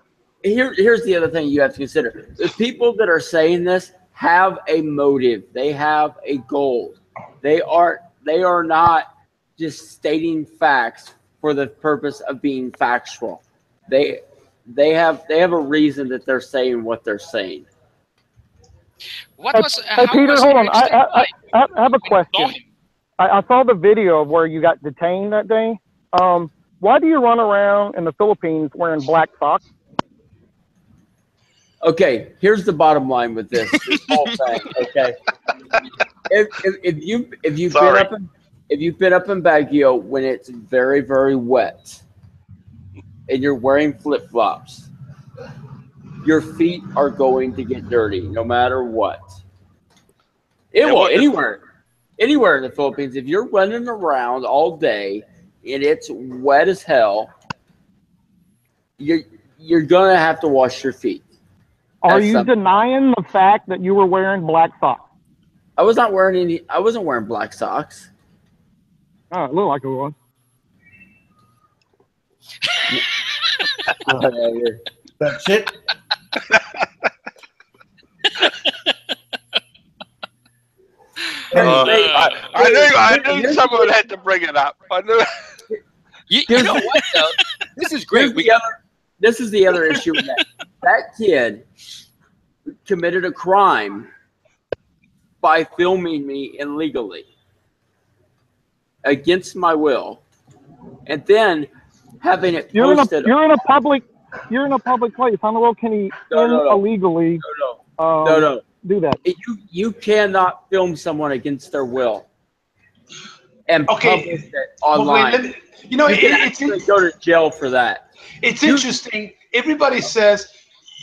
Here's the other thing you have to consider. The people that are saying this have a motive. They have a goal. They are not just stating facts for the purpose of being factual. They have a reason that they're saying what they're saying. Hey Peter, hold on. I have a question. I saw the video of where you got detained that day. Why do you run around in the Philippines wearing black socks? Okay, here's the bottom line with this whole thing. Okay, if you've been up in Baguio when it's very, very wet, and you're wearing flip flops, your feet are going to get dirty no matter what. Anywhere in the Philippines, if you're running around all day and it's wet as hell, you're gonna have to wash your feet. Are you denying the fact that you were wearing black socks? I wasn't wearing black socks. Oh, it looked like it was. That's it. I knew someone had to bring it up. I knew. You know what, though? This is great. This is the other issue with that. That kid committed a crime by filming me illegally against my will, and then having it posted. You're in a public place. How in the world can he illegally do that? You cannot film someone against their will and publish it online. You can actually go to jail for that. It's interesting. Everybody says,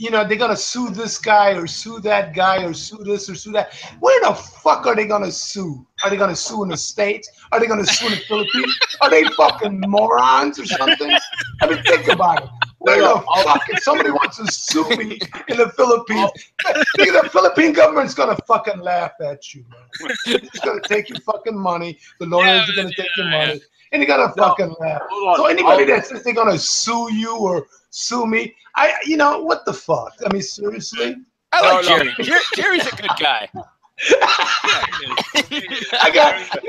they're going to sue this guy or sue that guy or sue this or sue that. Where the fuck are they going to sue? Are they going to sue in the States? Are they going to sue in the Philippines? Are they fucking morons or something? I mean, think about it. Where the fuck if somebody wants to sue me in the Philippines? The Philippine government's going to fucking laugh at you, man. It's going to take your fucking money. The lawyers are going to take your money. And they're gonna fucking laugh. So anybody that says they're gonna sue you or sue me, what the fuck? I mean, seriously. I like Jerry. Jerry's a good guy.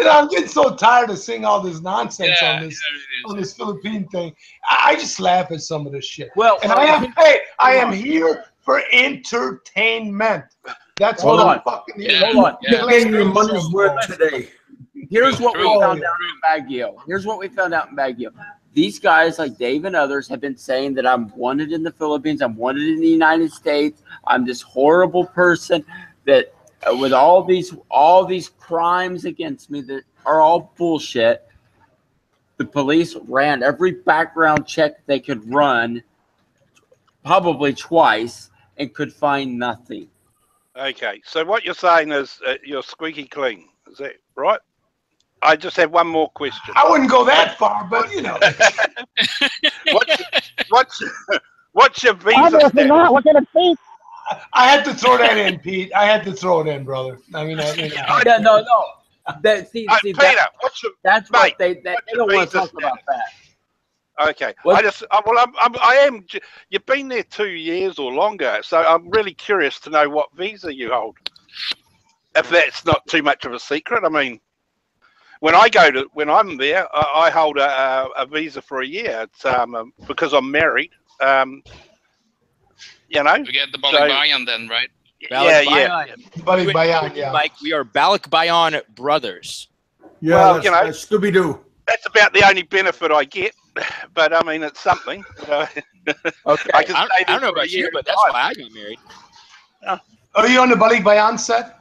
I'm getting so tired of seeing all this nonsense on this Philippine thing. I just laugh at some of this shit. Well, and I am here for entertainment. That's what I'm fucking here. Hold on. You're getting your money's worth today. Here's what we found out in Baguio. These guys, like Dave and others, have been saying that I'm wanted in the Philippines. I'm wanted in the United States. I'm this horrible person that, with all these crimes against me that are all bullshit. The police ran every background check they could run, probably twice, and could find nothing. Okay, so what you're saying is you're squeaky clean. Is that right? I just have one more question. I wouldn't go that far, but what's your visa status? Look at it, I had to throw that in, Pete. I had to throw it in, brother. No. Peter, that's what they don't want to talk about that. Okay. I am. You've been there 2 years or longer, so I'm really curious to know what visa you hold. if that's not too much of a secret. I mean, when I'm there, I hold a visa for a year. It's because I'm married. You know, you get the Balikbayan then, right? Yeah. Balikbayan, yeah. Mike, we are Balikbayan brothers. Yeah, well, that's, you know, Scooby Doo. That's about the only benefit I get. But I mean, it's something. Okay. I don't know about you, but that's why I got married. Are you on the Balikbayan set?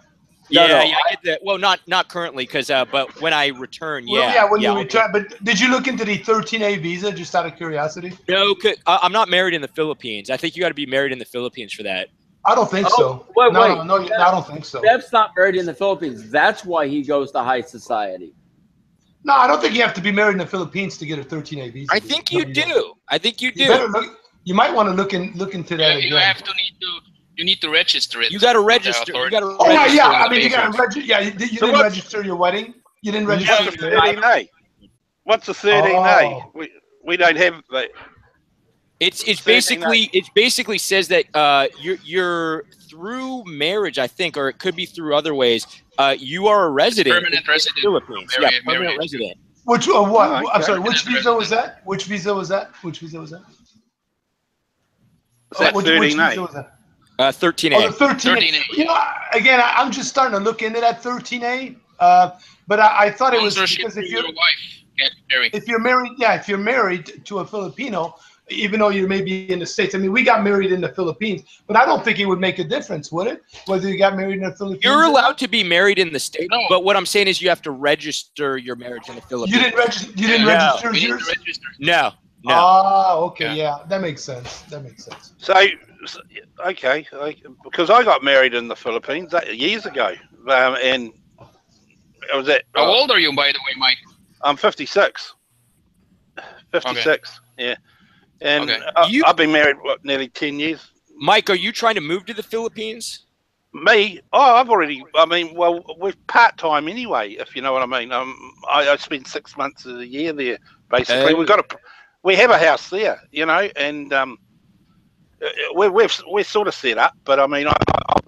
Yeah, I get that. Well, not currently, because but when I return, when you return. But did you look into the 13A visa just out of curiosity? No, I'm not married in the Philippines. I think you got to be married in the Philippines for that. I don't think so. Wait, no, I don't think so. Bev's not married in the Philippines. That's why he goes to high society. No, I don't think you have to be married in the Philippines to get a 13A visa. I think you do. I think you do. You might want to look into that again. You need to register it. You got to register. You got to register. Yeah. I mean, you got to register. Yeah, you didn't register your wedding. You didn't register. What's the 13A? What's the 13A? We don't have that. It's basically says that you're through marriage, I think, or it could be through other ways. You are a resident. Permanent resident. Philippines. Permanent resident. Which what? I'm sorry. Which visa was that? Which visa was that? Which 13A? 13A. Oh, the 13A. You know, again, I'm just starting to look into that 13A. But I thought it was because if you're married to a Filipino, even though you may be in the States. I mean, we got married in the Philippines, but I don't think it would make a difference, would it? Whether you got married in the Philippines. You're allowed to be married in the States, but what I'm saying is you have to register your marriage in the Philippines. You didn't register yours? No. Ah, okay, yeah, that makes sense. So okay, because I got married in the Philippines years ago, and it was at. How old are you, by the way, Mike? I'm 56. 56. Okay. Yeah. And I've been married, nearly 10 years. Mike, are you trying to move to the Philippines? Me? Oh, we're part-time anyway, if you know what I mean. I spend 6 months of the year there, basically. We have a house there, you know, and we're sort of set up, but I mean, I'm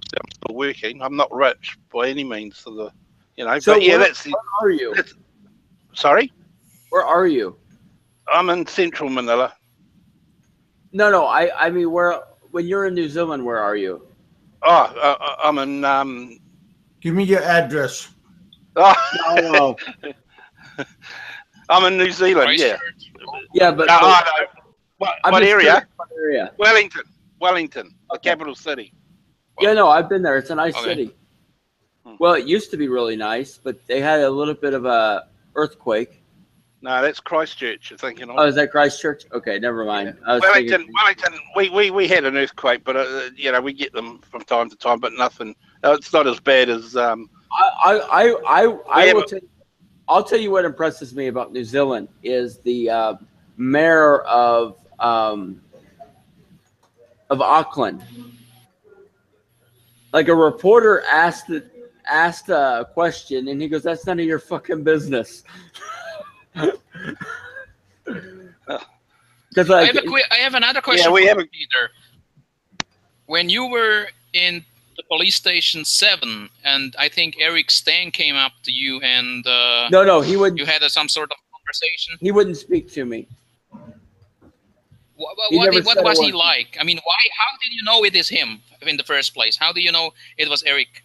still working. I'm not rich by any means, so but yeah, where are you? Sorry? Where are you? I'm in central Manila. No. I mean, when you're in New Zealand, where are you? Oh, I'm in. Give me your address. Oh. No. I'm in New Zealand. Yeah. Yeah, but. What area? What area? Wellington, the capital city. Yeah, no, I've been there. It's a nice city. Well, it used to be really nice, but they had a little bit of a earthquake. No, that's Christchurch, you're thinking of. Oh, is that Christchurch? Okay, never mind. Yeah. Wellington, we had an earthquake, but we get them from time to time, but nothing. It's not as bad as. I'll tell you what impresses me about New Zealand is the mayor of Auckland. Like a reporter asked a question, and he goes, "That's none of your fucking business." Because I have another question. Yeah, Peter. When you were in the police station 7, and I think Eric Stang came up to you and no, he wouldn't. You had some sort of conversation. He wouldn't speak to me. What was he like? I mean, why? How did you know it is him in the first place? How do you know it was Eric?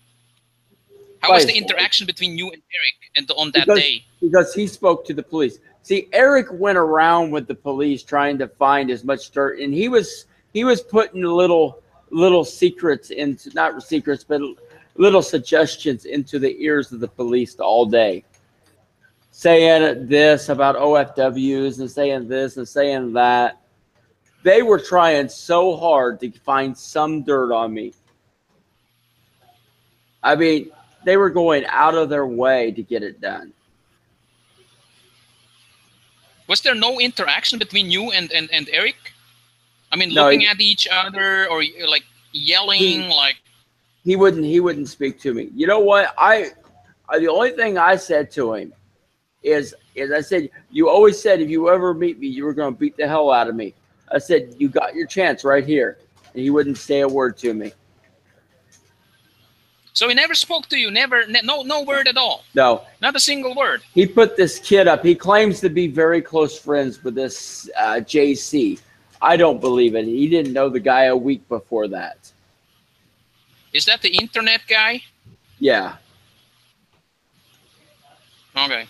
How was the interaction between you and Eric on that day? Because he spoke to the police. See, Eric went around with the police trying to find as much dirt, and he was putting little secrets into, not secrets, but little suggestions into the ears of the police all day, saying this about OFWs and saying this and saying that. They were trying so hard to find some dirt on me. I mean, they were going out of their way to get it done. Was there no interaction between you and Eric? I mean, looking at each other or like yelling, he wouldn't speak to me. You know what? The only thing I said to him is I said, you always said if you ever meet me, you were going to beat the hell out of me. I said, you got your chance right here. And he wouldn't say a word to me. So he never spoke to you, no word at all. No, not a single word. He put this kid up. He claims to be very close friends with this JC. I don't believe it. He didn't know the guy a week before that. Is that the internet guy? Yeah. Okay.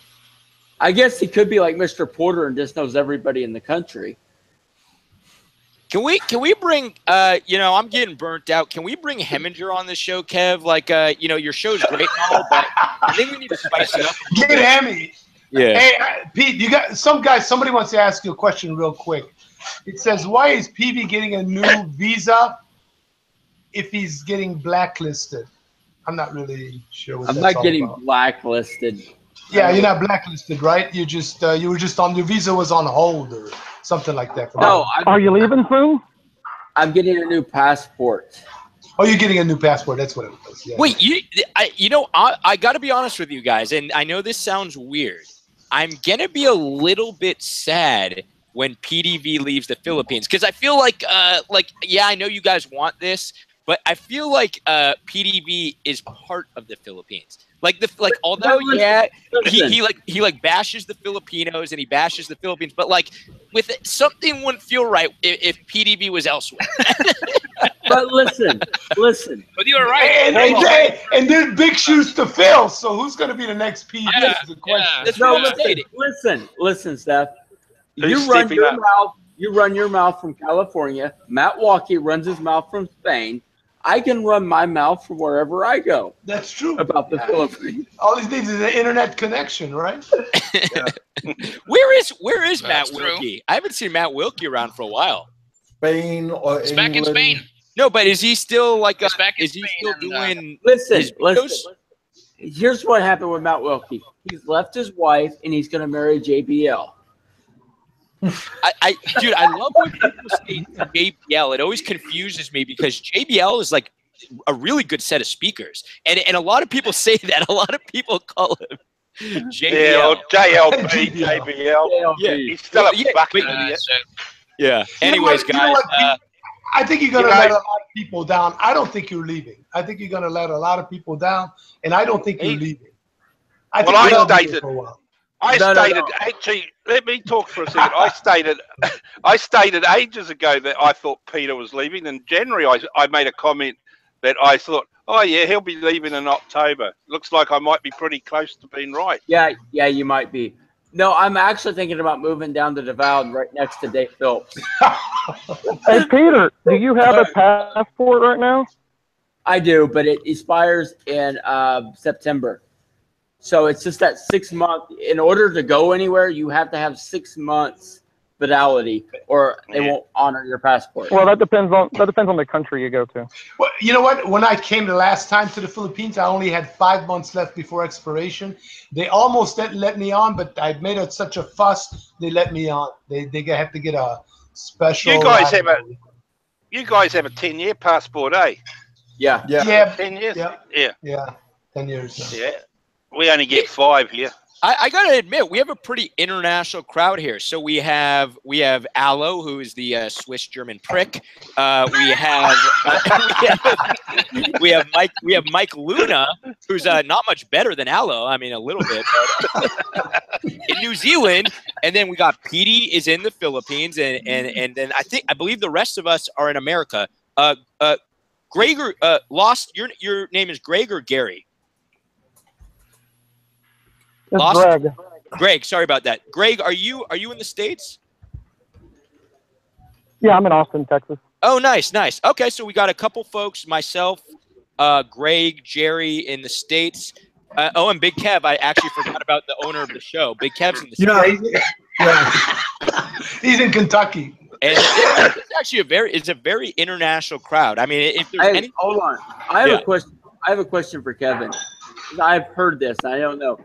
I guess he could be like Mr. Porter and just knows everybody in the country. Can we bring I'm getting burnt out. Can we bring Heminger on the show, Kev? Like your show's great and all, but I think we need to spice it up. Get Hemi. Yeah. Hey, Pete, you got somebody wants to ask you a question real quick. It says, why is PB getting a new visa if he's getting blacklisted? I'm not really sure what I'm that's not getting all about. blacklisted. Yeah, you're not blacklisted, right? You just you were just on your visa was on hold or something like that. No, are you leaving soon? I'm getting a new passport. Oh, you're getting a new passport. That's what it was. Yeah. Wait, I got to be honest with you guys, and I know this sounds weird. I'm gonna be a little bit sad when PDV leaves the Philippines because I feel like yeah, I know you guys want this, but I feel like PDV is part of the Philippines. Although yeah, he bashes the Filipinos and he bashes the Philippines, but something wouldn't feel right if PDV was elsewhere. But listen. But you're right. And there's big shoes to fill. So who's going to be the next PDV? Yeah, is the question. That's No, what I'm saying. listen, Steph. Who's You run stepping your up? mouth. You run your mouth from California. Matt Walkie runs his mouth from Spain. I can run my mouth from wherever I go. That's true. About the Philippines. All he needs is an internet connection, right? Where is Matt That's true. Wilkie? I haven't seen Matt Wilkie around for a while. Spain or He's England. back in Spain. No, but is he still He's back in is he Spain still and, doing Listen. his videos? Here's what happened with Matt Wilkie. He's left his wife and he's going to marry JBL. Dude, I love when people say JBL. It always confuses me because JBL is like a really good set of speakers, and a lot of people say that. A lot of people call him JBL. Yeah, or JLB, JBL. Yeah, He's still a fucking uh, idiot. Yeah. Anyways, You know guys. what, I think you're going to let a lot of people down. I don't think you're leaving. I think you're going to let a lot of people down, and I don't think you're leaving. I think you're gonna be here for a while. Actually, let me talk for a second. I stated ages ago that I thought Peter was leaving. In January, I made a comment that I thought, oh yeah, he'll be leaving in October. Looks like I might be pretty close to being right. Yeah, you might be. No, I'm actually thinking about moving down to Devon right next to Dave Phillips. Hey, Peter, do you have a passport right now? I do, but it expires in September. So it's just that 6 month. In order to go anywhere, you have to have 6 months fidelity, or they won't honor your passport. Well, that depends on the country you go to. Well, you know what? When I came the last time to the Philippines, I only had 5 months left before expiration. They almost let me on, but I made such a fuss. They let me on. They have to get a special. You guys have a 10-year passport, eh? Yeah. 10 years. Yeah. 10 years. Yeah. We only get 5 here. I gotta admit, we have a pretty international crowd here. So we have Alo, who is the Swiss German prick. We have Mike Luna, who's not much better than Alo. I mean, a little bit, but in New Zealand, and then we got Petey is in the Philippines, and then I believe the rest of us are in America. Gregor, lost your name is Greg or Gary? It's Greg. Greg, sorry about that. Greg, are you in the States? Yeah, I'm in Austin, Texas. Oh, nice. Okay, so we got a couple folks, myself, Greg, Jerry in the States. And Big Kev. I actually forgot about the owner of the show. Big Kev's in the States. He's in Kentucky. And it's actually a very international crowd. I mean, if there's any, hold on. I have a question for Kevin. I've heard this. I don't know.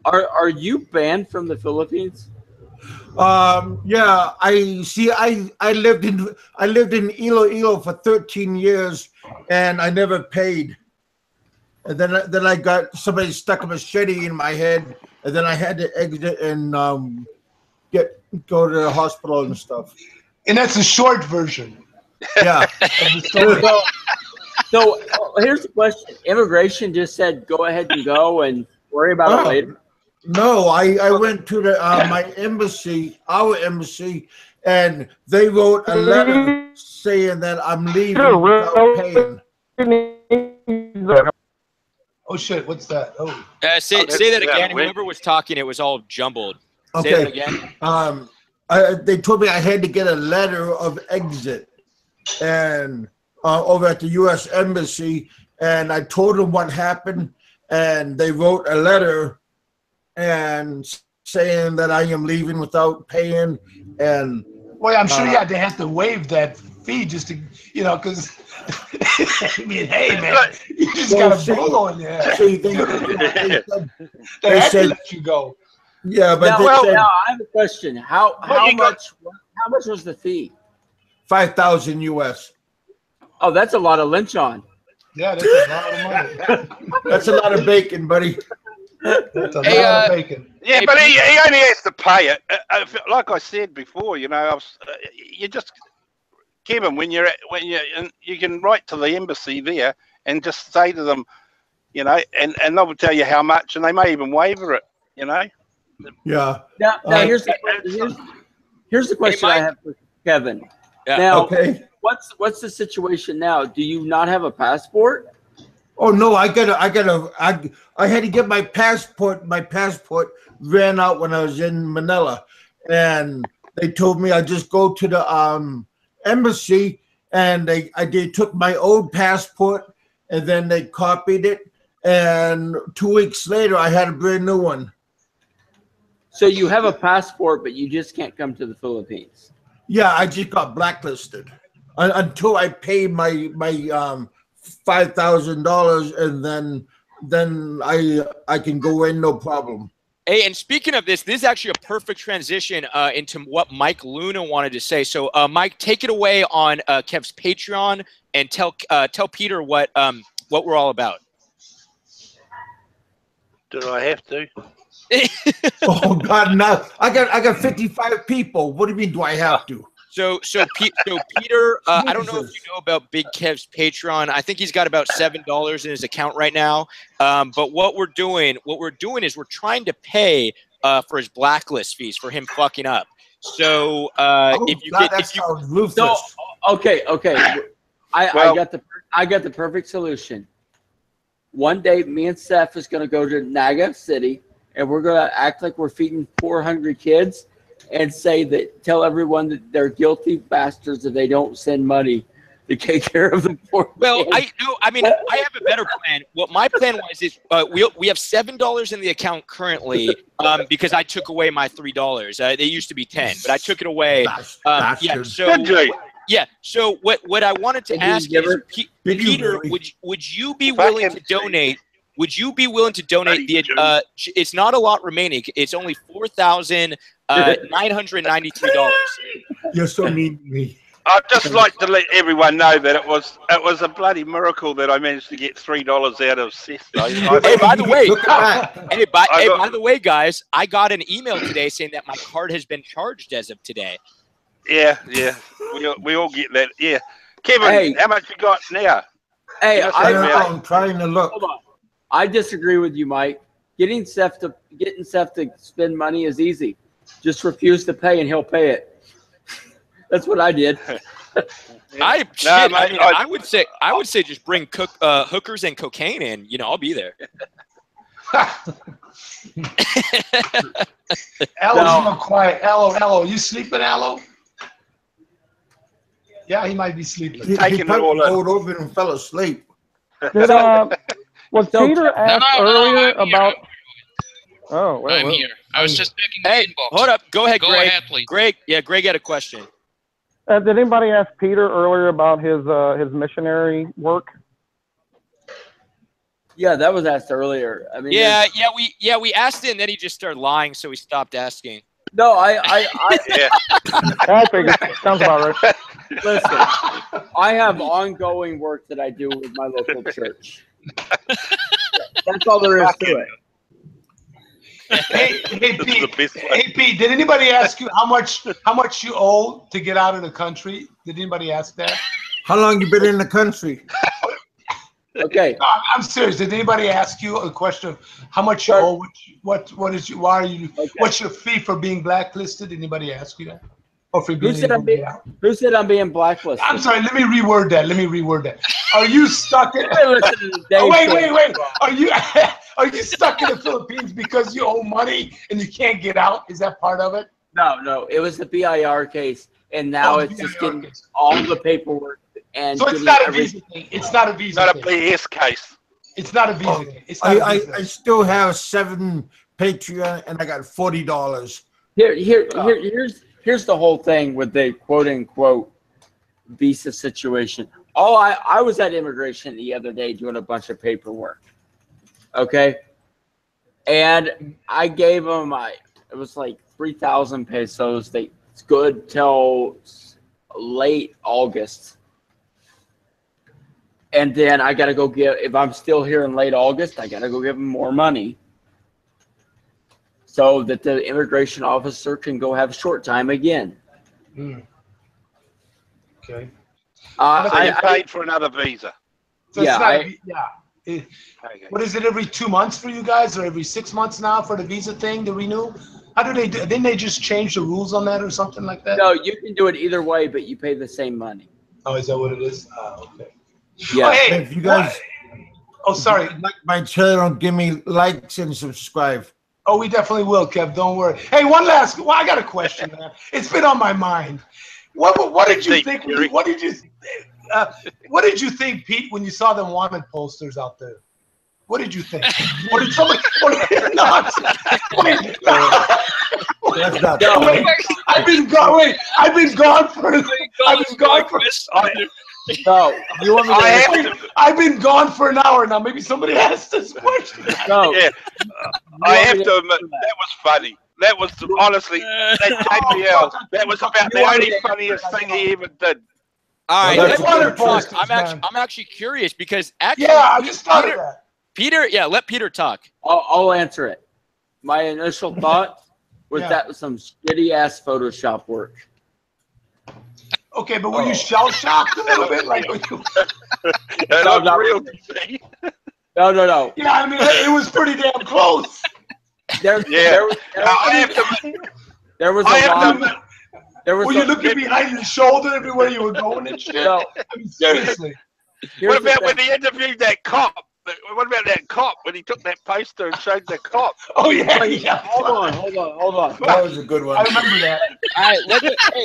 Are you banned from the Philippines? Yeah. I lived in Iloilo for 13 years, and I never paid. And then I got somebody stuck a machete in my head, and then I had to exit and go to the hospital and stuff. And that's a short version. Yeah. So here's the question: immigration just said go ahead and go and worry about it later. No, I went to the my embassy, our embassy, and they wrote a letter saying that I'm leaving without paying. Oh shit! What's that? Oh. Say that again. Whoever was talking, it was all jumbled. Okay. Say that again. They told me I had to get a letter of exit, and over at the U.S. Embassy, and I told them what happened, and they wrote a letter, and saying that I am leaving without paying, and. Well, I'm sure they had to waive that fee just to, because I mean, hey man, you just got a bolo in there. See, they had to let you go. Yeah, but now I have a question. How much was the fee? $5,000 US. Oh, that's a lot of lynch on. Yeah, that's a lot of money. That's a lot of bacon, buddy. That's a lot of bacon. Yeah, but he only has to pay it. Like I said before, you just, Kevin, you can write to the embassy there and just say to them, and they will tell you how much, and they may even waiver it. Yeah. Now here's the question I have for Kevin. Yeah. Now, okay. What's the situation now? Do you not have a passport? Oh no, I had to get my passport. My passport ran out when I was in Manila, and they told me I just go to the embassy, and they took my old passport, and then they copied it, and 2 weeks later I had a brand new one. So you have a passport, but you just can't come to the Philippines. Yeah, I just got blacklisted until I paid my $5,000, and then I can go in, no problem. Hey, and speaking of this is actually a perfect transition into what Mike Luna wanted to say. So, Mike, take it away on Kev's Patreon and tell Peter what we're all about. Do I have to? Oh God, no! I got 55 people. What do you mean? Do I have to? So Peter, I don't know if you know about Big Kev's Patreon. I think he's got about $7 in his account right now. But what we're doing is we're trying to pay for his blacklist fees for him fucking up. So okay. I got the perfect solution. One day, me and Seth is going to go to Naga City, and we're going to act like we're feeding poor, hungry kids, and tell everyone that they're guilty bastards if they don't send money to take care of the poor. Well, kids. I have a better plan. What my plan was is we have $7 in the account currently because I took away my $3. They used to be 10, but I took it away. So what I wanted to ask is, Peter, would you be willing to donate? Would you be willing to donate it's not a lot remaining. It's only $4,993. You're so mean to me. I'd just like to let everyone know that it was a bloody miracle that I managed to get $3 out of SezStyle. Hey, by the way, guys, I got an email today saying that my card has been charged as of today. Yeah, we all get that. Yeah, Kevin, how much you got now? Hey, I'm trying to look. Hold on. I disagree with you, Mike. Getting Seth to spend money is easy. Just refuse to pay, and he'll pay it. That's what I did. I would say just bring hookers and cocaine in. I'll be there. Alo's not quiet. Alo, you sleeping, Alo? Yeah, he might be sleeping. He probably rolled over and fell asleep. Was Peter asked earlier about? Oh, well, I'm here. I was just checking the inbox. Hold up. Go ahead, Greg. Go ahead, please. Greg had a question. Did anybody ask Peter earlier about his missionary work? Yeah, that was asked earlier. I mean, we asked him, and then he just started lying, so we stopped asking. No, I figured. Sounds about right. Listen, I have ongoing work that I do with my local church. That's all there is to it. Hey, Pete, did anybody ask you how much you owe to get out of the country? Did anybody ask that? How long you been in the country? Okay. No, I'm serious. Did anybody ask you a question of how much you owe? What is you? Why are you? Okay. What's your fee for being blacklisted? Anybody ask you that? Or for Who being said able to get out? who said I'm being blacklisted? I'm sorry. Let me reword that. Are you stuck in? Listen to Dave Wait. Are you stuck in the Philippines because you owe money and you can't get out? Is that part of it? No. It was the BIR case, and now it's just getting all the paperwork and. So it's not a visa thing. It's not a visa. Not a BS case. It's not a visa thing. It's not a visa. I still have 7 Patreon, and I got $40. Here's the whole thing with the quote unquote visa situation. I was at immigration the other day doing a bunch of paperwork. Okay. And I gave them it was like 3,000 pesos. It's good till late August. And then I gotta go if I'm still here in late August, I gotta go give them more money, so that the immigration officer can go have short time again. Okay. So you paid for another visa. So what is it, every 2 months for you guys, or every 6 months now for the visa thing to renew? How do they do? Didn't they just change the rules on that or something like that? No, you can do it either way, but you pay the same money. Oh, is that what it is? Okay. Yeah. Oh, hey, If you guys, sorry. Like my channel, give me likes and subscribe. Oh, we definitely will, Kev. Don't worry. Hey, I got a question, man. It's been on my mind. What did you think? What did you think, Pete, when you saw them wanted posters out there? What did you think? Or did somebody? I've been gone for. No, you want me to I've been gone for an hour now. Maybe somebody asked this question. No. Yeah. I have to admit, that was funny. That was honestly, that made me out. That was about the only funniest thing he ever did. All right, I'm actually curious because actually, I just thought of that. Peter, let Peter talk. I'll answer it. My initial thought was that was some shitty ass Photoshop work. Okay, but were you shell-shocked a little bit? Like, No, not real. No. Yeah, I mean, it was pretty damn close. There was a lot. Were you looking behind your shoulder everywhere you were going and shit? No. I mean, seriously. What about when he interviewed that cop? What about that cop when he took that poster and showed the cop? Oh yeah. Hold on. That was a good one. I remember that. All right,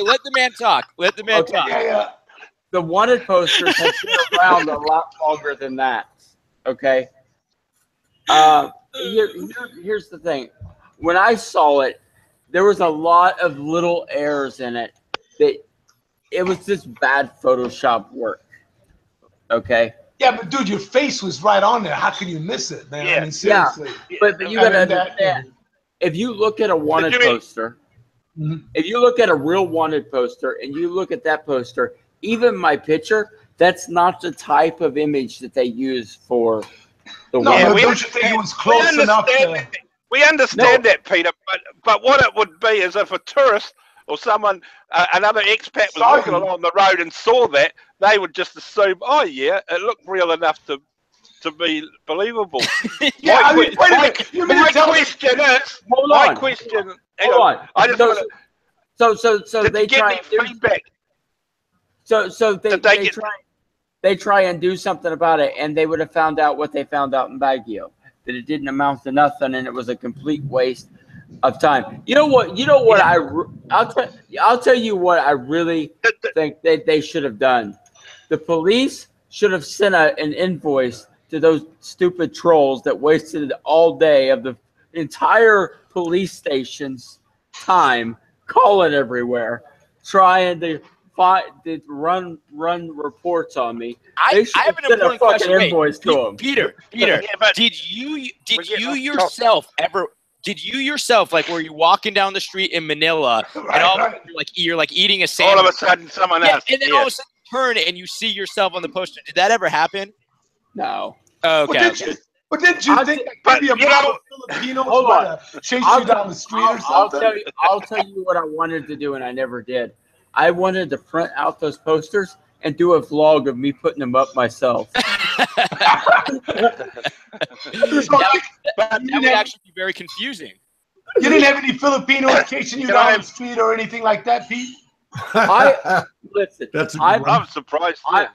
let the man talk. Let the man talk. Yeah. The wanted posters have been around a lot longer than that. Okay. Here's the thing. When I saw it, there was a lot of little errors in it. It was just bad Photoshop work. Okay. Yeah, but dude, your face was right on there. How can you miss it, man? I mean, seriously. But you gotta understand. If you look at a wanted poster, if you look at a real wanted poster and you look at that poster, even my picture, that's not the type of image that they use for the wanted. No, don't you think it was close enough? We understand that, Peter, but what it would be is if a tourist or someone, another expat was walking along the road and saw that, they would just assume, oh yeah, it looked real enough to be believable. Yeah, I mean, wait a minute. My question is, I just want to. So they try feedback. So they try and do something about it, and they would have found out what they found out in Baguio, that it didn't amount to nothing, and it was a complete waste of time. You know what? I'll tell you what I really think they should have done. The police should have sent an invoice to those stupid trolls that wasted all day of the entire police station's time calling everywhere, trying to run reports on me. I have an important question. Invoice to them. Peter, did you yourself, like, were you walking down the street in Manila and all you're like eating a sandwich? All of a sudden, someone else. And then all of a sudden you turn and you see yourself on the poster. Did that ever happen? No. Okay. But did you think maybe a Filipino was chase you down the street or something? I'll tell you what I wanted to do and I never did. I wanted to print out those posters and do a vlog of me putting them up myself. That would actually be very confusing. You didn't have any Filipinos chasing you down the street or anything like that, Pete? Listen. I'm surprised. I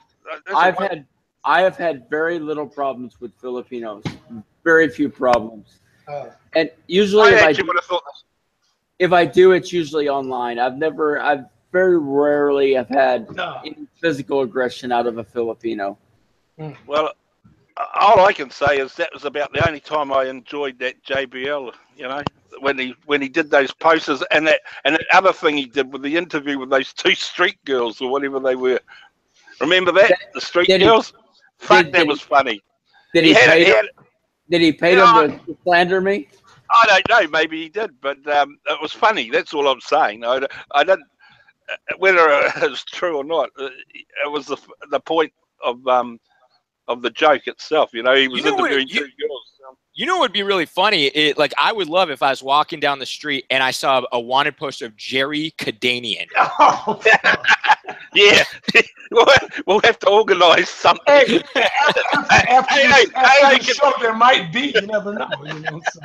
have had very little problems with Filipinos. Very few problems. And usually if I do, it's usually online. I've very rarely have had any physical aggression out of a Filipino. Well, all I can say is that was about the only time I enjoyed that JBL, you know, when he did those posters and that other thing he did with the interview with those two street girls or whatever they were. Remember that? The street girls? Fuck, that was funny. Did he pay them to slander me? I don't know. Maybe he did, but it was funny. That's all I'm saying. I don't whether it was true or not. It was the point of the joke itself. You know, he was interviewing two girls. You know what would be really funny? Like, I would love if I was walking down the street and I saw a wanted poster of Jerry Kadanian. Oh, yeah. We'll have to organize something. Hey, after the show, there might be. You never know. You know, so.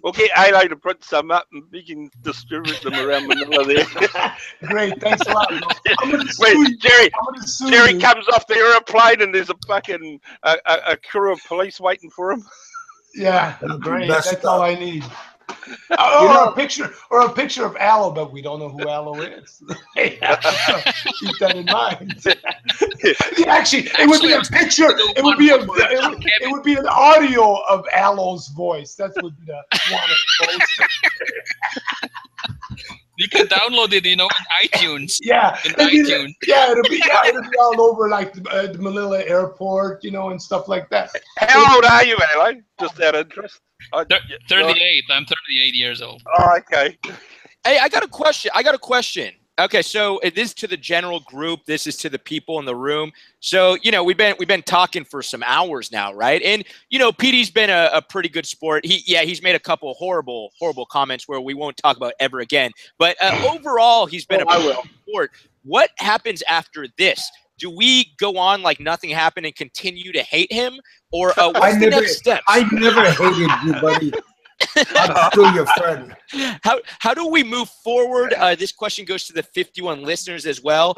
We'll get Alo to print some up and we can distribute them around Manila there. Great, thanks a lot. Jerry comes off the airplane and there's a fucking a crew of police waiting for him. Yeah, great. That's all I need. Or a picture of Alo, but we don't know who Alo is. Keep that in mind. Actually, it would be a picture. It would be an audio of Alo's voice. That would be the wanted poster. You can download it, you know, in iTunes. Yeah, iTunes. Yeah, it'll be all over like the Manila airport, you know, and stuff like that. How old are you, Alo? Just out of interest. 38. I'm 38 years old. Oh, okay. Hey, I got a question. Okay, so this is to the general group. This is to the people in the room. So, you know, we've been talking for some hours now, right? And, you know, Petey's been a pretty good sport. He's made a couple horrible comments where we won't talk about ever again. But overall, he's been a pretty good sport. What happens after this? Do we go on like nothing happened and continue to hate him? Or what's the next step? I never hated you, buddy. I'm still your friend. How do we move forward? This question goes to the 51 listeners as well.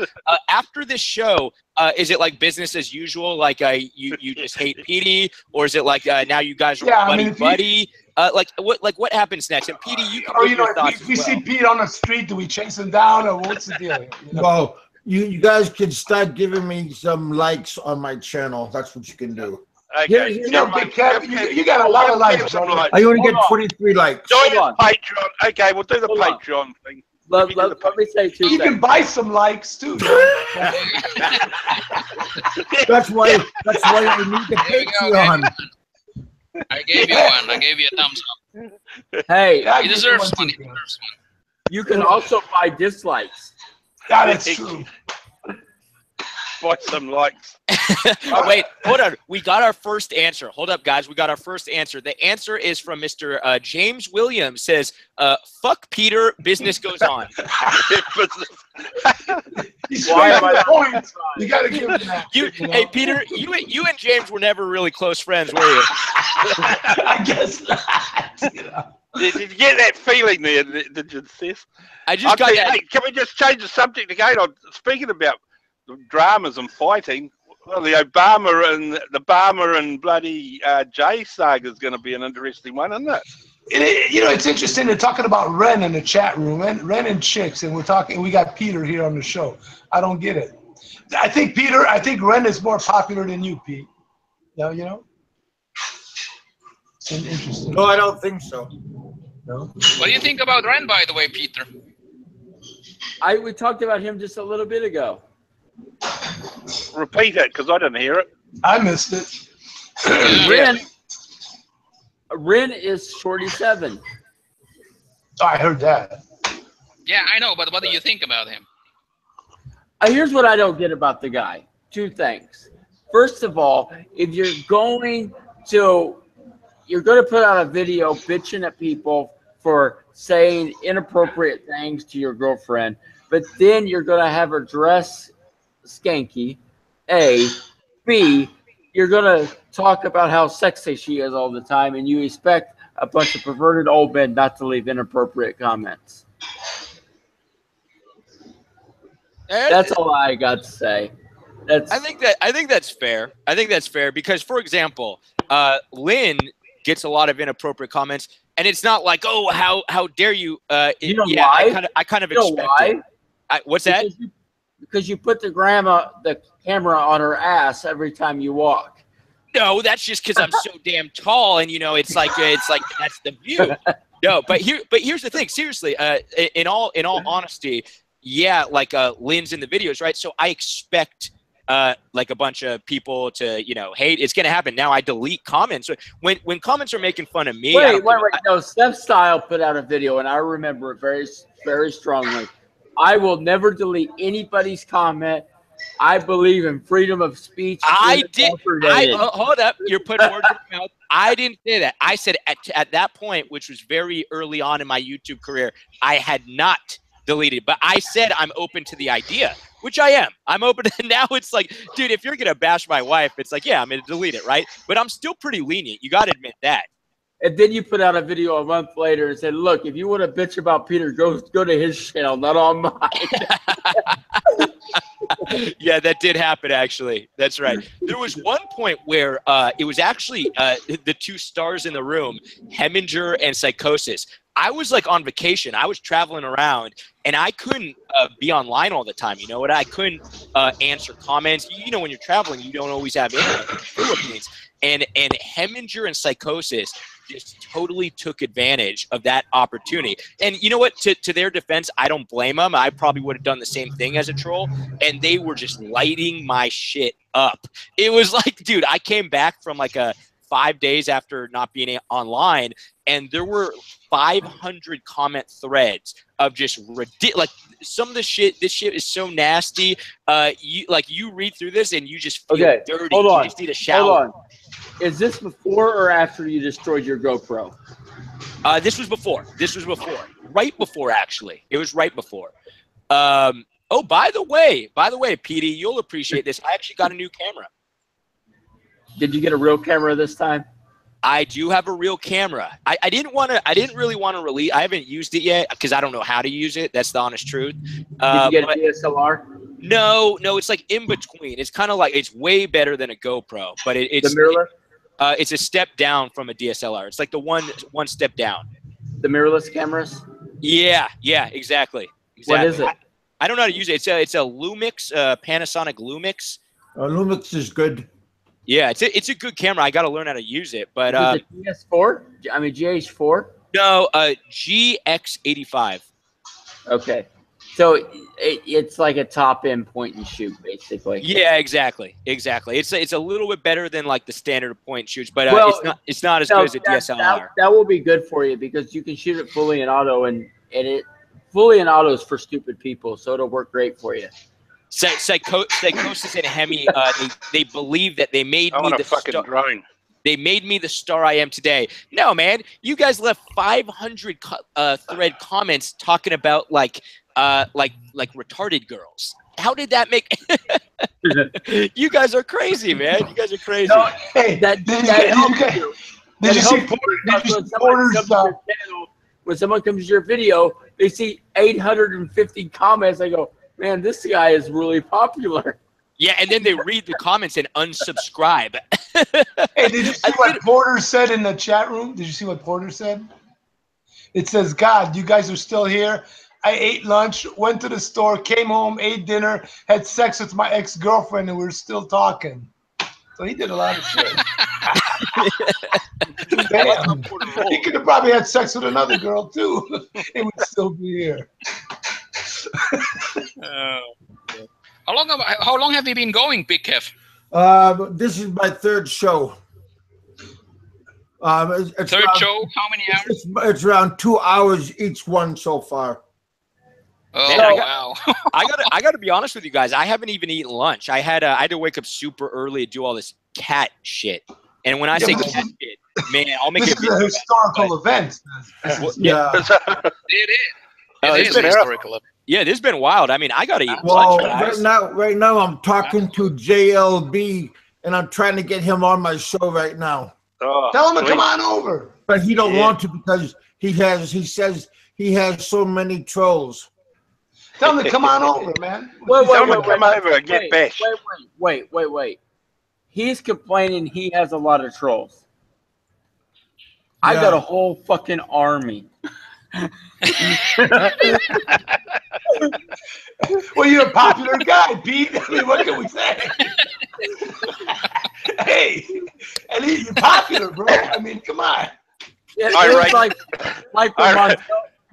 After this show, is it like business as usual? Like you just hate Petey, or is it like now you guys are buddy? What happens next? And Petey, you can give your thoughts. If we see Pete on the street, do we chase him down, or what's the deal? You know? Well, you guys can start giving me some likes on my channel. That's what you can do. Okay. You know, BigKevin, you got a lot of likes, bro. I only get 23 likes. Join the Patreon. Okay, we'll do the Patreon thing. Let me say two things. You can buy some likes too. That's why I need the Patreon. I gave you one. I gave you a thumbs up. Hey, he deserves one. He deserves one. You can also buy dislikes. That is true. Buy some likes. Oh, wait, hold on. We got our first answer. Hold up, guys. We got our first answer. The answer is from Mr. James Williams. Says, "Fuck Peter. Business goes on." He's straight on the point. You got to give him that. Hey, Peter. You and James were never really close friends, were you? I guess not. You know. Did you get that feeling there? Did you, sis? I just got that. Hey, can we just change the subject again? Speaking about dramas and fighting, well, the Bama and bloody Jay saga is going to be an interesting one, isn't it? You know, it's interesting. They're talking about Ren in the chat room, Ren and chicks, and we got Peter here on the show. I don't get it. I think Ren is more popular than you, Pete. You know? It's interesting. No, I don't think so. No? What do you think about Ren, by the way, Peter? We talked about him just a little bit ago. Repeat it, because I didn't hear it. I missed it. Ren is 47. Oh, I heard that. Yeah, I know, but what do you think about him? Here's what I don't get about the guy. Two things. First of all, if you're going to put out a video bitching at people for saying inappropriate things to your girlfriend, but then you're going to have her dress skanky. A. B. You're gonna talk about how sexy she is all the time, and you expect a bunch of perverted old men not to leave inappropriate comments. That's all I got to say. I think that's fair. I think that's fair because, for example, Lynn gets a lot of inappropriate comments, and it's not like, oh, how dare you? You know why? I kind of you know expect why? it. What's that? Because you put the camera on her ass every time you walk. No, that's just because I'm so damn tall, and it's like that's the view. No, but here's the thing. Seriously, in all honesty, yeah, like Lynn's in the videos, right? So I expect like a bunch of people to hate. It's gonna happen. Now I delete comments when comments are making fun of me. Wait. No, SezStyle put out a video, and I remember it very, very strongly. I will never delete anybody's comment. I believe in freedom of speech. Hold up. You're putting words in my mouth. I didn't say that. I said at that point, which was very early on in my YouTube career, I had not deleted. But I said I'm open to the idea, which I am. I'm open to now. It's like, dude, if you're going to bash my wife, it's like, yeah, I'm going to delete it, right? But I'm still pretty lenient. You got to admit that. And then you put out a video a month later and said, look, if you want to bitch about Peter, go to his channel, not on mine. Yeah, that did happen, actually. That's right. There was one point where it was actually the two stars in the room, Heminger and Psychosis. I was like on vacation. I was traveling around, and I couldn't be online all the time. You know what? I couldn't answer comments. When you're traveling, you don't always have internet in the Philippines. And Heminger and Psychosis just totally took advantage of that opportunity. And you know what? To their defense, I don't blame them. I probably would have done the same thing as a troll. And they were just lighting my shit up. It was like, dude, I came back from like 5 days after not being online, and there were 500 comment threads of just ridiculous. Like some of the shit. This shit is so nasty. You read through this and you just feel dirty. Hold on. You just need a shower. Hold on. Is this before or after you destroyed your GoPro? This was before. Right before, actually. It was right before. Oh, by the way, Petey, you'll appreciate this. I actually got a new camera. Did you get a real camera this time? I do have a real camera. I didn't really want to release. I haven't used it yet because I don't know how to use it. That's the honest truth. Did you get a DSLR? No, it's like in between. It's kind of like, it's way better than a GoPro, but it's the mirrorless. It's a step down from a DSLR. It's like the one step down. The mirrorless cameras? Yeah, exactly. What is it? I don't know how to use it. It's a Lumix, Panasonic Lumix. Lumix is good. Yeah, it's a good camera. I got to learn how to use it. But is it GS4? I mean GH4? No, GX85. Okay. So it's like a top-end point and shoot, basically. Yeah, exactly. It's a little bit better than like the standard point shoots, but it's not as good as a DSLR. That will be good for you because you can shoot it fully in auto, and it fully in auto is for stupid people, so it'll work great for you. Psychosis and Hemi, they believe that they made me the fucking drone. They made me the star I am today. No, man, you guys left 500 thread comments talking about like retarded girls. How did that make? You guys are crazy, man. You guys are crazy. No, hey, did you see Porter's stuff? When someone comes to your video, they see 850 comments. They go, man, this guy is really popular. Yeah, and then they read the comments and unsubscribe. Hey, did you see what Porter said in the chat room? Did you see what Porter said? It says, God, you guys are still here. I ate lunch, went to the store, came home, ate dinner, had sex with my ex-girlfriend, and we're still talking. So he did a lot of shit. Damn. He could have probably had sex with another girl, too. He would still be here. How long have you been going, Big Kev? This is my third show. Third show? How many hours? It's around 2 hours each one so far. Oh, man, wow. I got to be honest with you guys. I haven't even eaten lunch. I had to wake up super early to do all this cat shit. And when I say cat shit, man, I'll make it. This is a historical event. Yeah. It is. It is a historical event. Yeah, this has been wild. I mean, I gotta eat Well, lunch, guys. right now, I'm talking to JLB, and I'm trying to get him on my show right now. Oh, Tell him to come on over. But he don't want to because he says he has so many trolls. Tell him to come on over, man. Tell him to come over and get bashed. Wait. He's complaining he has a lot of trolls. I got a whole fucking army. Well, you're a popular guy, Pete. I mean, what can we say? Hey, and you're popular, bro. I mean, come on. It's like when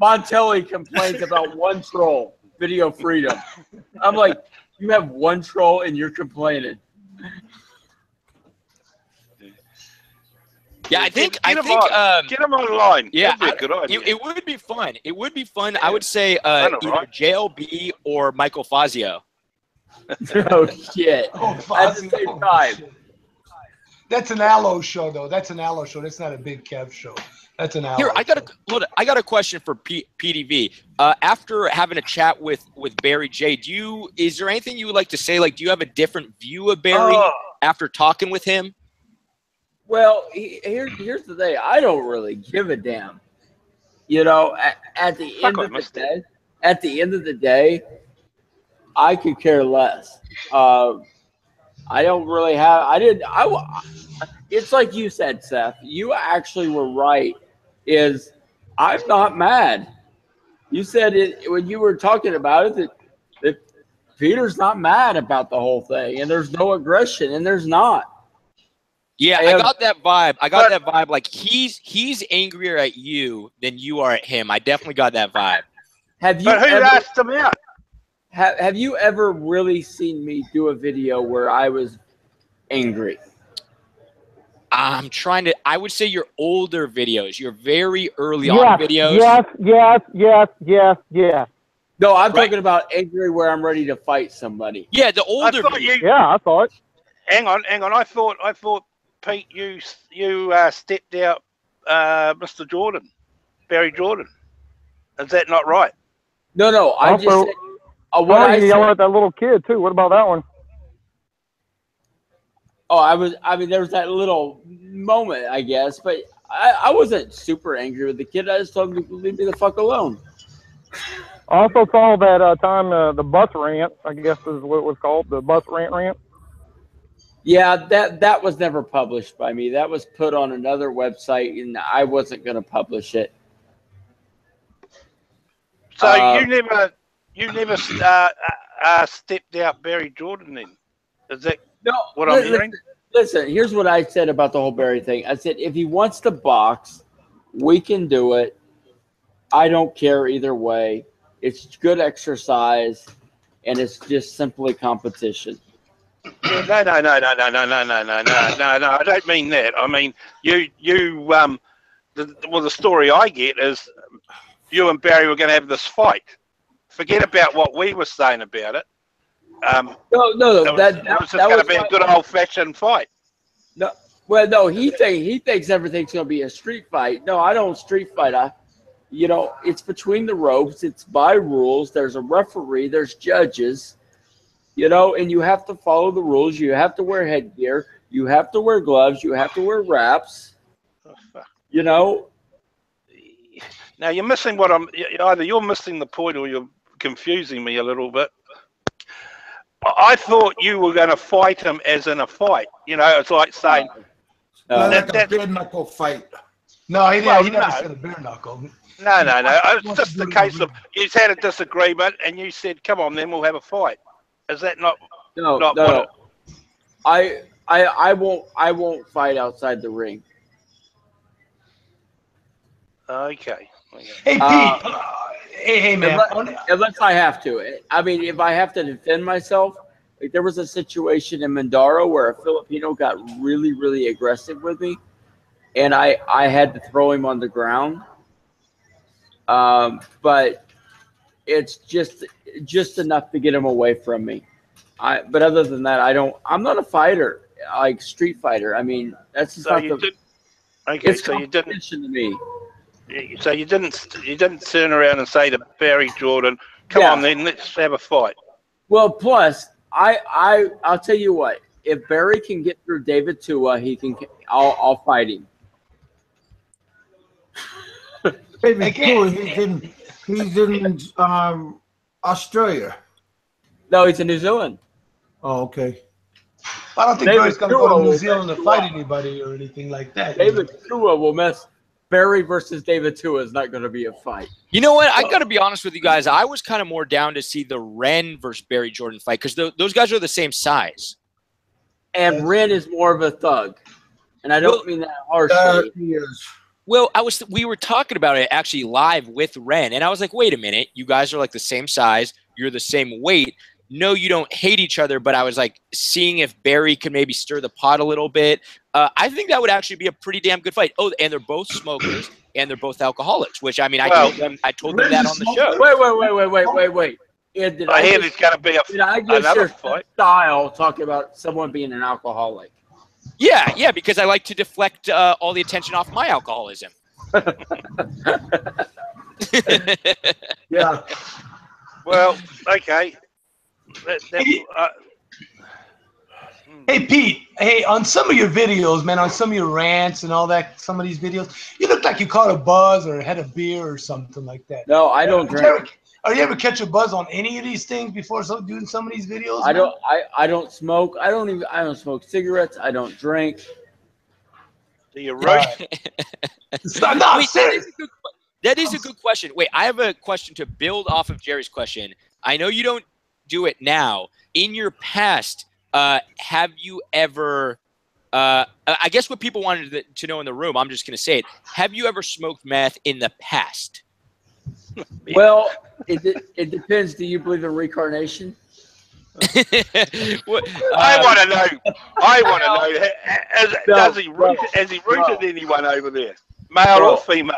Montelli complains about one troll, video freedom. I'm like, you have one troll and you're complaining. Yeah, I think get him online. Yeah, That'd be a good idea. It would be fun. It would be fun. I would say either JLB or Michael Fazio. Oh shit! At the same time. Shit. That's an Alo show, though. That's an Alo show. That's not a Big Kev show. That's an Alo. Here, I got a question for PDV. After having a chat with Barry J, is there anything you would like to say? Like, do you have a different view of Barry after talking with him? Well, here's the thing. I don't really give a damn. You know, at the end of the day, I could care less. I don't really have. It's like you said, Seth. You actually were right. I'm not mad. You said it when you were talking about it that Peter's not mad about the whole thing, and there's no aggression, and there's not. Yeah, I got that vibe. Like he's angrier at you than you are at him. I definitely got that vibe. But who asked him out? Have you ever really seen me do a video where I was angry? I'm trying to. I would say your older videos, your very early on videos. Yes. No, I'm talking about angry where I'm ready to fight somebody. Yeah, the older. I saw it. Hang on. I thought Pete, you stepped out, Mr. Jordan, Barry Jordan. Is that not right? No. I just said, I yelling at that little kid too. What about that one? Oh, there was that little moment, I guess, but I wasn't super angry with the kid. I just told him to leave me the fuck alone. I also saw that time the bus rant, I guess is what it was called, the bus rant. Yeah, that was never published by me. That was put on another website, and I wasn't going to publish it. So you never stepped out Barry Jordan then? Is that what I'm hearing? Listen, here's what I said about the whole Barry thing. I said, if he wants to box, we can do it. I don't care either way. It's good exercise, and it's just simply competition. No. I don't mean that. I mean, the story I get is you and Barry were going to have this fight. Forget about what we were saying about it. No. That was just going to be a good old-fashioned fight. No, well, no. He thinks everything's going to be a street fight. No, I don't street fight. It's between the ropes. It's by rules. There's a referee. There's judges. And you have to follow the rules. You have to wear headgear. You have to wear gloves. You have to wear wraps. Now you're missing either you're missing the point or you're confusing me a little bit. I thought you were going to fight him as in a fight. It's like saying like a bare knuckle fight. No, he never said a bare knuckle. No. It's just the case of you had a disagreement and you said, "Come on, then we'll have a fight." Is that not? No. I won't fight outside the ring. Okay. Hey, Pete. Hey, man. Unless I have to. I mean, if I have to defend myself, like there was a situation in Mindaro where a Filipino got really, really aggressive with me, and I had to throw him on the ground. But it's just enough to get him away from me. But other than that, I'm not a fighter, like street fighter. I mean, that's just not the. Okay, it's so you didn't. To me. So you didn't turn around and say to Barry Jordan, Come on, then. Let's have a fight. Well, plus, I'll tell you what. If Barry can get through David Tua, he can. I'll fight him. David Tua, he's in Australia. No, he's in New Zealand. Oh, okay. I don't think Barry's going to go to New Zealand to fight anybody or anything like that. David Tua will mess. Barry versus David Tua is not going to be a fight. You know what? I got to be honest with you guys. I was kind of more down to see the Ren versus Barry Jordan fight because those guys are the same size. And Ren is more of a thug, and I don't mean that harshly. He is. Well, we were talking about it actually live with Ren, and I was like, wait a minute, you guys are like the same size, you're the same weight. No, you don't hate each other, but I was like seeing if Barry could maybe stir the pot a little bit. I think that would actually be a pretty damn good fight. Oh, and they're both smokers and they're both alcoholics, which I mean, I told them that on the show. Wait. Did I hear it's going to be another fight. Style talking about someone being an alcoholic. Yeah, because I like to deflect all the attention off my alcoholism. Yeah. Well, okay. Hey, Pete. Hey, on some of your videos, man, on some of your rants and all that, some of these videos, you look like you caught a buzz or had a beer or something like that. No, I don't drink. Are you ever catch a buzz on any of these things before doing some of these videos? I don't smoke. I don't smoke cigarettes. I don't drink. So you're right. That is a good question. Wait, I have a question to build off of Jerry's question. I know you don't do it now. In your past, have you ever I guess what people wanted to know in the room, I'm just going to say it. Have you ever smoked meth in the past? Well, it depends. Do you believe in reincarnation? I want to know. Has he rooted anyone over there, male or female?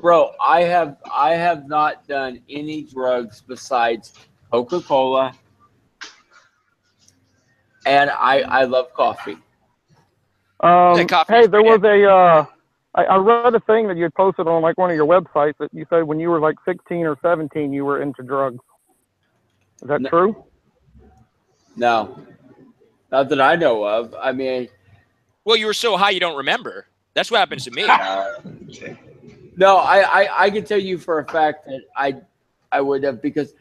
Bro, I have not done any drugs besides Coca-Cola, and I love coffee. Hey, there was a I read a thing that you had posted on like one of your websites that you said when you were like 16 or 17 you were into drugs. Is that true? No, not that I know of. I mean, well, you were so high you don't remember. That's what happens to me. No, I can tell you for a fact that I would have, because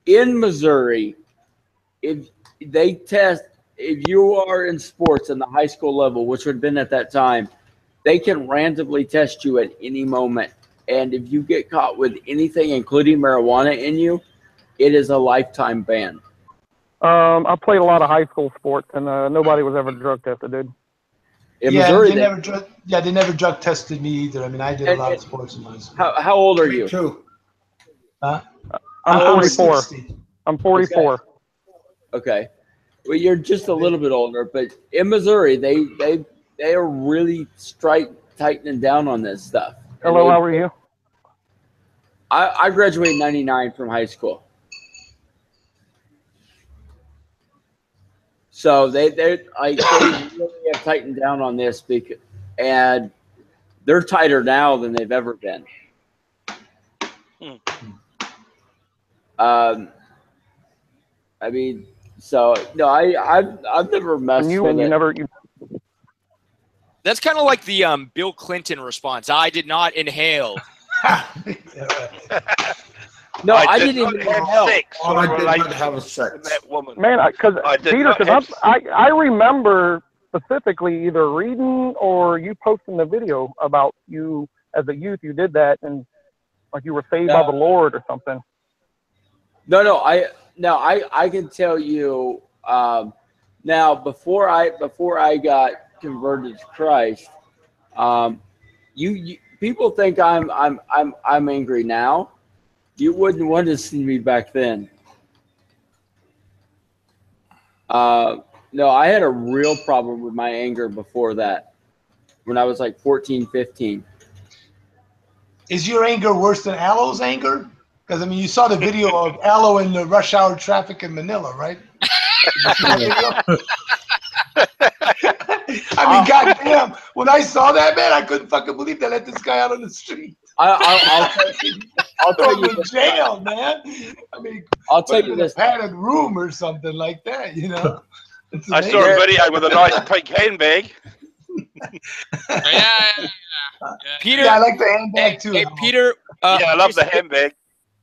in Missouri, if you are in sports in the high school level, which would have been at that time, they can randomly test you at any moment. And if you get caught with anything, including marijuana in you, it is a lifetime ban. I played a lot of high school sports, and nobody was ever drug tested, dude. In Missouri, they never drug tested me either. I mean, I did a lot of sports in my school. How old are you? Huh? I'm 44. I'm 44. Okay. Well, you're just a little bit older, but in Missouri, they are really tightening down on this stuff. Hello, how are you? I graduated in '99 from high school. So they really have tightened down on this, and they're tighter now than they've ever been. I mean, so no, I've never messed with it. That's kind of like the Bill Clinton response. I did not inhale. No, I didn't even have sex. I did not have sex. That woman. Man, because I remember specifically either reading or you posting the video about you as a youth. You did that, and like you were saved by the Lord or something. No, I can tell you. Now, before I got converted to Christ, you people think I'm angry now. You wouldn't want to see me back then. No, I had a real problem with my anger before that, when I was like 14, 15. Is your anger worse than Alo's anger? Because, I mean, you saw the video of Alo in the rush hour traffic in Manila, right? I mean, goddamn, when I saw that, man, I couldn't fucking believe they let this guy out on the street. I'll tell you. I'll throw tell him you in this. jail, man. I mean, I'll tell put him you in a this. padded room or something like that. You know. It's I saw a amazing. video with a nice pink handbag. Yeah. Peter, Yeah, I like the handbag too. hey, Peter. Yeah, I love just the handbag.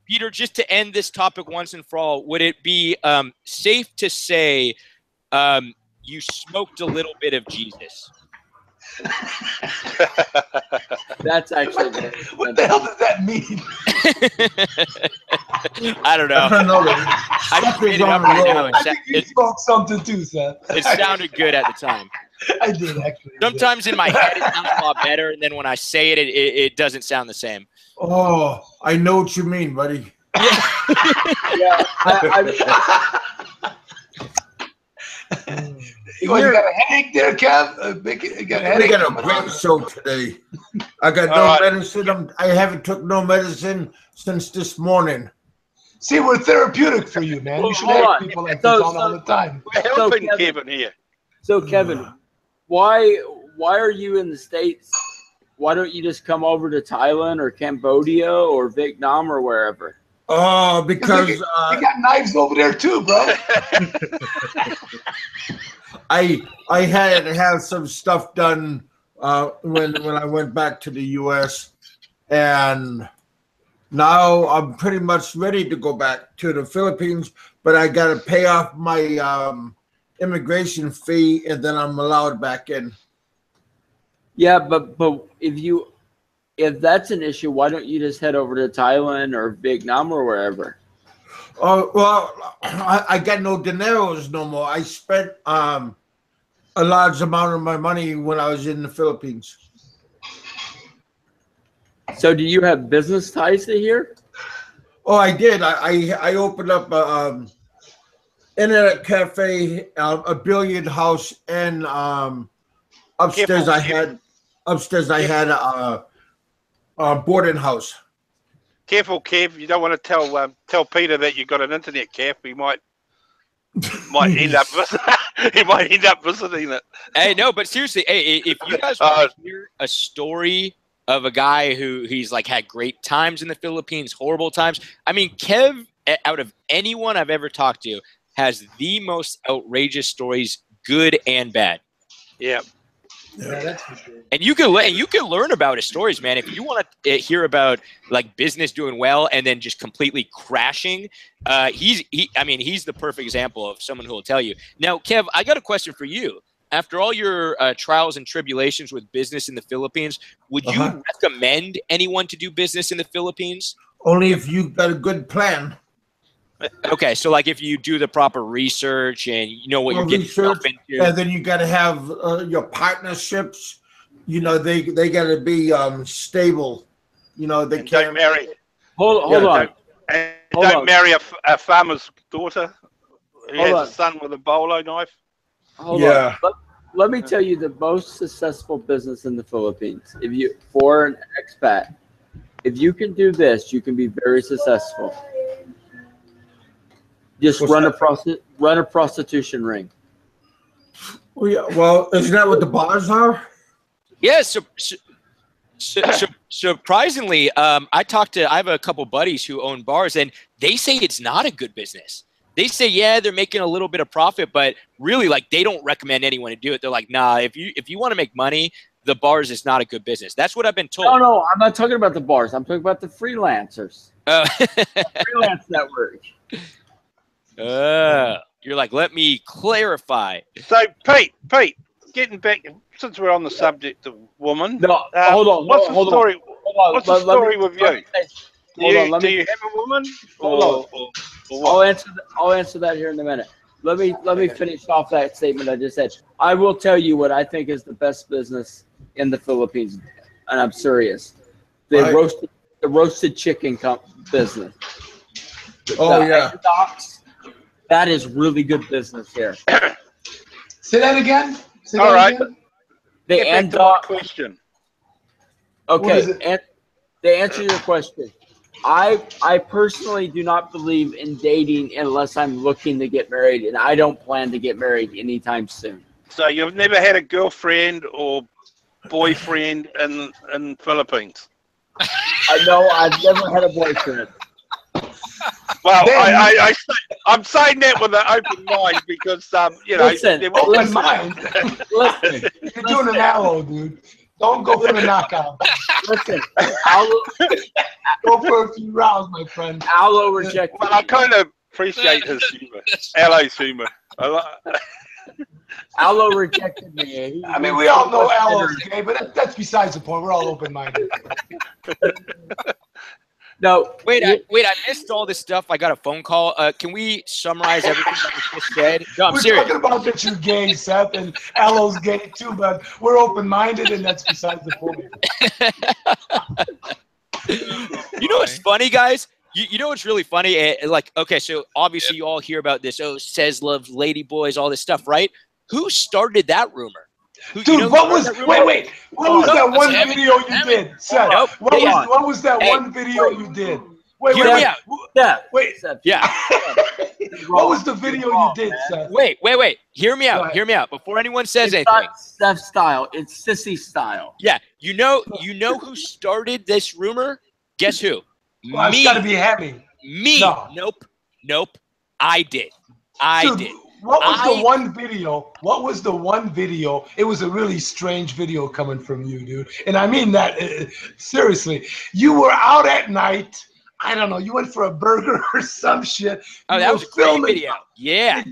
Peter, just to end this topic once and for all, would it be safe to say you smoked a little bit of Jesus? That's actually What the hell does that mean? I don't know. I don't know. I just Something's made it on up the right now. road. I think you smoked something too, Seth. It sounded good at the time. I did actually. Sometimes in my head it sounds a lot better, and then when I say it, it doesn't sound the same. Oh, I know what you mean, buddy. Yeah. You got a headache there, Kev? You got a We headache? got a coming on? great show today. I got All no right. medicine. I haven't took no medicine since this morning. See, we're therapeutic for you, man. You should Hold have on. people like So- this on all the time. We're helping Kevin- Kevin here. So Kevin, why are you in the States? Why don't you just come over to Thailand or Cambodia or Vietnam or wherever? Oh, because We got knives over there too, bro. I had to have some stuff done when I went back to the U.S. and now I'm pretty much ready to go back to the Philippines, but I got to pay off my immigration fee and then I'm allowed back in. Yeah, but if that's an issue, why don't you just head over to Thailand or Vietnam or wherever? Oh well, I got no dineros no more. I spent a large amount of my money when I was in the Philippines. So do you have business ties to here? Oh, I did. I opened up a internet cafe, a billiard house, and upstairs I had a boarding house. Careful, Kev. You don't want to tell Peter that you got an internet cafe. He might end up he might end up visiting it. Hey, no, but seriously, hey, if you guys want to hear a story of a guy who he's like had great times in the Philippines, horrible times. I mean, Kev, out of anyone I've ever talked to, has the most outrageous stories, good and bad. Yeah. Yeah, that's for sure. And you can learn about his stories, man. If you want to hear about like business doing well and then just completely crashing, he's the perfect example of someone who will tell you. Now, Kev, I got a question for you. After all your trials and tribulations with business in the Philippines, would you recommend anyone to do business in the Philippines? Only if you got a good plan. Okay, so like if you do the proper research and you know what you're getting yourself into, and then you got to have your partnerships. You know, they got to be stable. You know, they can't marry. Hold on. Don't marry a farmer's daughter who Hold has on. a son with a bolo knife. Hold on. Let me tell you the most successful business in the Philippines. For an expat, if you can do this, you can be very successful. Just run a prostitution ring. Well, yeah, well, isn't that what the bars are? Yes. Surprisingly, I have a couple buddies who own bars, and they say it's not a good business. They say, yeah, they're making a little bit of profit, but really, like, they don't recommend anyone to do it. They're like, nah, if you want to make money, the bars is not a good business. That's what I've been told. No, I'm not talking about the bars. I'm talking about the freelancers. Freelance network. You're like, let me clarify. So, Pete, getting back, since we're on the subject of woman. No, hold on. What's the story? What's the story with you? Do you have a woman? I'll answer that here in a minute. Let me finish off that statement I just said. I will tell you what I think is the best business in the Philippines, and I'm serious. The roasted chicken business. That is really good business here. Say that again. All right. The Andok question. Okay, and to answer your question, I personally do not believe in dating unless I'm looking to get married, and I don't plan to get married anytime soon. So you've never had a girlfriend or boyfriend in Philippines? I know I've never had a boyfriend. Well, I'm saying that with an open mind because you know, Listen, open mind. Listen, You're doing an Alo, dude. Don't go for the knockout. Listen, go for a few rounds, my friend. Alo rejected. Well, I kind of appreciate his humor, Alo's humor. Alo rejected me. I mean, we all know Alo's gay, but that's besides the point. We're all open-minded. No, wait, I missed all this stuff. I got a phone call. Can we summarize everything that was just said? No, I'm serious. We're talking about that you're gay, Seth, and Alo's gay too, but we're open-minded, and that's besides the point. You know what's funny, guys? You know what's really funny? Like, okay, so obviously you all hear about this. Oh, Says loves ladyboys, all this stuff, right? Who started that rumor? Dude, what was wait? What was that one video you did, Seth? What was that one video you did? Wait. Yeah. What was the video you did, Seth? Wait. Hear me out. Before anyone says anything. It's not SezStyle. It's Sissy Style. Yeah. You know who started this rumor? Guess who? Well, it's got to be Hemi. Me. No. Nope. I did. What was the one video? What was the one video? It was a really strange video coming from you, dude. And I mean that seriously. You were out at night. I don't know. You went for a burger or some shit. Oh, that was a great video. Yeah.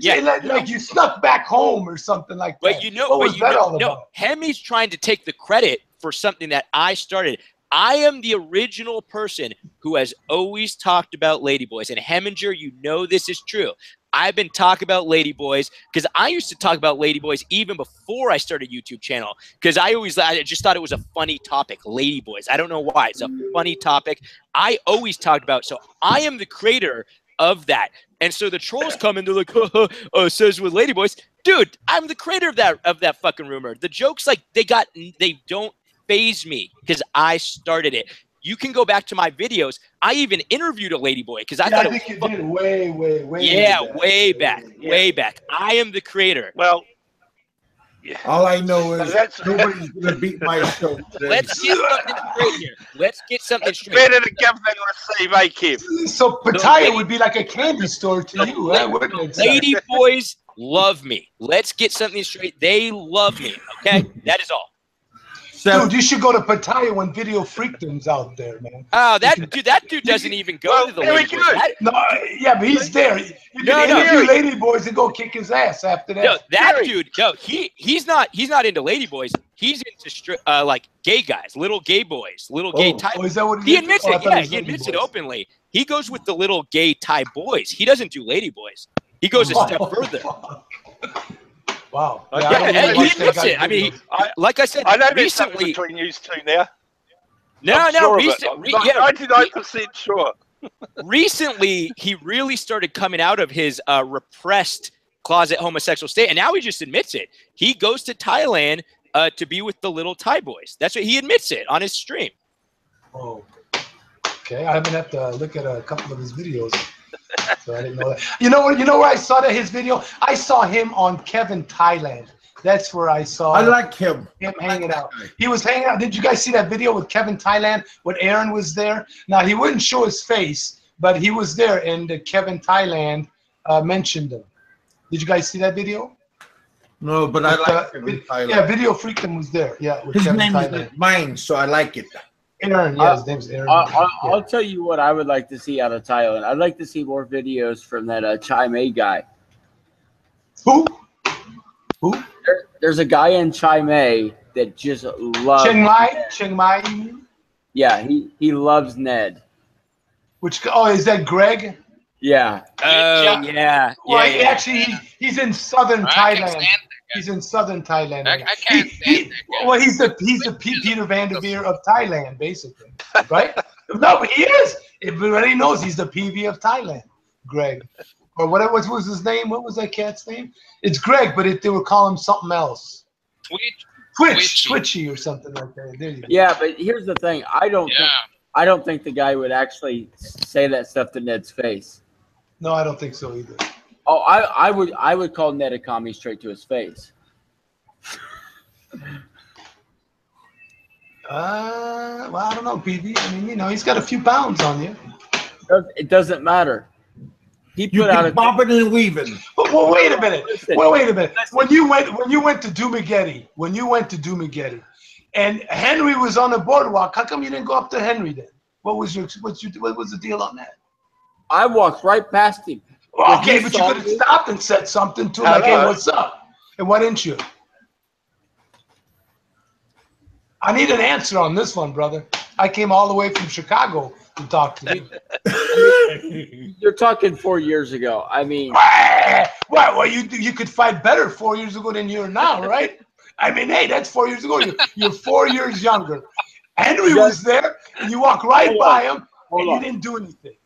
Like you snuck back home or something like that. But what was that all about? Hemi's trying to take the credit for something that I started. I am the original person who has always talked about ladyboys. And Heminger, you know this is true. I've been talking about ladyboys because I used to talk about ladyboys even before I started a YouTube channel because I just thought it was a funny topic, ladyboys. I don't know why. It's a funny topic. I always talked about it. So I am the creator of that. And so the trolls come and they're like, Says with ladyboys. Dude, I'm the creator of that fucking rumor. The jokes, like, they don't faze me because I started it. You can go back to my videos. I even interviewed a ladyboy because I thought I think you did way way back. I am the creator. Well, all I know is nobody's gonna beat my show today. Let's get something straight here. Let's get something straight. Better to give than receive, eh, Kev? So Pattaya would be like a candy store to you, wouldn't it? Ladyboys love me. Let's get something straight. They love me. Okay, that is all. Dude, you should go to Pattaya when Video Freakdom's out there, man. Oh, that dude doesn't even go to the ladyboys. But he's there. You can interview ladyboys and go kick his ass after that. No, that dude, he's not into ladyboys. He's into like gay guys, little gay boys, little gay type. Is that what he admits it? Yeah, he admits it openly. He goes with the little gay type boys. He doesn't do ladyboys. He goes a step further. Wow. Yeah, he admits it. I mean, like I said, I know there's recently something between you two now. No, recently, 99% sure. Recently, he really started coming out of his repressed closet homosexual state, and now he just admits it. He goes to Thailand to be with the little Thai boys. That's what he admits it on his stream. Oh, okay. I'm gonna have to look at a couple of his videos. So I didn't know that. You know where I saw his video? I saw him on Kevin Thailand. That's where I saw. I like him. Him hanging out. He was hanging out. Did you guys see that video with Kevin Thailand when Aaron was there? Now he wouldn't show his face, but he was there, and Kevin Thailand mentioned him. Did you guys see that video? No, but I like Kevin Thailand. Yeah, Video Freakdom was there. Yeah, with his Kevin name Thailand. is like mine, so I like it. Aaron, yeah, his name's Aaron. I'll tell you what I would like to see out of Thailand. I'd like to see more videos from that Chai Mei guy. Who? There's a guy in Chai Mei that just loves Chiang Mai. Yeah, he loves Ned. Is that Greg? Yeah. Oh, yeah. Well, actually, he's in southern Thailand. He's in southern Thailand. I can't stand that guy. Well, he's the Peter Vandever of Thailand, basically, right? No, but he is. Everybody knows he's the PV of Thailand, Greg. Or what was his name? What was that cat's name? It's Greg, but they would call him something else. Twitchy or something like that. There you go. Yeah, but here's the thing. I don't think the guy would actually say that stuff to Ned's face. No, I don't think so either. Oh, I would call Ned a commie straight to his face. Well, I don't know, PV. I mean, he's got a few pounds on you. It doesn't matter. He put out a bobbing and weaving. Well, wait a minute. Wait a minute. When you went to Dumageddon, and Henry was on the boardwalk, how come you didn't go up to Henry then? What was the deal on that? I walked right past him. Well, okay, but you could have stopped and said something to him, like, "Hey, what's up?" And why didn't you? I need an answer on this one, brother. I came all the way from Chicago to talk to you. You're talking 4 years ago. I mean, well, you could fight better 4 years ago than you are now, right? I mean, hey, that's 4 years ago. You're 4 years younger. Henry was there, and you walk right by him, and you didn't do anything.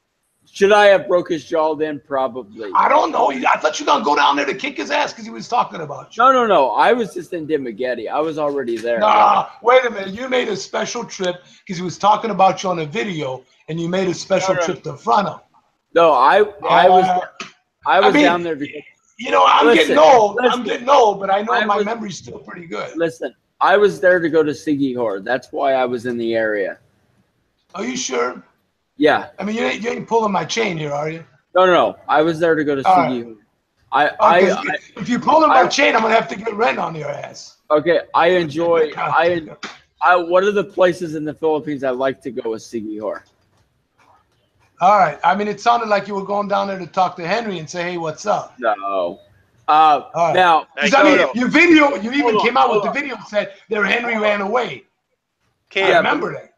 Should I have broke his jaw then? Probably. I don't know. I thought you were going to go down there to kick his ass because he was talking about you. No. I was just in Dumageddon. I was already there. Nah, wait a minute. You made a special trip because he was talking about you on a video, and you made a special trip to front of him. No, I was down there because, I'm getting old. I'm getting old, but I know my memory's still pretty good. Listen, I was there to go to Siggy Horde. That's why I was in the area. Are you sure? Yeah. I mean, you ain't pulling my chain here, are you? No. I was there to go to Siggy Horde. If you're pulling my chain, I'm gonna have to get rent on your ass. Okay, I enjoy. One of the places in the Philippines I like to go is Siggy Horde. All right. I mean, it sounded like you were going down there to talk to Henry and say, "Hey, what's up?" No. Right. Now, your video, you even came out with the video and said that Henry ran away. I remember that.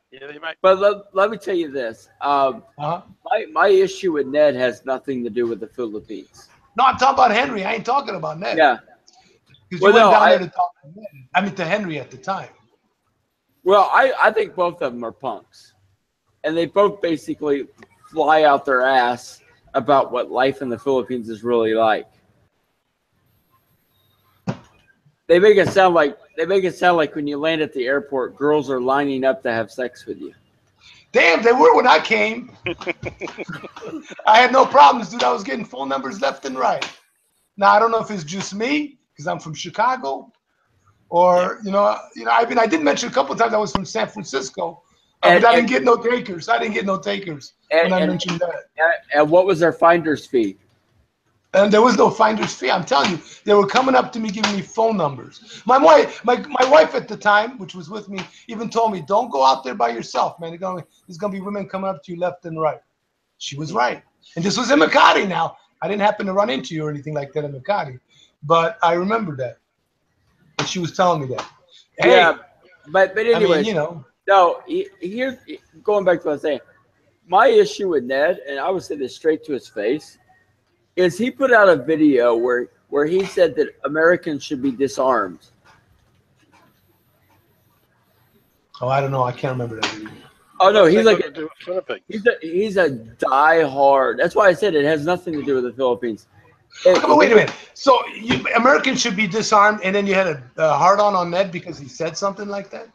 But let me tell you this. My issue with Ned has nothing to do with the Philippines. No, I'm talking about Henry. I ain't talking about Ned. Yeah. Because you went down there to talk to Ned. I mean, to Henry at the time. Well, I think both of them are punks. And they both basically fly out their ass about what life in the Philippines is really like. They make it sound like when you land at the airport, girls are lining up to have sex with you. Damn, they were when I came. I had no problems, dude. I was getting phone numbers left and right. Now I don't know if it's just me because I'm from Chicago, or I mean, I did mention a couple of times I was from San Francisco, but I didn't get no takers. I mentioned that. And what was their finder's fee? And there was no finder's fee. I'm telling you, they were coming up to me, giving me phone numbers. My wife at the time, which was with me, even told me, "Don't go out there by yourself, man. There's gonna be women coming up to you left and right." She was right. And this was in Makati. Now, I didn't happen to run into you or anything like that in Makati, but I remember that. And she was telling me that. Hey, yeah, but anyway, I mean, no. Here, going back to what I was saying, my issue with Ned, and I would say this straight to his face, is he put out a video where he said that Americans should be disarmed. Oh, I don't know. I can't remember that video. Oh no, he's like he's a diehard. That's why I said it has nothing to do with the Philippines. Wait a minute. So Americans should be disarmed, and then you had a hard-on Ned because he said something like that?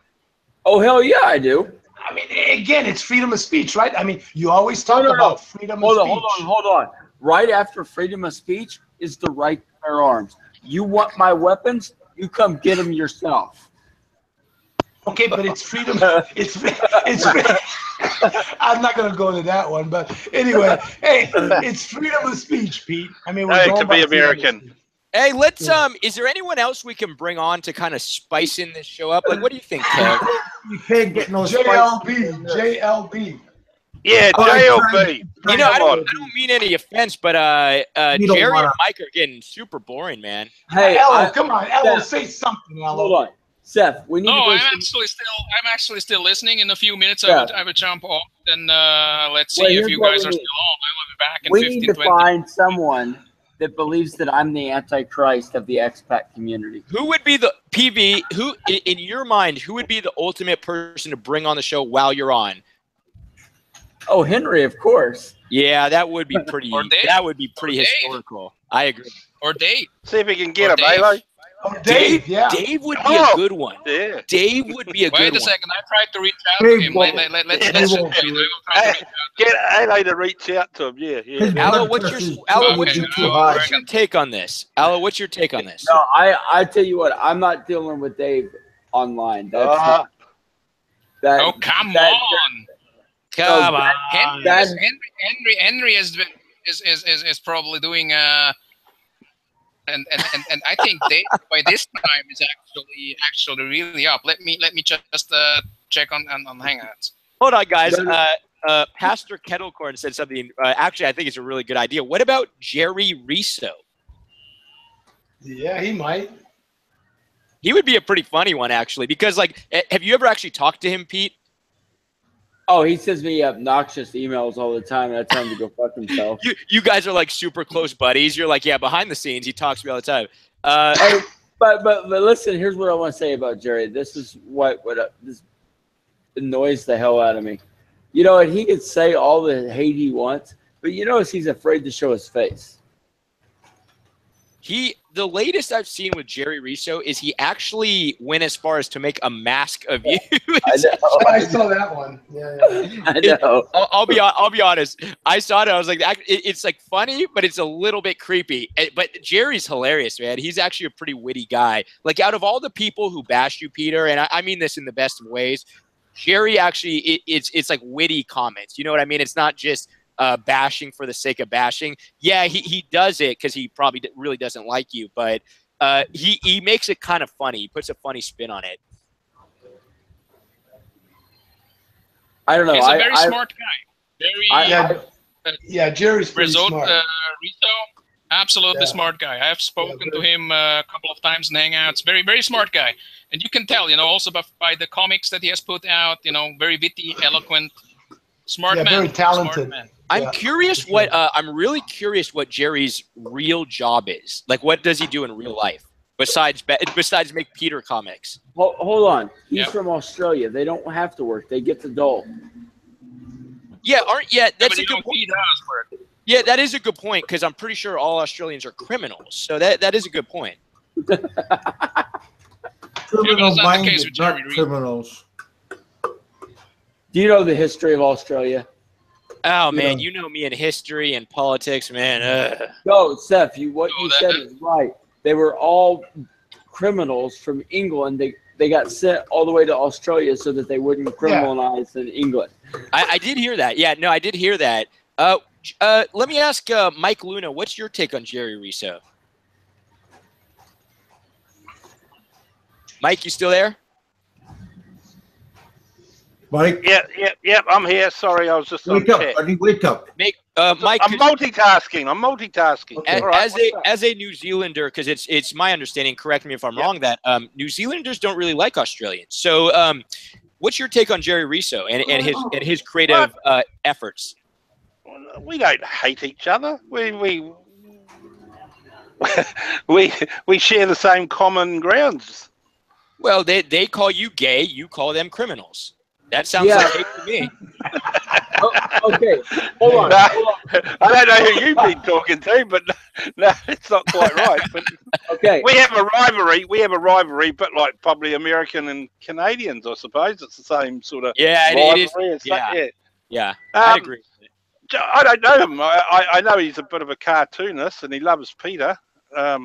Oh hell yeah, I do. I mean, again, it's freedom of speech, right? I mean, you always talk about freedom of speech. Hold on. Right after freedom of speech is the right to bear arms. You want my weapons? You come get them yourself. Okay, but it's freedom. It's I'm not gonna go to that one, but anyway, hey, it's freedom of speech, Pete. I mean, we're going to be American. Hey, let's is there anyone else we can bring on to kind of spice in this show up? Like, what do you think, Kev? You can't get no JLB. Yeah, JLB. I don't mean any offense, but Jerry and Mike are getting super boring, man. Hey, Alo, come on, Alo, say something, Alo. Hold on, Seth. We need. No, I'm actually still listening. In a few minutes, I will jump off. Then let's see if you guys are still on. I will be back in 15, 20. We need to find someone that believes that I'm the Antichrist of the expat community. Who would be the PV? Who, in your mind, who would be the ultimate person to bring on the show while you're on? Oh, Henry, of course. Yeah, that would be pretty. That would be pretty historical. I agree. Or Dave. See if we can get him, Alo. Oh, Dave, yeah. Dave would be a good one. Yeah. Dave would be a good one. Wait a second. I tried to reach out to him. Get Alo to reach out to him. Yeah. Alo, what's your take on this? Alo, what's your take on this? No, I tell you what, I'm not dealing with Dave online. Oh, come on. Come on. Henry is probably doing and I think Dave by this time is actually really up. Let me just check on Hangouts. Hold on, guys. Pastor Kettlecorn said something. Actually, I think it's a really good idea. What about Jerry Rizzo? Yeah, he might. He would be a pretty funny one, actually, because, like, have you ever actually talked to him, Pete? Oh, he sends me obnoxious emails all the time, and I tell him to go fuck himself. You guys are like super close buddies. You're like, yeah, behind the scenes, he talks to me all the time. Hey, but listen, here's what I want to say about Jerry. This is what this annoys the hell out of me. You know, and he could say all the hate he wants, but you notice he's afraid to show his face. The latest I've seen with Jerry Rizzo is he actually went as far as to make a mask of you. I saw that one. Yeah. I know. I'll be honest. I saw it. I was like, it's like funny, but it's a little bit creepy. But Jerry's hilarious, man. He's actually a pretty witty guy. Like, out of all the people who bash you, Peter, and I mean this in the best of ways, Jerry actually it's like witty comments. You know what I mean? It's not just bashing for the sake of bashing. Yeah, he does it because he probably really doesn't like you, but he makes it kind of funny. He puts a funny spin on it. I don't know. He's a very smart guy. Jerry's pretty smart. Rizzo, absolutely smart guy. I have spoken to him a couple of times in Hangouts. Very, very smart guy. And you can tell, also by the comics that he has put out, very witty, eloquent, smart man. Very talented. Smart man. I'm curious I'm really curious what Jerry's real job is. Like, what does he do in real life besides make Peter comics? Hold on. He's from Australia. They don't have to work. They get the dole. Yeah, that's a good point. Yeah, that is a good point, because I'm pretty sure all Australians are criminals. So that is a good point. Criminal-minded, not criminals. Do you know the history of Australia? Oh, man, you know me in history and politics, man. No, Seth, what you said is right. They were all criminals from England. They got sent all the way to Australia so that they wouldn't criminalize in England. I did hear that. Yeah, no, I did hear that. Let me ask Mike Luna, what's your take on Jerry Rizzo? Mike, you still there? Mike? Yeah, I'm here. Sorry, I was just wake up, buddy, wake up. Mike, I'm multitasking. As a New Zealander, because it's my understanding, correct me if I'm wrong, that New Zealanders don't really like Australians. So what's your take on Jerry Rizzo and his creative efforts? We don't hate each other. We share the same common grounds. Well, they call you gay, you call them criminals. That sounds like hate to me. Okay, hold on. I don't know who you've been talking to, but no, it's not quite right. But okay, we have a rivalry. But like probably American and Canadians, I suppose it's the same sort of. Yeah, it is. Yeah. I agree. I don't know him. I know he's a bit of a cartoonist, and he loves Peter. I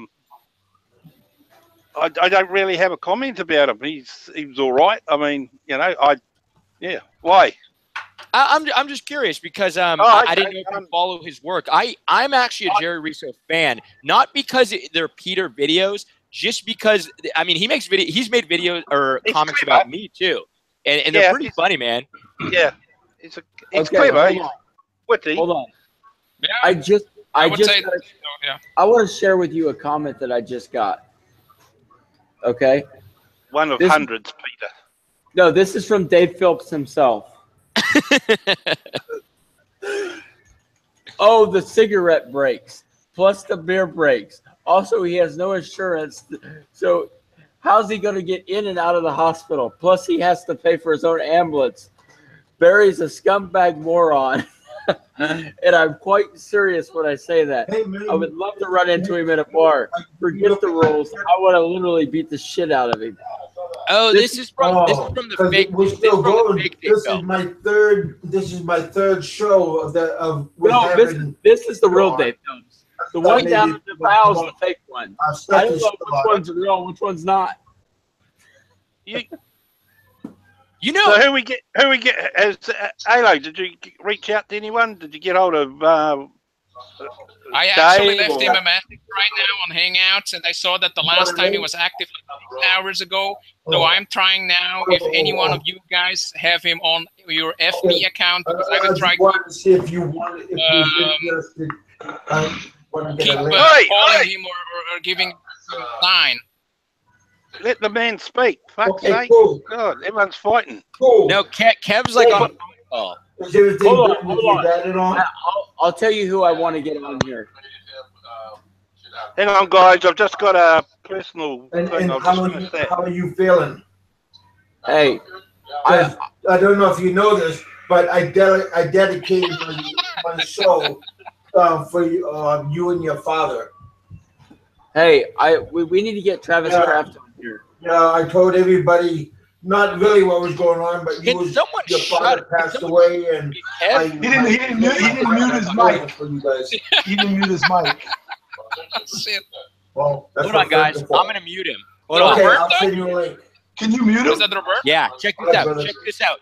don't really have a comment about him. He was all right. I mean, why? I'm just curious because I didn't know if you follow his work. I'm actually a Jerry Rizzo fan, not because they're Peter videos, just because he's made videos or comics about me too, and they're pretty funny, man. Yeah, it's clever. Hold on. Yeah, I want to share with you a comment that I just got. Okay. One of hundreds, Peter. No, this is from Dave Phillips himself. Oh, the cigarette breaks, plus the beer breaks. Also, he has no insurance, so how's he going to get in and out of the hospital? Plus, he has to pay for his own ambulance. Barry's a scumbag moron. And I'm quite serious when I say that. Hey, man, I would love to run into him in a bar. Forget the rules. I want to literally beat the shit out of him. Oh, this is from the fake. We're still going. This is my third show of this is the real Dave Phillips. The one down at the bow is the fake one. I don't know which one's real, which one's not. You know, So who we get? As Alo, did you reach out to anyone? Did you get hold of? I actually Dave left or- him a message right now on Hangouts, and I saw that the last time he was active like 6 hours ago. So I'm trying now. If any one of you guys have him on your FB account, because I will try to see if you want if you're interested. keep calling him or giving him a sign. Let the man speak. Fuck's Okay, sake. cool. God, everyone's fighting. Cool. no, Kev's like on a phone call. Is everything Hold good on, with hold your on. dad and all? I'll tell you who I want to get on here. Hang on, guys. I've just got a personal And thing. I'll how just are finish you? that. How are you feeling? Hey, I don't know if you know this, but I dedicated my show for you and your father. hey, we need to get Travis Kraft on here. Yeah, I told everybody not really what was going on, but Can someone your shut father up? passed Can someone- away, and Kev, He didn't mute his mic. for you guys. He didn't mute his mic. Shit. Well, that's hold what on, guys. friends are I'm for. gonna mute him. Hold Okay, on. I'll send you a link. Can you mute Is him? that Roberto? Yeah, check this Alright, out. brother. Check this out.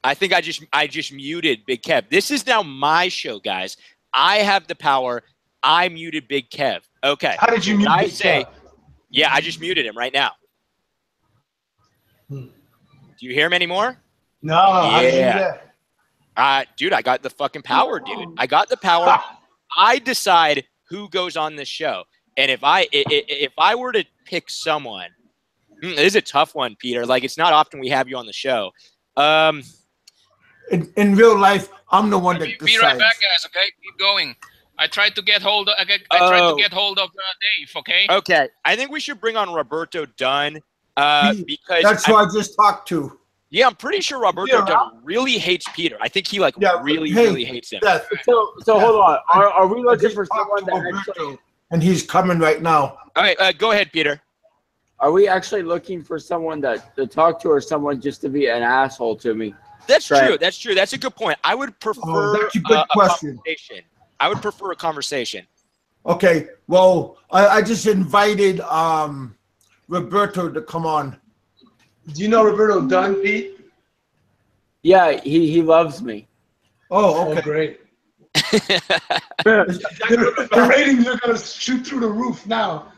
I think I just muted Big Kev. This is now my show, guys. I have the power. I muted Big Kev. Okay. How did you mute I Big say, Kev? yeah, I just muted him right now. Hmm. Do you hear him anymore? No, how did you do Yeah. that? Dude, I got the fucking power, dude. I got the power. I decide who goes on this show. And if I were to pick someone, this is a tough one, Peter. Like, it's not often we have you on the show. In real life, I'm the one that decides. Be right back, guys. Okay, keep going. I tried to get hold of. Dave. Okay. Okay, I think we should bring on Roberto Dunn because That's who I just talked to. Yeah, I'm pretty sure Roberto Dunn really hates Peter. I think he really hates him. Seth, So hold on. Are we looking just for talked someone to that Roberto, actually? and he's coming right now. All right, go ahead, Peter. Are we actually looking for someone to talk to, or someone just to be an asshole to me? That's Right. true. That's true. That's a good point. I would prefer that's a good question. conversation. I would prefer a conversation. Okay, well, I just invited Roberto to come on. Do you know Roberto Dunn, Pete? Yeah, he loves me. Oh, Oh, okay. great. The ratings are going to shoot through the roof now.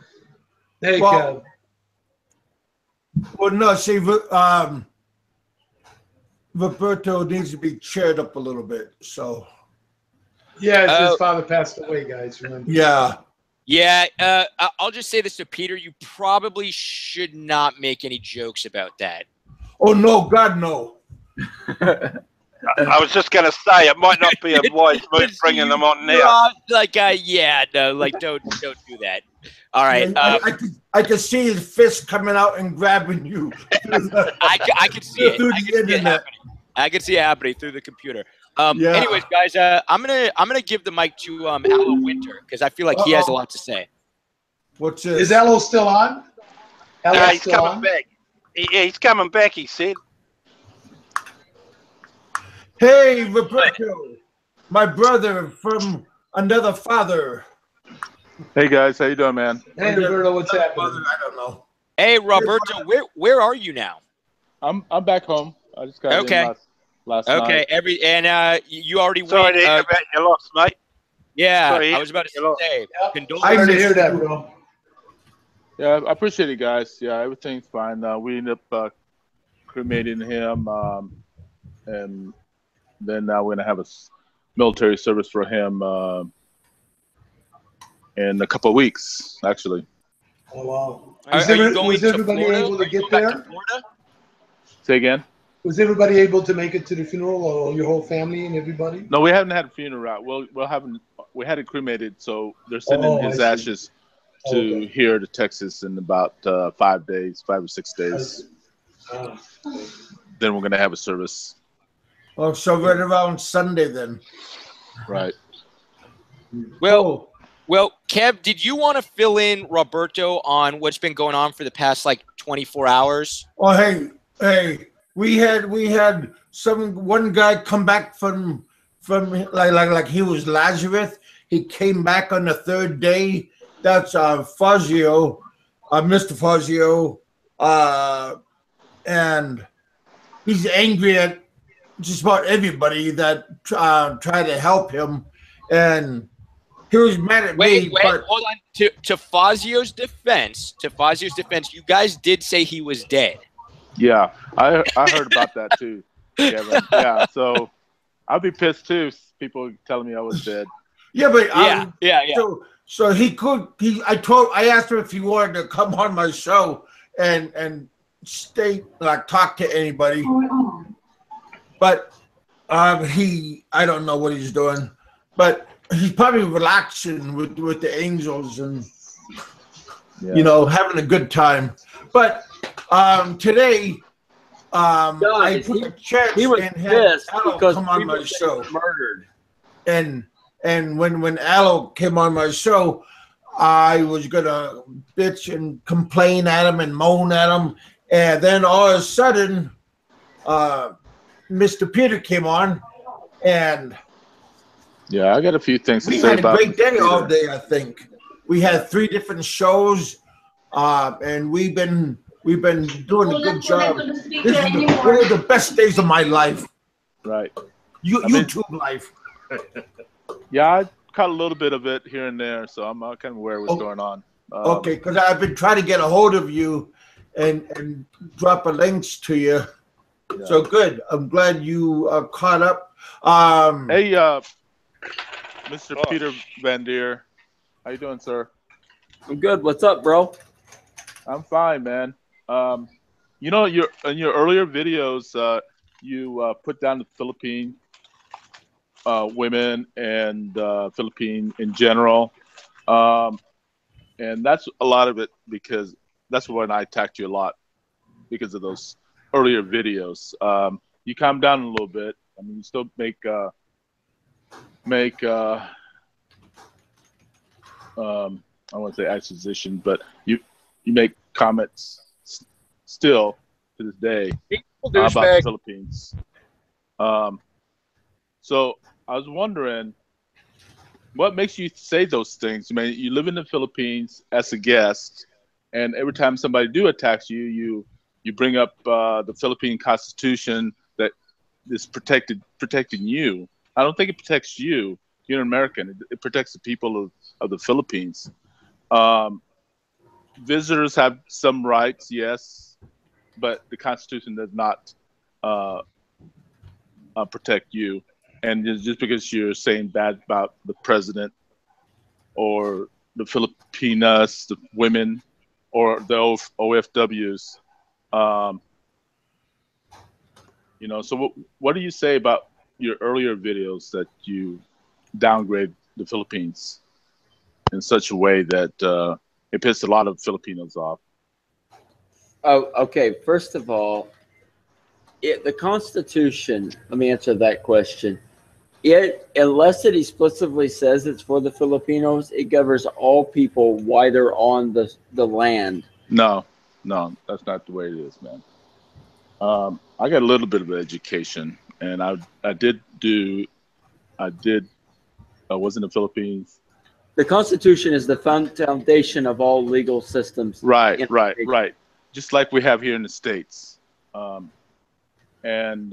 There you go. Well, no, see, Roberto needs to be cheered up a little bit. So, Yeah, his father passed away, guys. Remember? yeah. Yeah, I'll just say this to Peter. You probably should not make any jokes about that. Oh, no, God, no. I was just going to say it might not be a wise move bringing them on now. Don't do that. All right. I could see his fist coming out and grabbing you. I could see it. Through I the could see it internet. happening. I could see it happening through the computer. Yeah. Anyways, guys, I'm gonna give the mic to Alo Winter because I feel like he has a lot to say. What's this? Is Alo still on? Yeah, he's coming back. He's coming back, he said. Hey, Roberto, my brother from another father. Hey guys, how you doing, man? Hey, Roberto, what's happening? I don't know. Hey, Roberto, where are you now? I'm back home. I just got in last night. You already Sorry went. to hear about your loss, mate. Yeah, Sorry, I was about to say. Sorry to hear that, bro. Yeah, I appreciate it, guys. Yeah, everything's fine. We ended up cremating him, and then now we're gonna have a military service for him in a couple of weeks, actually. Oh, wow. Are you going was to everybody Florida? able to Are you get going back there? to Florida? Say again? Was everybody able to make it to the funeral, or your whole family and everybody? No, we haven't had a funeral out. We had it cremated, so they're sending his ashes to here to Texas in about 5 or 6 days. Then we're gonna have a service. Oh, so right around Sunday then. Right. Well, Kev, did you want to fill in Roberto on what's been going on for the past 24 hours? Oh, hey, we had one guy come back from like he was Lazarus. He came back on the third day. That's Fazio, Mr. Fazio, and he's angry at just about everybody that tried to help him, and he was mad at me. Wait, hold on. To Fazio's defense, you guys did say he was dead. Yeah, I heard about that too, Kevin. Yeah, so I'd be pissed too. People telling me I was dead. Yeah, but yeah. So he could. I asked him if he wanted to come on my show and stay talk to anybody. But I don't know what he's doing. But he's probably relaxing with the Angels and having a good time. But today I put a chance he was and had Alo because come on my show. Murdered. And when Alo came on my show, I was gonna bitch and complain at him and moan at him, and then all of a sudden, Mr. Peter came on, and I got a few things to we say had a about great day Peter. all day. I think we had 3 different shows, and we've been doing a good job. This is one of the best days of my life. Right. YouTube life. Yeah, I caught a little bit of it here and there, so I'm kind of aware of what's going on. Okay, because I've been trying to get a hold of you and drop a links to you. Yeah. So good. I'm glad you caught up. Hey, Mr. Peter Vandever, how you doing, sir? I'm good. What's up, bro? I'm fine, man. In your earlier videos, you put down the Philippine women and Philippine in general, and that's a lot of it because that's when I attacked you a lot because of those earlier videos. You calm down a little bit. I mean, you still make I won't say accusation, but you make comments still to this day about the Philippines. So I was wondering, what makes you say those things? I mean, you live in the Philippines as a guest, and every time somebody attacks you, you bring up the Philippine Constitution that is protecting you. I don't think it protects you. You're an American. It protects the people of the Philippines. Visitors have some rights, yes, but the Constitution does not protect you. And just because you're saying bad about the president or the Filipinas, the women, or the OFWs, so what do you say about your earlier videos that you downgrade the Philippines in such a way that it pissed a lot of Filipinos off? Oh, okay. First of all, the Constitution, let me answer that question. Unless it explicitly says it's for the Filipinos, it governs all people while they're on the land. No, that's not the way it is, man. I got a little bit of education, and I was in the Philippines. The Constitution is the foundation of all legal systems. Right. Just like we have here in the States. And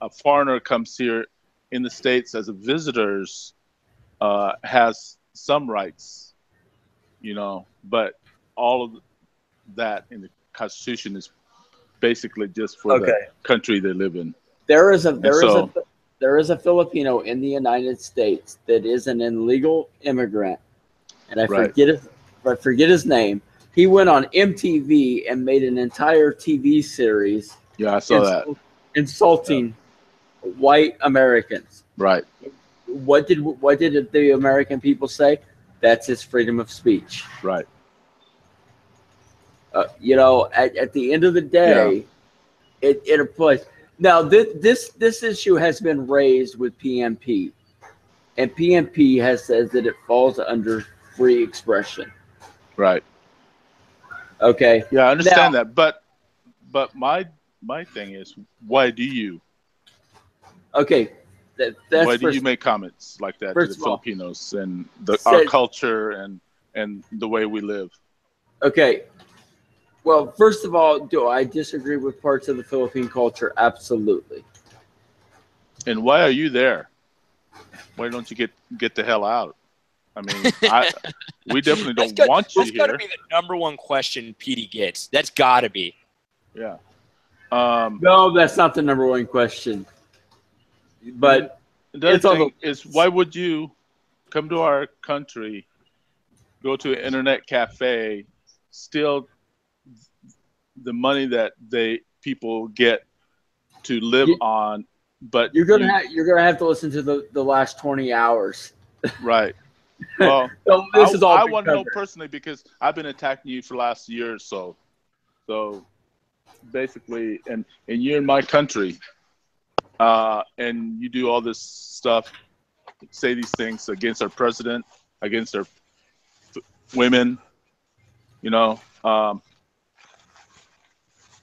a foreigner comes here in the States as a visitor, has some rights, but all of that in the Constitution is basically just for the country they live in. There is a Filipino in the United States that is an illegal immigrant, and I forget his name. He went on MTV and made an entire TV series. Yeah, I saw that. Insulting white Americans. Right. What did the American people say? That's his freedom of speech. Right. At the end of the day, it applies. Now, this issue has been raised with PMP, and PMP has said that it falls under free expression. Right. Okay. Yeah, I understand that, but my thing is, why do you? Okay. Why do you make comments like that to the Filipinos and our culture and the way we live? Okay. Well, first of all, do I disagree with parts of the Philippine culture? Absolutely. And why are you there? Why don't you get the hell out? I mean, we definitely don't want you here. That's got to be the #1 question Petey gets. That's got to be. Yeah. No, that's not the #1 question. But the other thing is, why would you come to our country, go to an internet cafe, steal the money that people get to live on, but you're gonna have to listen to the last 20 hours. Right. Well, so this is all I want to know personally because I've been attacking you for the last year or so. So basically, and you're in my country, and you do all this stuff, say these things against our president, against our women, you know.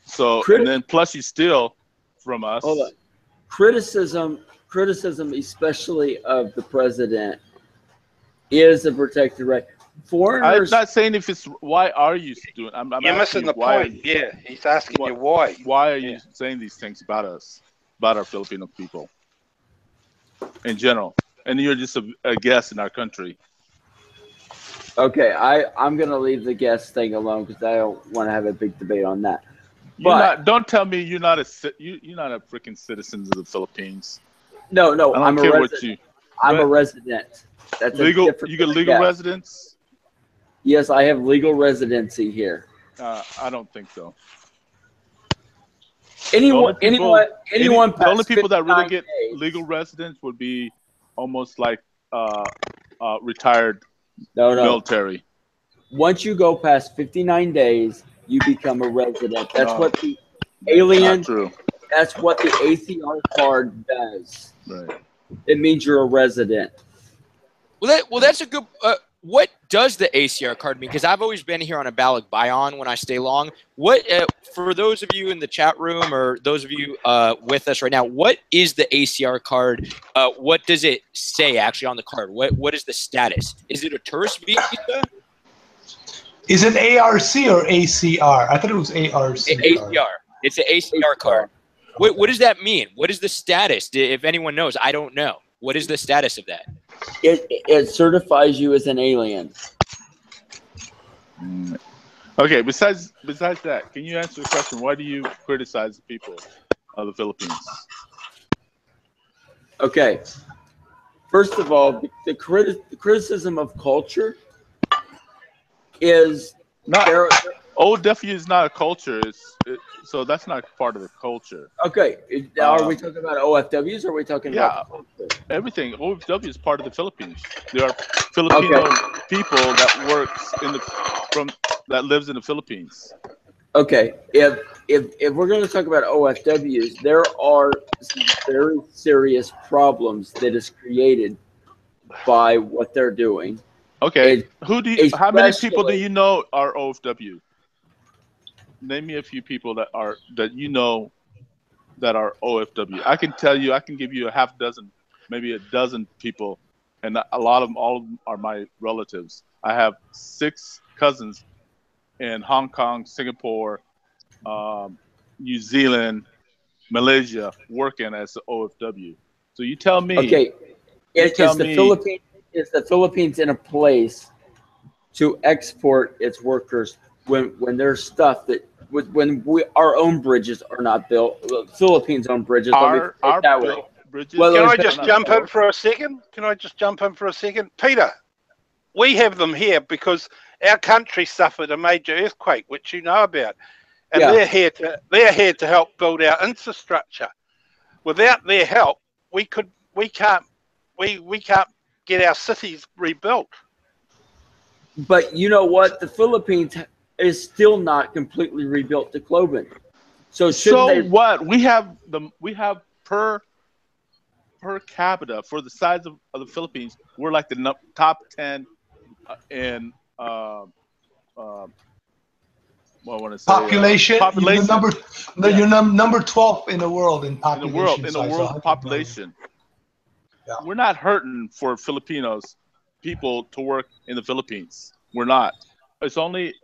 So and then plus you steal from us. Hold on. Criticism, especially of the president, is a protected right. Foreigners. I'm not saying if it's why are you doing? You're missing the point. Yeah, he's asking you why. Why are you saying these things about us, about our Filipino people, in general? And you're just a guest in our country. Okay, I'm gonna leave the guest thing alone because I don't want to have a big debate on that. Don't tell me you're not a freaking citizen of the Philippines. No, I'm a resident. I'm a resident. That's legal. You get legal residence. Yes, I have legal residency here. I don't think so. Anyone. The only people that really get legal residence would be almost like retired military. Once you go past 59 days, you become a resident. That's what the alien. That's what the ACR card does. Right. It means you're a resident. Well, that's a good. What does the ACR card mean? Because I've always been here on a ballot buy-on when I stay long. What for those of you in the chat room or those of you with us right now? What is the ACR card? What does it say actually on the card? What is the status? Is it a tourist visa? Is it ARC or ACR? I thought it was ARC. ACR. It's an ACR card. What does that mean? What is the status? If anyone knows, I don't know. What is the status of that? It certifies you as an alien. Okay. Besides that, can you answer the question? Why do you criticize the people of the Philippines? Okay. First of all, the criticism of culture is not. OFW is not a culture. So that's not part of the culture. Okay. Are we talking about OFWs or are we talking about culture? Everything. OFW is part of the Philippines. There are Filipino people that works that lives in the Philippines. Okay. If we're going to talk about OFWs, there are some very serious problems that is created by what they're doing. Okay. How many people do you know are OFW? Name me a few people that you know that are OFW. I can tell you, I can give you a half dozen, maybe a dozen people, and all of them are my relatives. I have 6 cousins in Hong Kong, Singapore, New Zealand, Malaysia, working as the OFW. So you tell me. Okay, is the Philippines in a place to export its workers when there's stuff that our own bridges are not built, the Philippines' own bridges. Our bridges. Can I just jump in for a second? Peter, we have them here because our country suffered a major earthquake, which you know about, and they're here to help build our infrastructure. Without their help, we can't get our cities rebuilt. But you know what? The Philippines is still not completely rebuilt to Cloven. So what? We have per capita for the size of the Philippines, we're like the top 10 in what I want to say population. Population. You're number 12 in the world in population. In the world population. Yeah. We're not hurting for Filipinos people to work in the Philippines. We're not. It's only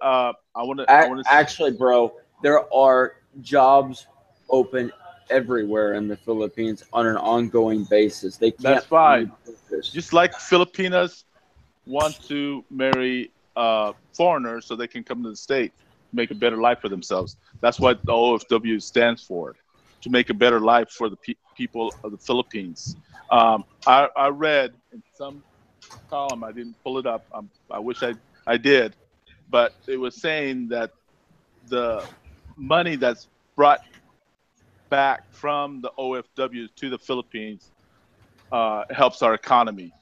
Actually, bro, there are jobs open everywhere in the Philippines on an ongoing basis. They can't. That's fine. Just like Filipinas want to marry foreigners so they can come to the States, make a better life for themselves. That's what the OFW stands for, to make a better life for the people of the Philippines. I read in some column, I didn't pull it up. I wish I did, but it was saying that the money that's brought back from the OFW to the Philippines helps our economy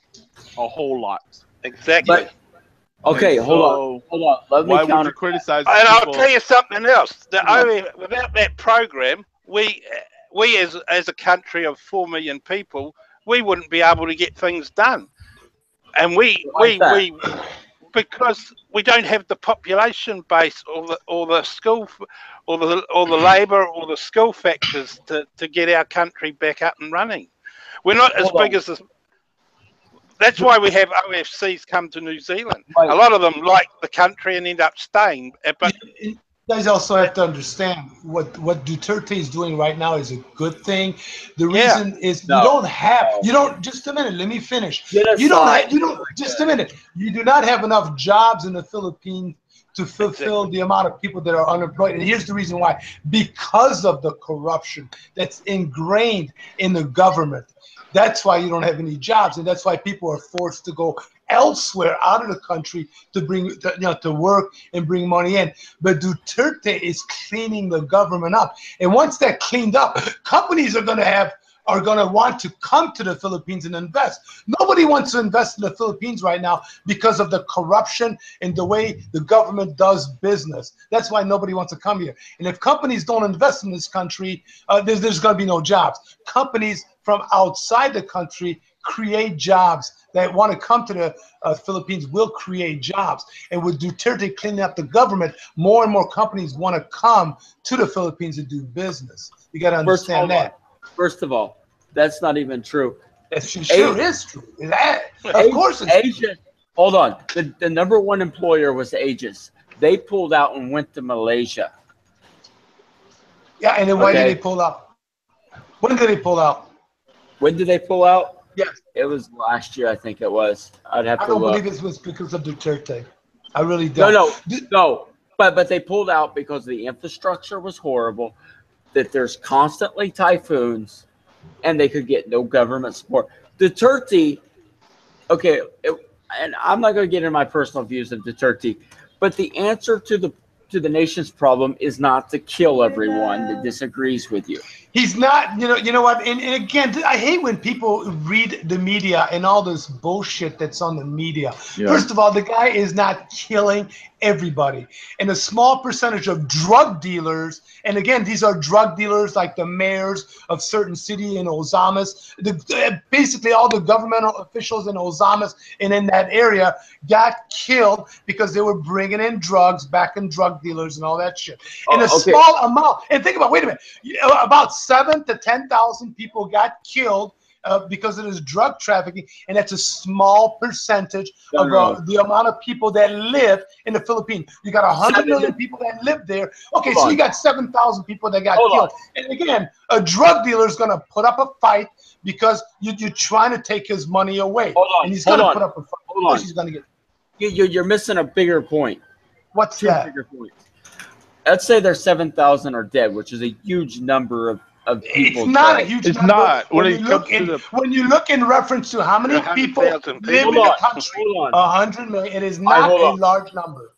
a whole lot. Exactly. Okay, hold on. Let me why would you criticize And people? I'll tell you something else. Without that program, we as a country of 4 million people, we wouldn't be able to get things done. And we because we don't have the population base or the skill or the labor or the skill factors to get our country back up and running. We're not as big as this. That's why we have OFCs come to New Zealand. A lot of them like the country and end up staying. But you guys also have to understand what Duterte is doing right now is a good thing. The reason is you don't just a minute, let me finish. You don't just a minute. You do not have enough jobs in the Philippines to fulfill the amount of people that are unemployed. And here's the reason why. Because of the corruption that's ingrained in the government. That's why you don't have any jobs, and that's why people are forced to go elsewhere out of the country to work and bring money in. But Duterte is cleaning the government up, and once that cleaned up, companies are going to want to come to the Philippines and invest. Nobody wants to invest in the Philippines right now because of the corruption and the way the government does business. That's why nobody wants to come here. And if companies don't invest in this country, there's going to be no jobs. Companies from outside the country create jobs. That want to come to the Philippines will create jobs. And with Duterte cleaning up the government, more and more companies want to come to the Philippines to do business. You got to understand that. First of all, that's not even true. It sure is true. Of course it's true. Hold on. The number one employer was Aegis. They pulled out and went to Malaysia. Yeah, and then why did they pull out? When did they pull out? When did they pull out? Yes. It was last year, I think it was. I'd have to I don't look. believe it was because of Duterte. I really don't. No. But they pulled out because the infrastructure was horrible, that there's constantly typhoons, and they could get no government support. Duterte, and I'm not going to get into my personal views of Duterte, but the answer to the nation's problem is not to kill everyone that disagrees with you. He's not, you know what? And again, I hate when people read the media and all this bullshit that's on the media. Yeah. First of all, the guy is not killing everybody. And a small percentage of drug dealers, and again, these are drug dealers like the mayors of certain city in Ozamas. Basically, all the governmental officials in Ozamas and in that area got killed because they were bringing in drugs, backing drug dealers and all that shit. In a small amount. And think about, wait a minute, about 7,000 to 10,000 people got killed because of this drug trafficking, and that's a small percentage of the amount of people that live in the Philippines. You got 100 million people that live there. Okay, so you got 7,000 people that got killed. And again, a drug dealer is going to put up a fight because you're trying to take his money away. And he's going to put up a fight. Of course he's going to get. You're missing a bigger point. What's that? Bigger point. Let's say there's 7,000 are dead, which is a huge number of people. It's not a huge number. It's not. When you look in reference to how many people live in the country, 100 million, it is not a large number.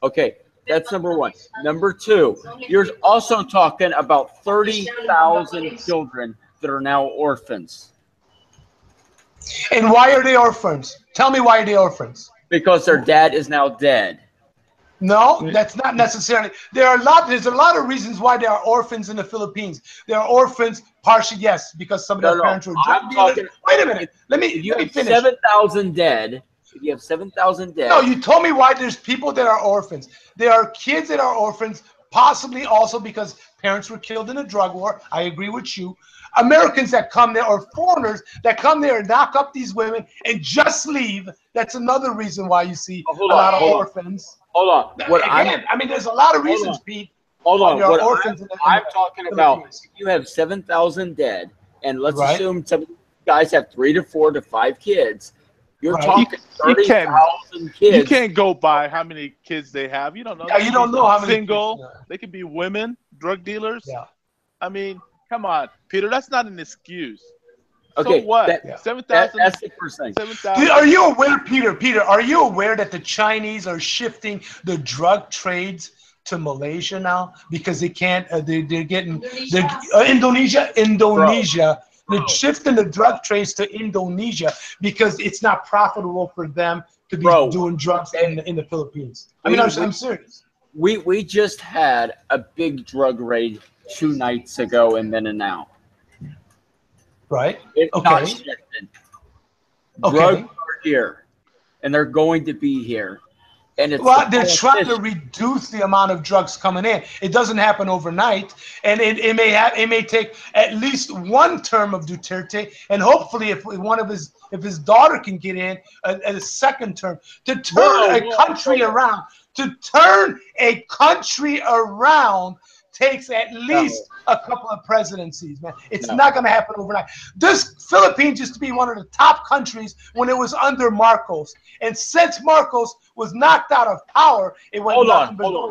Okay, that's number one. Number two, you're also talking about 30,000 children that are now orphans. And why are they orphans? Tell me why are they orphans? Because their dad is now dead. No, that's not necessarily. There's a lot of reasons why there are orphans in the Philippines. There are orphans, partially, yes, because some of their parents were drug dealers. Wait a minute. Let me finish. 7,000 dead. If you have 7,000 dead. No, you told me why there's people that are orphans. There are kids that are orphans possibly also because parents were killed in a drug war. I agree with you. Americans that come there, or foreigners that come there and knock up these women and just leave. That's another reason why you see a lot of orphans. Hold on. I mean, there's a lot of reasons, Pete. Hold on. What I'm talking about, you have 7,000 dead, and let's assume some guys have 3 to 4 to 5 kids. You're talking 30,000 kids. You can't go by how many kids they have. You don't know. Yeah, you don't know how many single. kids, They could be women, drug dealers. Yeah. I mean, come on, Peter. That's not an excuse. Okay. So what? 7,000. That's the first thing. 7,000. Are you aware, Peter? Are you aware that the Chinese are shifting the drug trades to Malaysia now because they can't? Indonesia. They're shifting the drug trades to Indonesia because it's not profitable for them to be doing drugs in the Philippines. I mean, I'm serious. We just had a big drug raid 2 nights ago in Mindanao. Right. It's not shifted. Drugs are here, and they're going to be here. And it's they're trying to reduce the amount of drugs coming in. It doesn't happen overnight, and it may take at least 1 term of Duterte, and hopefully, if his daughter can get in, a 2nd term to turn a country around. To turn a country around takes at least a couple of presidencies, man. It's not going to happen overnight. This Philippines used to be one of the top countries when it was under Marcos. And since Marcos was knocked out of power, it went down. Bro.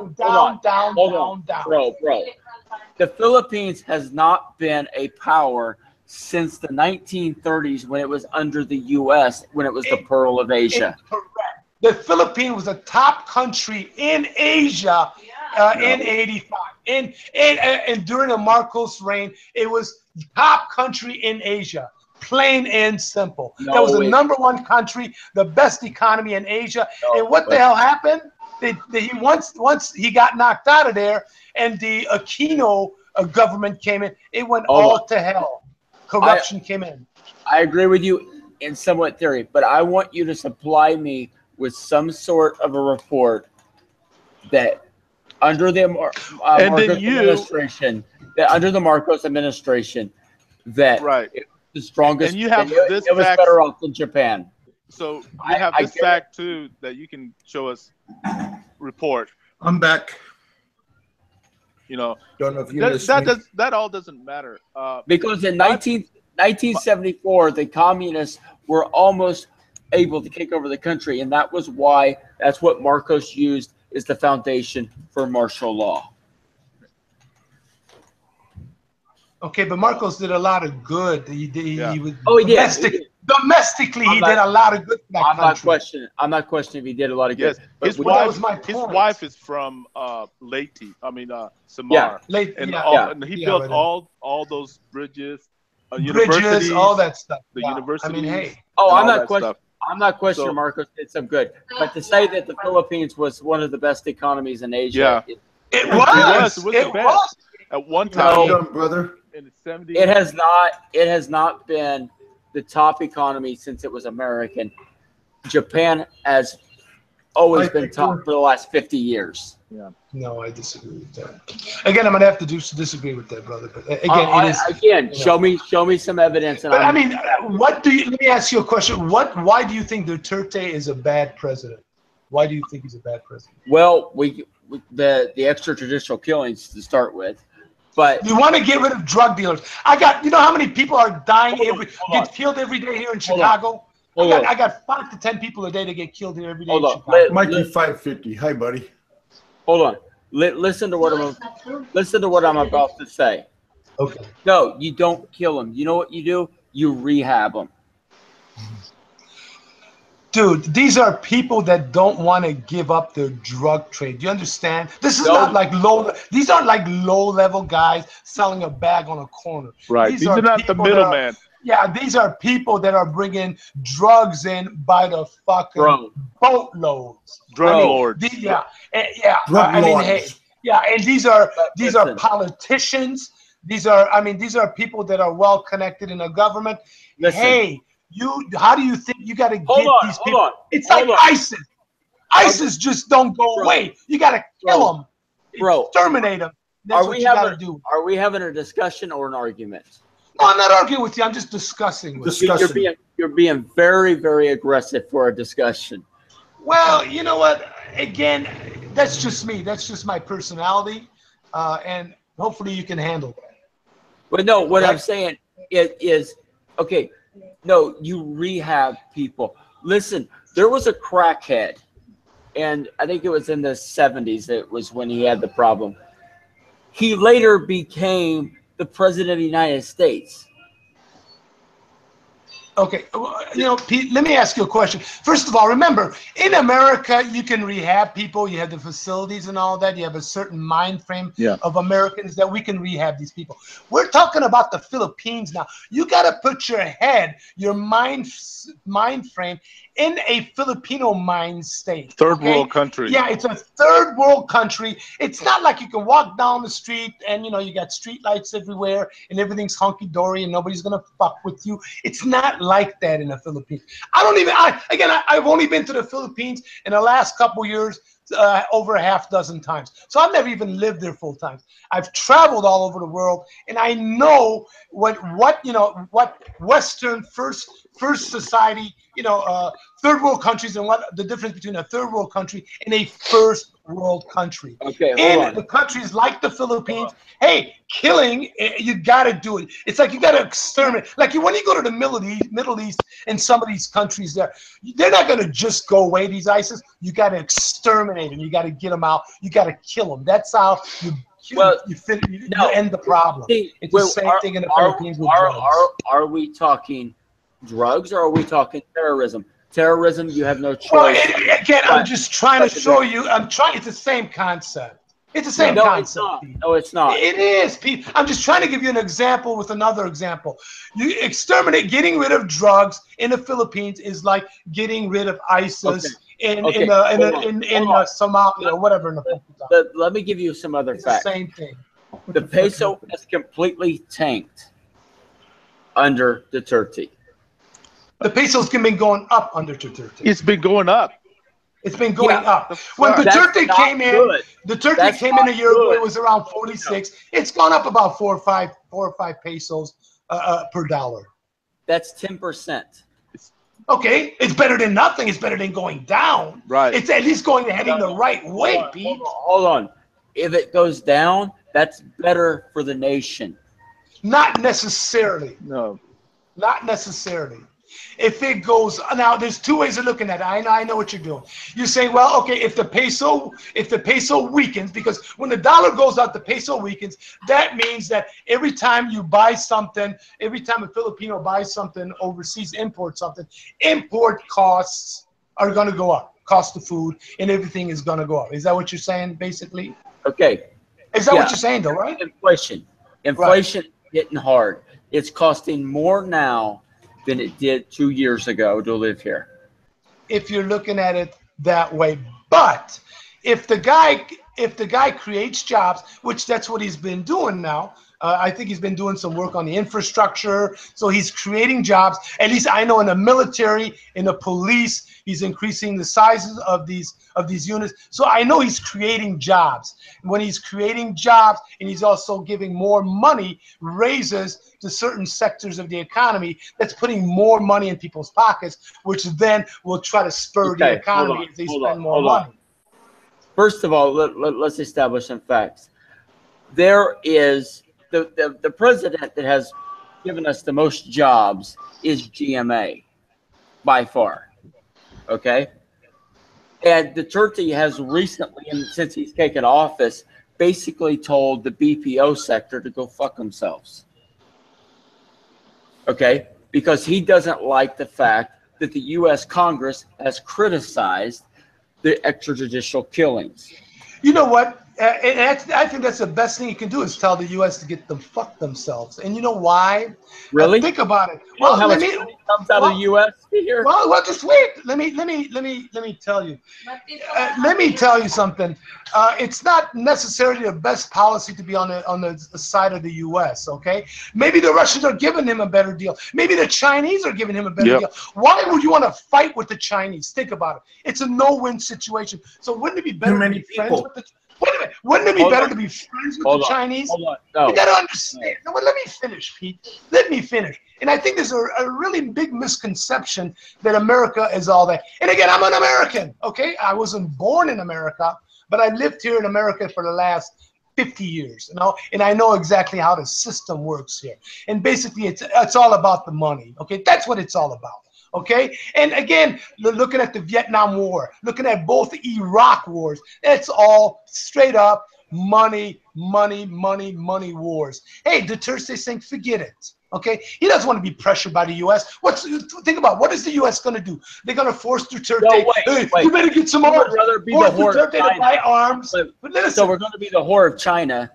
The Philippines has not been a power since the 1930s when it was under the U.S., when it was the Pearl of Asia. Correct. The Philippines was a top country in Asia in '85. And during the Marcos reign, it was top country in Asia. Plain and simple. That was the #1 country, the best economy in Asia. And what the hell happened? Once he got knocked out of there, and the Aquino government came in, it went all to hell. Corruption came in. I agree with you in somewhat theory, but I want you to supply me with some sort of a report that under the Marcos administration, that the strongest, and you have this it was better off than Japan. So you have this fact too that you can show us. Report. I'm back. You know, don't know if you that all doesn't matter. Because in 1974, the communists were almost able to take over the country, and that's what Marcos used as the foundation for martial law. Okay, but Marcos did a lot of good. He was domestically, he did a lot of good for that country. I'm not questioning if he did a lot of good. Yes, his wife is from Leyte. I mean, Samar. And he built all those bridges, universities, all that stuff. The universities. I mean, hey. I'm not questioning Marcos did some good, but to say that the Philippines was one of the best economies in Asia, it was at one time, brother. In the 70s, it has not been the top economy since it was American. Japan has always been top for the last 50 years. Yeah. No, I disagree with that. Again, I'm gonna have to disagree with that, brother. But again, show me some evidence. But I mean, let me ask you a question. Why do you think Duterte is a bad president? Why do you think he's a bad president? Well, the extrajudicial killings to start with, but you want to get rid of drug dealers. You know how many people are dying get killed every day here in Chicago? I got 5 to 10 people a day that get killed here every day in Chicago. Mikey 550. Hi, buddy. Hold on. Listen to what I'm about to say. Okay. No, you don't kill them. You know what you do? You rehab them. Dude, these are people that don't want to give up their drug trade. Do you understand? This is not like these aren't like low-level guys selling a bag on a corner. Right. These are not the middleman. Yeah, these are people that are bringing drugs in by the fucking boatloads. Drug lords. And these are politicians. These are people that are well connected in the government. Listen. Hey, how do you think you got to get these people? It's like ISIS. ISIS just don't go away. You got to kill them. Bro, exterminate them. That's what you got to do. Are we having a discussion or an argument? No, I'm not arguing with you. I'm just discussing with you. You're being very, very aggressive for a discussion. Well, you know what? Again, that's just me. That's just my personality, and hopefully you can handle that. But no, what I'm saying is, okay, no, you rehab people. Listen, there was a crackhead, and I think it was in the 70s. It was when he had the problem. He later became the president of the United States. Okay, you know, Pete, let me ask you a question. First of all, remember, in America, you can rehab people. You have the facilities and all that. You have a certain mind frame of Americans that we can rehab these people. We're talking about the Philippines now. You got to put your head, your mind frame in a Filipino mind state. Third world country. Yeah, it's a third world country. It's not like you can walk down the street and, you know, you got street lights everywhere and everything's hunky-dory and nobody's going to fuck with you. It's not like that in the Philippines. I've only been to the Philippines in the last couple years over a half dozen times. So I've never even lived there full time. I've traveled all over the world, and I know what Western first society, third world countries, and what the difference between a third world country and a first world country. Okay, in the countries like the Philippines, hey, killing, you got to do it. It's like you got to exterminate. Like when you go to the Middle East and some of these countries there, they're not going to just go away, these ISIS. You got to exterminate them. You got to get them out. You got to kill them. That's how you end the problem. It's the same thing in the Philippines with drugs. Are we talking drugs or are we talking terrorism? Terrorism, you have no choice. Well, again, I'm just trying to show you. It's the same concept. It's the same concept. No, it's not. It is, Pete. I'm just trying to give you an example with another example. You getting rid of drugs in the Philippines is like getting rid of ISIS in Somalia or whatever. Let me give you some other facts. The same thing. The peso has completely tanked under Duterte. The peso's been going up under Duterte. It's been going up. It's been going up. When Duterte came in, a year ago, it was around 46. It's gone up about 4 or 5 pesos per dollar. That's 10%. Okay, it's better than nothing. It's better than going down. Right. It's at least heading the right way, Pete. Hold on. If it goes down, that's better for the nation. Not necessarily. No. Not necessarily. If it goes now, there's two ways of looking at it. I know what you're doing. You're saying, well, okay, if the peso weakens, because when the dollar goes up, the peso weakens. That means that every time you buy something, every time a Filipino buys something overseas, import something, import costs are going to go up. Cost of food and everything is going to go up. Is that what you're saying, basically? Okay. Is that what you're saying, though, right? Inflation hitting hard. It's costing more now than it did 2 years ago to live here. If you're looking at it that way, but if the guy creates jobs, which that's what he's been doing now, I think he's been doing some work on the infrastructure. So he's creating jobs. At least I know in the military, in the police, he's increasing the sizes of these units. So I know he's creating jobs. When he's creating jobs and he's also giving more money, raises to certain sectors of the economy, that's putting more money in people's pockets, which then will try to spur the economy as they spend more money. First of all, let's establish some facts. There is the president that has given us the most jobs is GMA by far. Okay. And Duterte has recently, and since he's taken office, basically told the BPO sector to go fuck themselves. Okay. Because he doesn't like the fact that the U.S. Congress has criticized the extrajudicial killings. You know what? I think that's the best thing you can do is tell the U.S. to get them fuck themselves. And you know why? Really? Think about it. Well, how much comes out of the U.S. here? Well, just wait. Let me tell you. Let me tell you something. It's not necessarily the best policy to be on the side of the U.S. Okay? Maybe the Russians are giving him a better deal. Maybe the Chinese are giving him a better deal. Why would you want to fight with the Chinese? Think about it. It's a no-win situation. So wouldn't it be better to be friends with the Wait a minute. Wouldn't it be better to be friends with the Chinese? Hold on. No. You got to understand. No, but let me finish, Pete. Let me finish. And I think there's a really big misconception that America is all that. And again, I'm an American, okay? I wasn't born in America, but I lived here in America for the last 50 years, you know, and I know exactly how the system works here. And basically, it's all about the money, okay? That's what it's all about. Okay, and again, looking at the Vietnam War, looking at both Iraq wars, it's all straight up money, money, money, money wars. Hey, Duterte saying, forget it. Okay, he doesn't want to be pressured by the U.S. Think about what is the U.S. going to do? They're going to force Duterte. No, wait. You better get some arms. Force Duterte to buy arms. But listen, so we're going to be the whore of China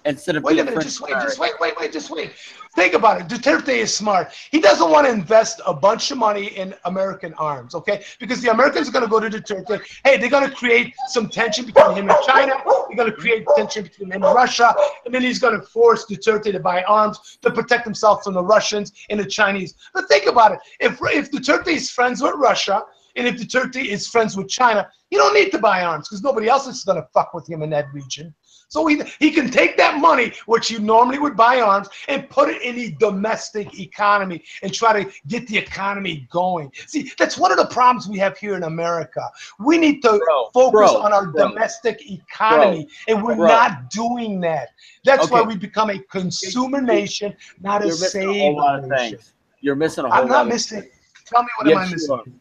instead of wait a minute. Just wait. Think about it. Duterte is smart. He doesn't want to invest a bunch of money in American arms, okay? Because the Americans are going to go to Duterte. Hey, they're going to create some tension between him and China. They're going to create tension between him and Russia. And then he's going to force Duterte to buy arms to protect himself from the Russians and the Chinese. But think about it. If Duterte is friends with Russia, and if Duterte is friends with China, you don't need to buy arms because nobody else is going to fuck with him in that region. So he can take that money, which you normally would buy arms, and put it in the domestic economy and try to get the economy going. See, that's one of the problems we have here in America. We need to focus on our domestic economy, and we're not doing that. That's why we become a consumer nation, not a saver nation. You're missing a whole lot. I'm not missing. Tell me what am I missing?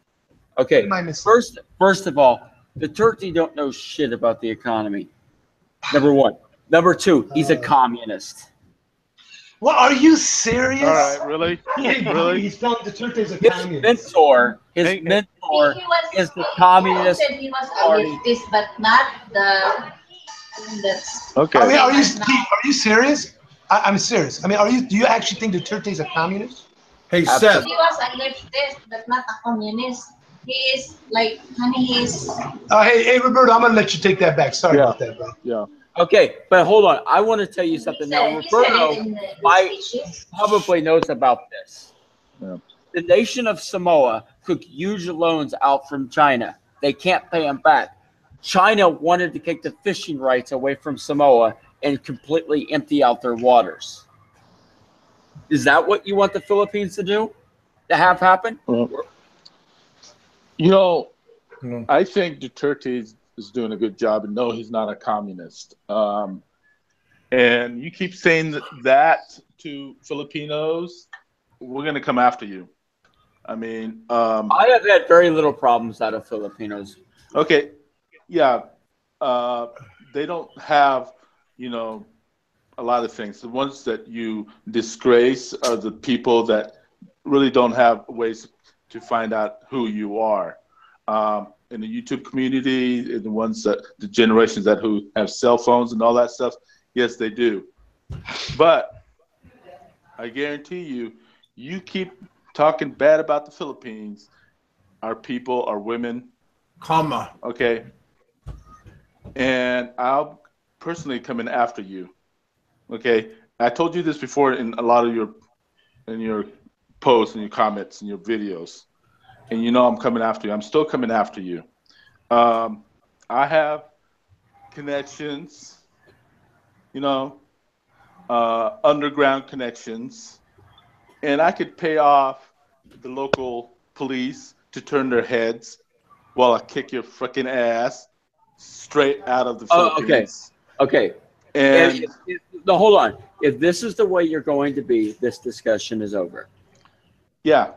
Okay. First of all, the Turkey don't know shit about the economy. Number one. Number two, he's a communist. Well, are you serious? All right, really? Really? He's telling Duterte's a communist. His mentor is the communist said he was a leftist, but not the. That's okay. I mean, are you serious? I'm serious. I mean, do you actually think Duterte's a communist? Hey, Seth. He was a leftist, but not a communist. He is like, hey, Roberto, I'm gonna let you take that back. Sorry about that, bro. Yeah. Okay, but hold on. I want to tell you something now. Roberto probably knows about this. Yeah. The nation of Samoa took huge loans out from China. They can't pay them back. China wanted to take the fishing rights away from Samoa and completely empty out their waters. Is that what you want the Philippines to do? To have happen? You know, I think Duterte is doing a good job, and no, he's not a communist. And you keep saying that to Filipinos, we're going to come after you. I mean, I have had very little problems out of Filipinos. Okay, yeah, they don't have, a lot of things. The ones that you disgrace are the people that really don't have ways to find out who you are. In the YouTube community, in the generations who have cell phones and all that stuff, yes, they do. But I guarantee you keep talking bad about the Philippines, our people, our women. Okay. And I'll personally come in after you. Okay. I told you this before in a lot of your posts and your comments and your videos. And I'm coming after you. I'm still coming after you. I have connections, underground connections, and I could pay off the local police to turn their heads while I kick your freaking ass straight out of the Philippines. Okay. And hold on. If this is the way you're going to be, this discussion is over. Yeah.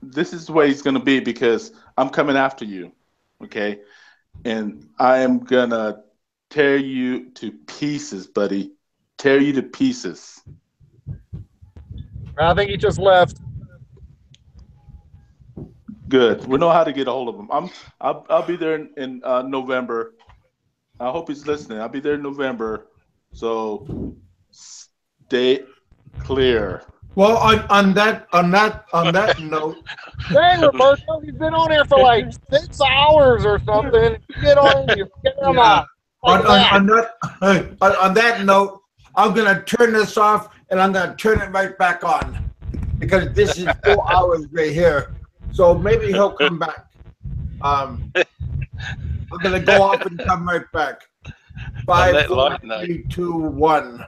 This is the way it's going to be because I'm coming after you, okay? And I am going to tear you to pieces, buddy. Tear you to pieces. I think he just left. Good. We know how to get a hold of him. I'll be there in November. I hope he's listening. I'll be there in November. So stay clear. Well, on that note, Dang, Roberto, he's been on here for like 6 hours or something. Get on you. Get him out. On that note, I'm gonna turn this off and I'm gonna turn it right back on because this is 4 hours right here. So maybe he'll come back. I'm gonna go off and come right back. 5, 4, 3, 2, 1.